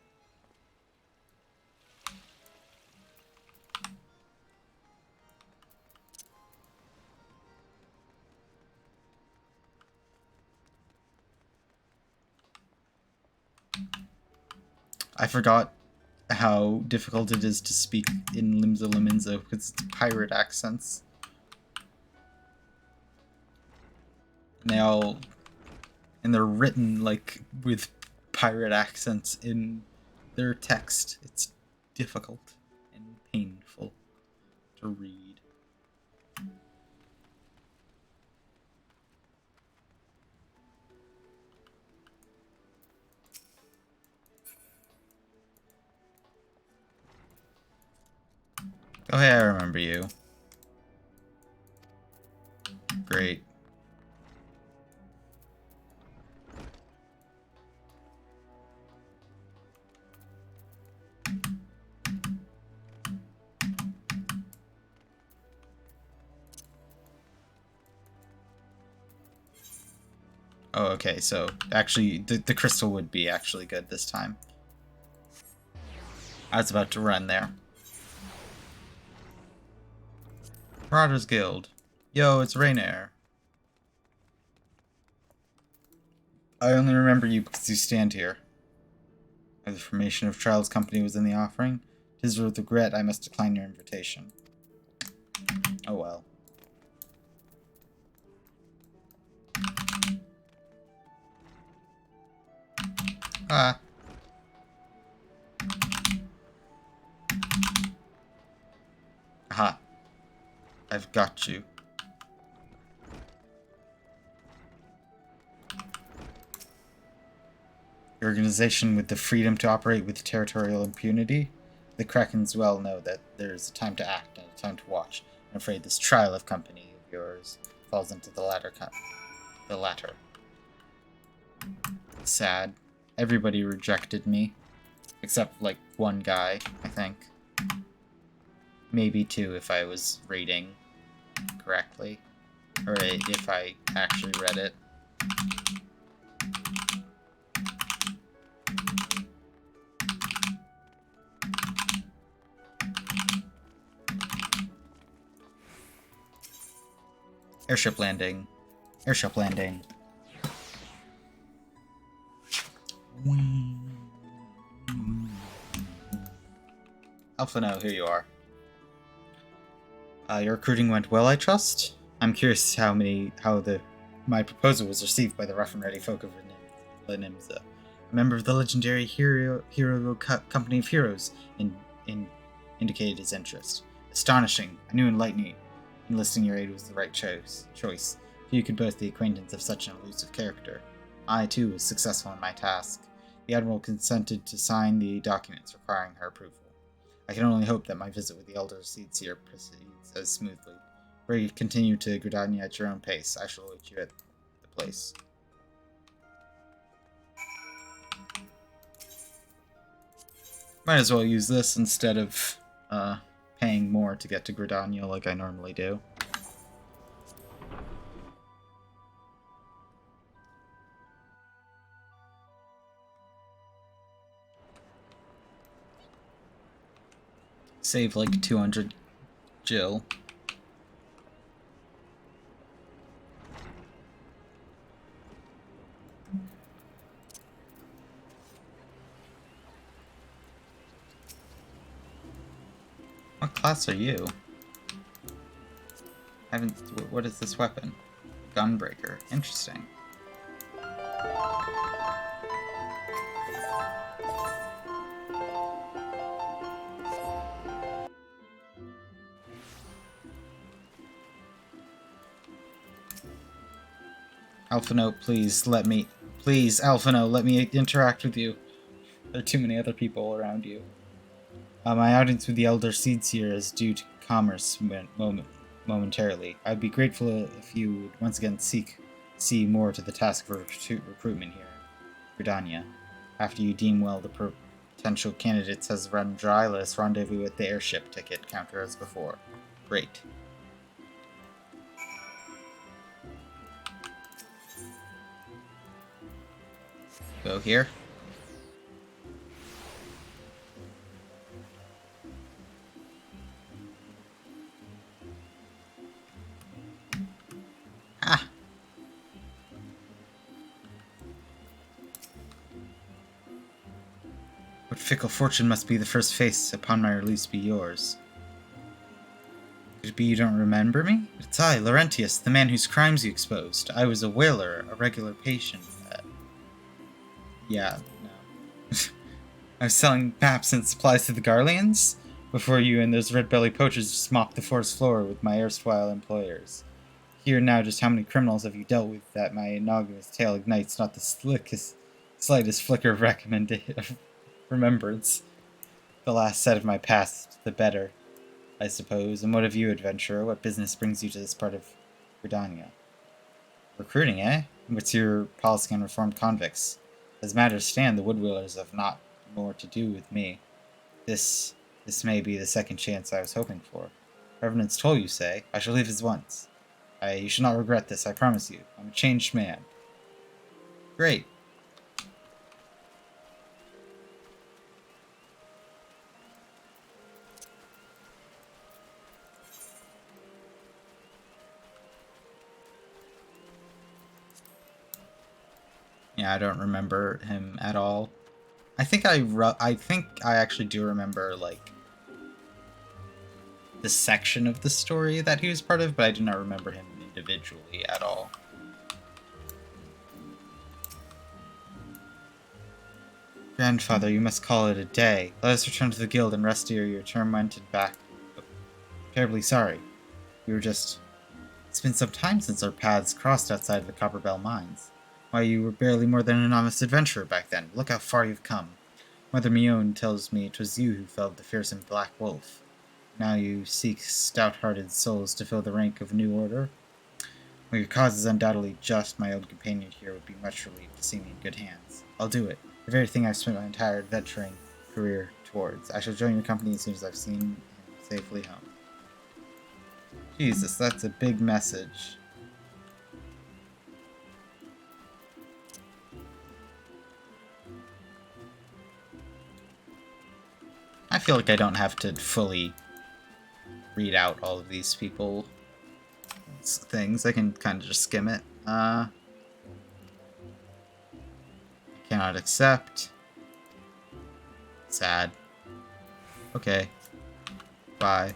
I forgot how difficult it is to speak in Limsa Liminza because it's pirate accents. And they're written like with pirate accents in their text. It's difficult and painful to read. Oh hey, I remember you. Great. Oh, okay, so actually the crystal would be actually good this time. I was about to run there. Marauders Guild. Yo, it's Rainair. I only remember you because you stand here. The formation of Trials Company was in the offering. 'Tis with regret I must decline your invitation. Oh well. Ah. Aha. I've got you. Your organization with the freedom to operate with territorial impunity? The Krakens well know that there is a time to act and a time to watch. I'm afraid this trial of company of yours falls into the latter. Sad. Everybody rejected me. Except, like, one guy, I think. Maybe two if I was reading correctly. Or if I actually read it. Airship landing. Airship landing. Alphano, here you are. Your recruiting went well, I trust? I'm curious how my proposal was received by the rough and ready folk of Renimza. A member of the legendary Hero Company of Heroes indicated his interest. Astonishing, a new enlightening Enlisting your aid was the right choice. Few could boast the acquaintance of such an elusive character. I, too, was successful in my task. The Admiral consented to sign the documents requiring her approval. I can only hope that my visit with the Elder Seedseer proceeds as smoothly. Pray continue to Gridania at your own pace. I shall await you at the place. Might as well use this instead of paying more to get to Gridania like I normally do. Save like 200 Jill. What class are you? What is this weapon? Gunbreaker. Interesting. Alphino, please, Alphino, let me interact with you. There are too many other people around you. My outings with the Elder Seedseer is due to commerce momentarily. I'd be grateful if you would once again see more to the task of recruitment here in Gridania. After you deem well the potential candidates has run dry, let us rendezvous at the airship ticket counter as before. Great. Go here. Ah! What fickle fortune must be the first face upon my release be yours? Could it be you don't remember me? It's I, Laurentius, the man whose crimes you exposed. I was a whaler, a regular patient. Yeah, no. I was selling maps and supplies to the Garleans before you and those red-belly poachers just mopped the forest floor with my erstwhile employers. Hear now just how many criminals have you dealt with that my innocuous tale ignites not the slightest flicker of remembrance. The last set of my past, the better, I suppose. And what of you, adventurer? What business brings you to this part of Gridania? Recruiting, eh? What's your policy on reformed convicts? As matters stand, the Woodwheelers have not more to do with me. This may be the second chance I was hoping for. Revenant's toll, you say? I shall leave at once. You shall not regret this, I promise you. I'm a changed man. Great. Yeah, I don't remember him at all. I think I actually do remember, like, the section of the story that he was part of, but I do not remember him individually at all. Grandfather, you must call it a day. Let us return to the guild and rest ere your tormented back. Terribly sorry. It's been some time since our paths crossed outside of the Copperbell mines. Why, you were barely more than an honest adventurer back then. Look how far you've come. Mother Mione tells me it was you who felled the fearsome Black Wolf. Now you seek stout-hearted souls to fill the rank of a new order? Well, your cause is undoubtedly just. My old companion here would be much relieved to see me in good hands. I'll do it. The very thing I've spent my entire adventuring career towards. I shall join your company as soon as I've seen him safely home. Jesus, that's a big message. I feel like I don't have to fully read out all of these people's things. I can kind of just skim it. Cannot accept. Sad. Okay. Bye.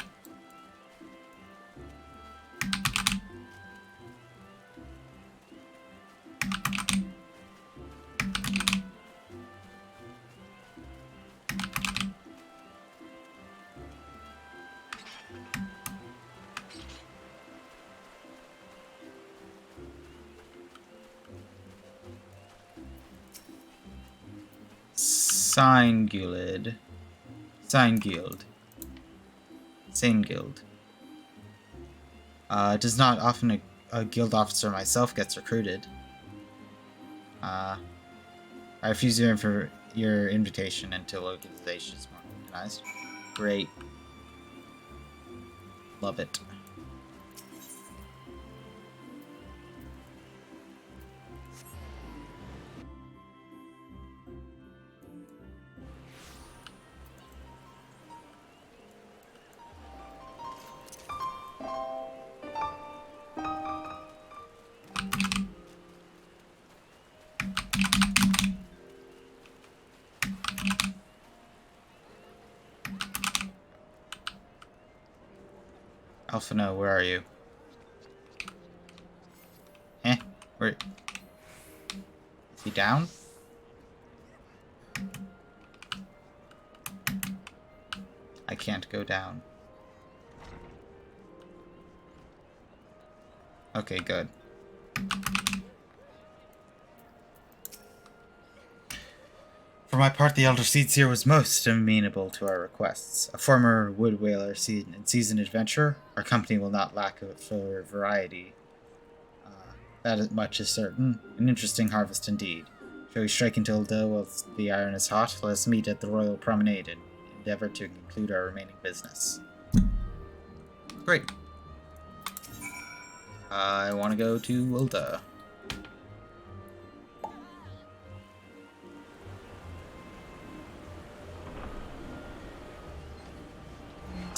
Sign Guild. Sign Guild. Same guild. It is not often a guild officer myself gets recruited. I refuse your invitation until organization is more organized. Great. Love it. Alphino, where are you? Eh? Where? Is he down? I can't go down. Okay, good. For my part, the Elder Seer was most amenable to our requests. A former wood whaler and seasoned adventurer, our company will not lack for variety. That much is certain. An interesting harvest indeed. Shall we strike into Ulda whilst the iron is hot? Let us meet at the Royal Promenade and endeavor to conclude our remaining business. Great. I want to go to Ulda.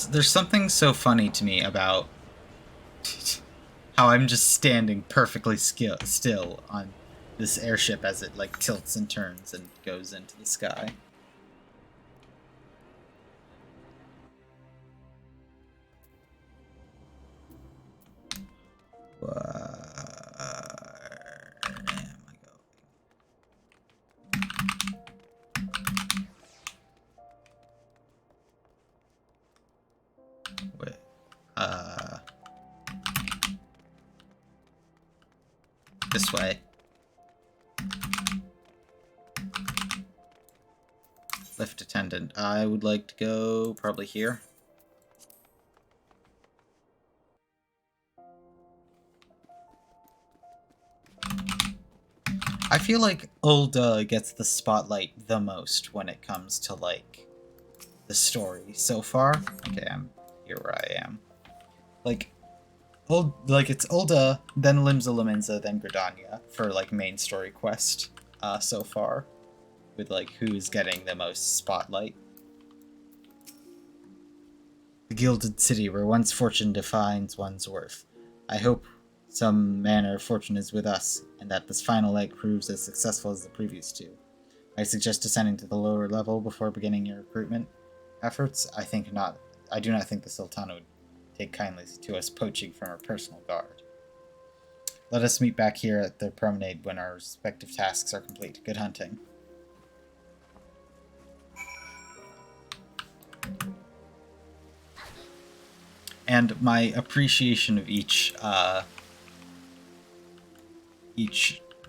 There's something so funny to me about how I'm just standing perfectly still on this airship as it like tilts and turns and goes into the sky. Where am I going? Wait, this way. Lift attendant. I would like to go probably here. I feel like Ulda gets the spotlight the most when it comes to like the story so far. Okay, I'm here where I am. Like it's Ulda, then Limsa Lominsa, then Gridania for like main story quest so far, with like who's getting the most spotlight. The Gilded City, where one's fortune defines one's worth. I hope some manner of fortune is with us, and that this final leg proves as successful as the previous two. I suggest descending to the lower level before beginning your recruitment efforts. I do not think the Sultana would take kindly to us poaching from our personal guard. Let us meet back here at the promenade when our respective tasks are complete. Good hunting. And my appreciation of each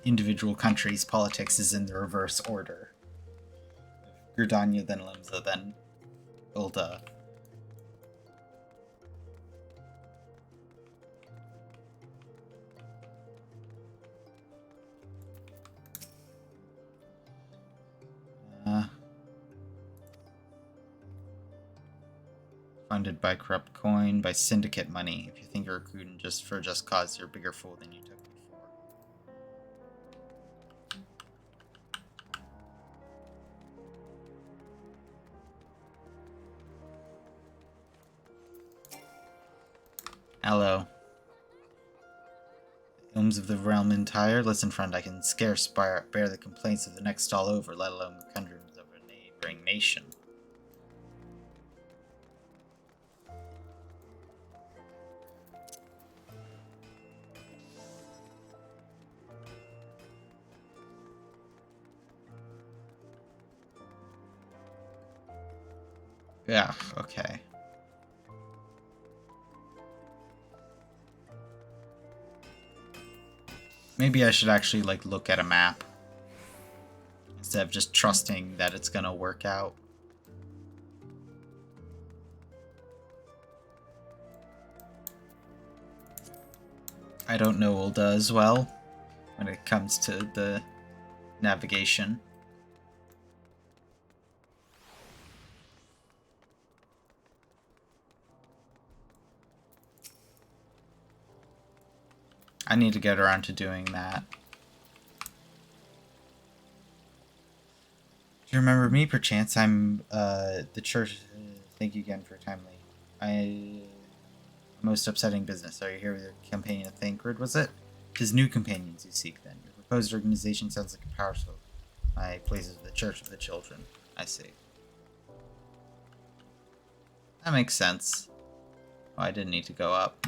individual country's politics is in the reverse order. Gridania, then Limsa, then Ulda. Funded by corrupt coin, by syndicate money. If you think you're recruiting just for a just cause, you're a bigger fool than you took before. Hello. Ilms of the realm entire? Listen, friend, I can scarce bear the complaints of the next all over, let alone the conundrums of a neighboring nation. Yeah, okay. Maybe I should actually, like, look at a map instead of just trusting that it's gonna work out. I don't know Ulda as well when it comes to the navigation. I need to get around to doing that. Do you remember me, perchance? I'm, the church... Thank you again for timely. Most upsetting business. Are you here with your companion of Thancred, was it? 'Tis new companions you seek, then. Your proposed organization sounds like a powerful. My place is the Church of the Children. I see. That makes sense. Oh, I didn't need to go up.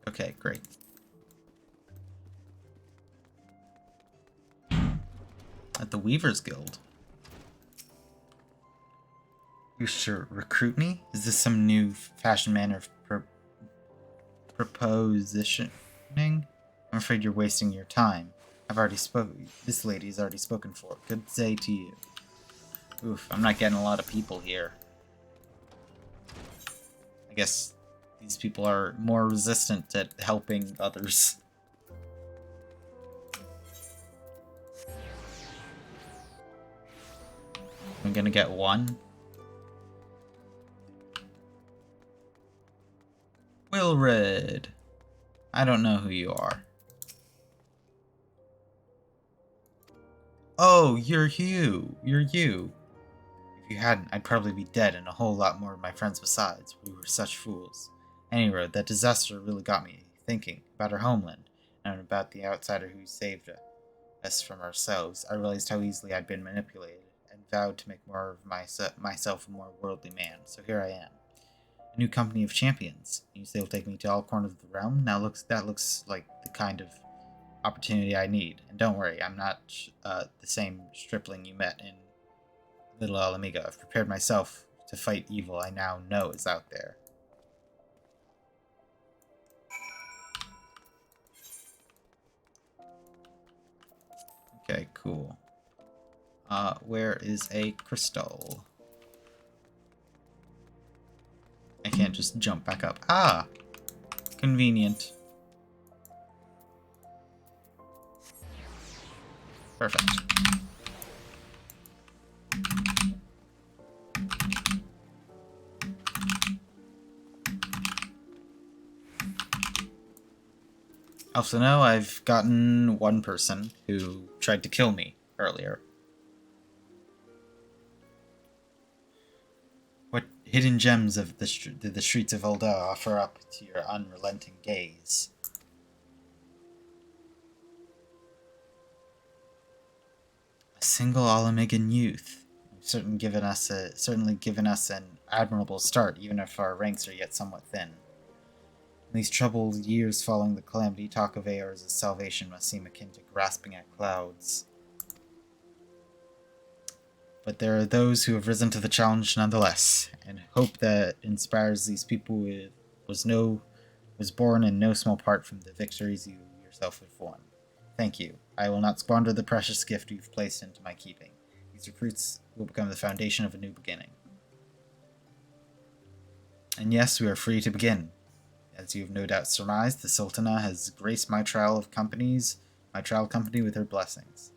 Okay, great. At the Weavers Guild. You should recruit me? Is this some new fashion manner of propositioning? I'm afraid you're wasting your time. I've already spoken. This lady has already spoken for. Good day to you. Oof, I'm not getting a lot of people here. I guess these people are more resistant at helping others. I'm gonna get one. Wilred. I don't know who you are. Oh, you're you. You're you. If you hadn't, I'd probably be dead and a whole lot more of my friends besides. We were such fools. Anyway, that disaster really got me thinking about our homeland and about the outsider who saved us from ourselves. I realized how easily I'd been manipulated and vowed to make more of myself a more worldly man. So here I am. A new company of champions. You say will take me to all corners of the realm? That looks like the kind of opportunity I need. And don't worry, I'm not the same stripling you met in Little Alamiga. I've prepared myself to fight evil I now know is out there. Okay, cool. Where is a crystal? I can't just jump back up. Ah! Convenient. Perfect. Also know I've gotten one person who tried to kill me earlier. What hidden gems of the streets of Ulda offer up to your unrelenting gaze? A single Alamigan youth. You've certainly given us an admirable start, even if our ranks are yet somewhat thin. In these troubled years following the calamity, talk of AR's salvation must seem akin to grasping at clouds. But there are those who have risen to the challenge nonetheless, and hope that inspires these people was born in no small part from the victories you yourself have won. Thank you. I will not squander the precious gift you've placed into my keeping. These recruits will become the foundation of a new beginning. And yes, we are free to begin. As you have no doubt surmised, the Sultana has graced my trial company with her blessings.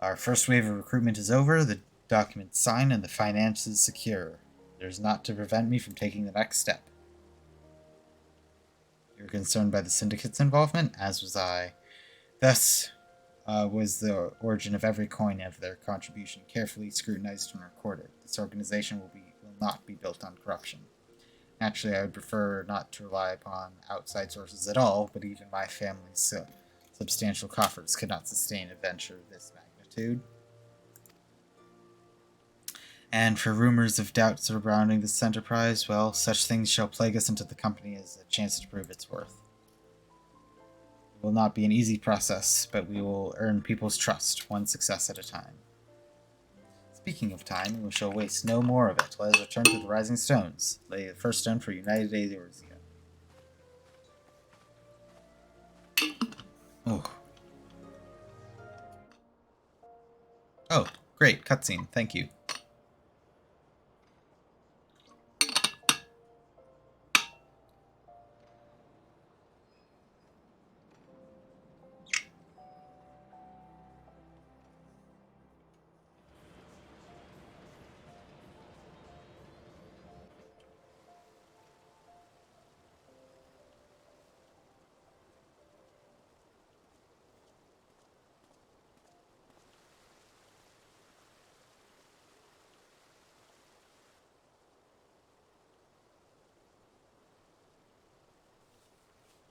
Our first wave of recruitment is over, the documents signed, and the finances secure. There's naught to prevent me from taking the next step. You were concerned by the Syndicate's involvement, as was I. Thus was the origin of every coin of their contribution carefully scrutinized and recorded. This organization will not be built on corruption. Naturally, I would prefer not to rely upon outside sources at all, but even my family's substantial coffers could not sustain a venture of this magnitude. And for rumors of doubt surrounding this enterprise, well, such things shall plague us until the company has a chance to prove its worth. It will not be an easy process, but we will earn people's trust, one success at a time. Speaking of time, we shall waste no more of it. Let us return to the Rising Stones. Lay the first stone for United Eorzea. Oh. Oh, great. Cutscene. Thank you.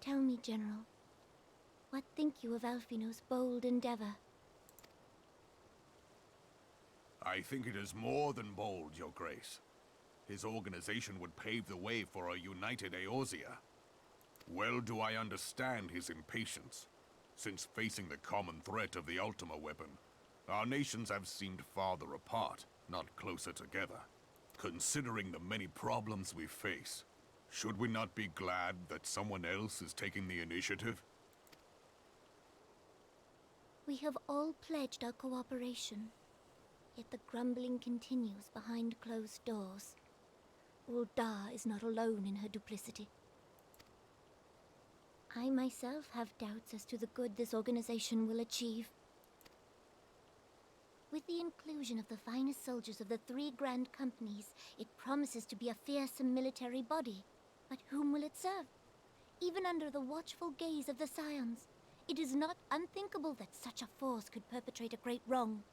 Tell me, General, what think you of Alfino's bold endeavor? I think it is more than bold, Your Grace. His organization would pave the way for a united Eorzea. Well do I understand his impatience, since facing the common threat of the Ultima weapon, our nations have seemed farther apart, not closer together. Considering the many problems we face, should we not be glad that someone else is taking the initiative? We have all pledged our cooperation, yet the grumbling continues behind closed doors. Ul'dah is not alone in her duplicity. I myself have doubts as to the good this organization will achieve. With the inclusion of the finest soldiers of the 3 grand companies, it promises to be a fearsome military body. But whom will it serve? Even under the watchful gaze of the Scions, it is not unthinkable that such a force could perpetrate a great wrong.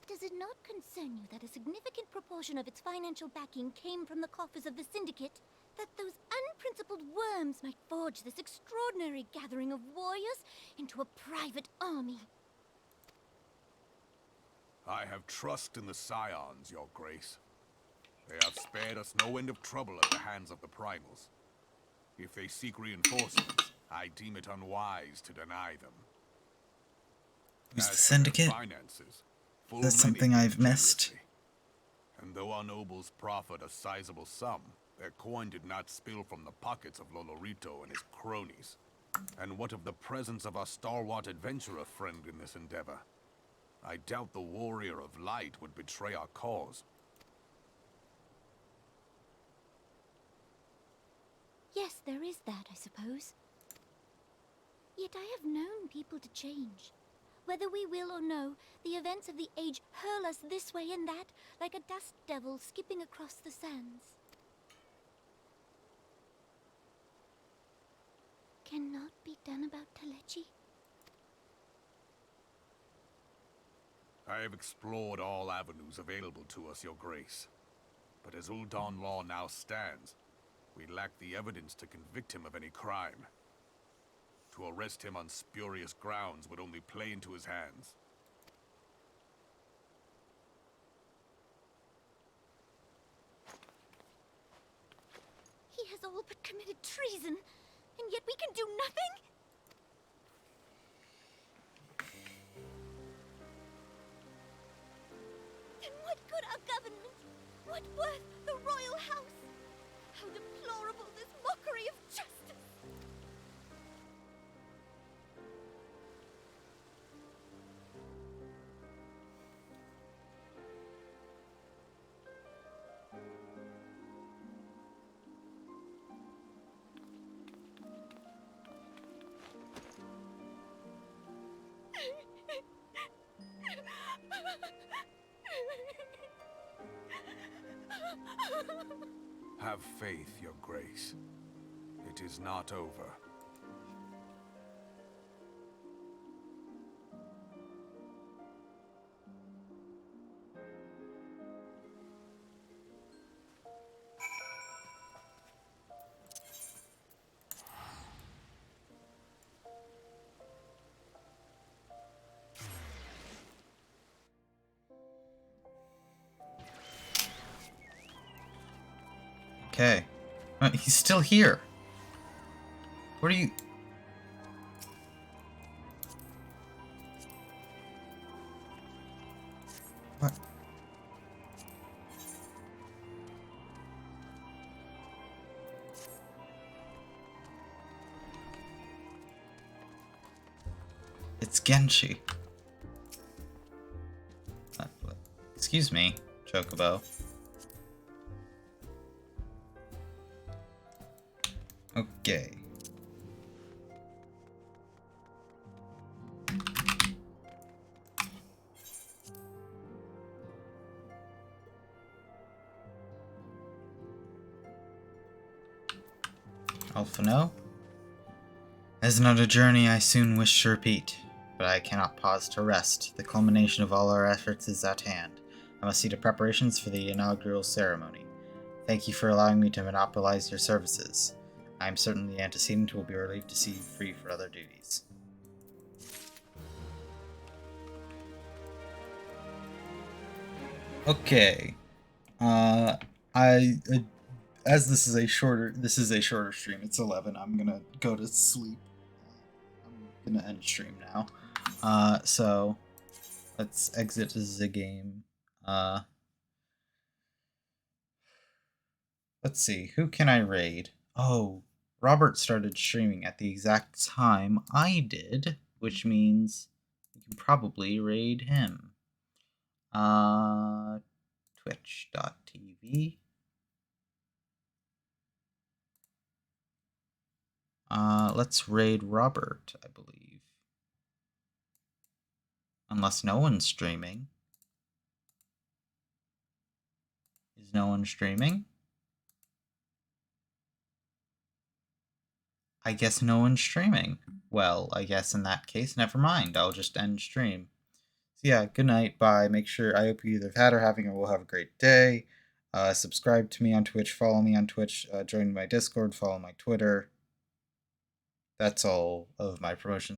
Does it not concern you that a significant proportion of its financial backing came from the coffers of the Syndicate? That those unprincipled worms might forge this extraordinary gathering of warriors into a private army? I have trust in the Scions, Your Grace. They have spared us no end of trouble at the hands of the Primals. If they seek reinforcements, I deem it unwise to deny them. Who's the As for their Syndicate? finances, full That's many something give I've missed. generously. And though our nobles proffered a sizable sum, their coin did not spill from the pockets of Lolorito and his cronies. And what of the presence of our stalwart adventurer friend in this endeavor? I doubt the Warrior of Light would betray our cause. Yes, there is that, I suppose. Yet I have known people to change. Whether we will or no, the events of the age hurl us this way and that, like a dust devil skipping across the sands. Cannot be done about Telechi? I have explored all avenues available to us, Your Grace. But as Ul'dah law now stands, we lack the evidence to convict him of any crime. To arrest him on spurious grounds would only play into his hands. He has all but committed treason, and yet we can do nothing? Then what good our government? What worth the royal house? How deplorable this mockery of justice! Have faith, Your Grace. It is not over. Okay. He's still here. What are you... What? It's Genshi. Excuse me, Chocobo. Okay. Alphano? As another journey I soon wish to repeat, but I cannot pause to rest. The culmination of all our efforts is at hand. I must see to preparations for the inaugural ceremony. Thank you for allowing me to monopolize your services. I am certain the antecedent will be relieved to see you free for other duties. Okay. As this is a shorter stream. It's 11. I'm gonna go to sleep. I'm gonna end stream now. So let's exit the game. Let's see. Who can I raid? Oh, Robert started streaming at the exact time I did, which means we can probably raid him. Twitch.tv. Let's raid Robert, I believe. Unless no one's streaming. Is no one streaming? I guess no one's streaming. Well, I guess in that case, never mind. I'll just end stream. So yeah, good night, bye. Make sure, I hope you either have had or having or will have a great day. Subscribe to me on Twitch, follow me on Twitch, join my Discord, follow my Twitter. That's all of my promotion.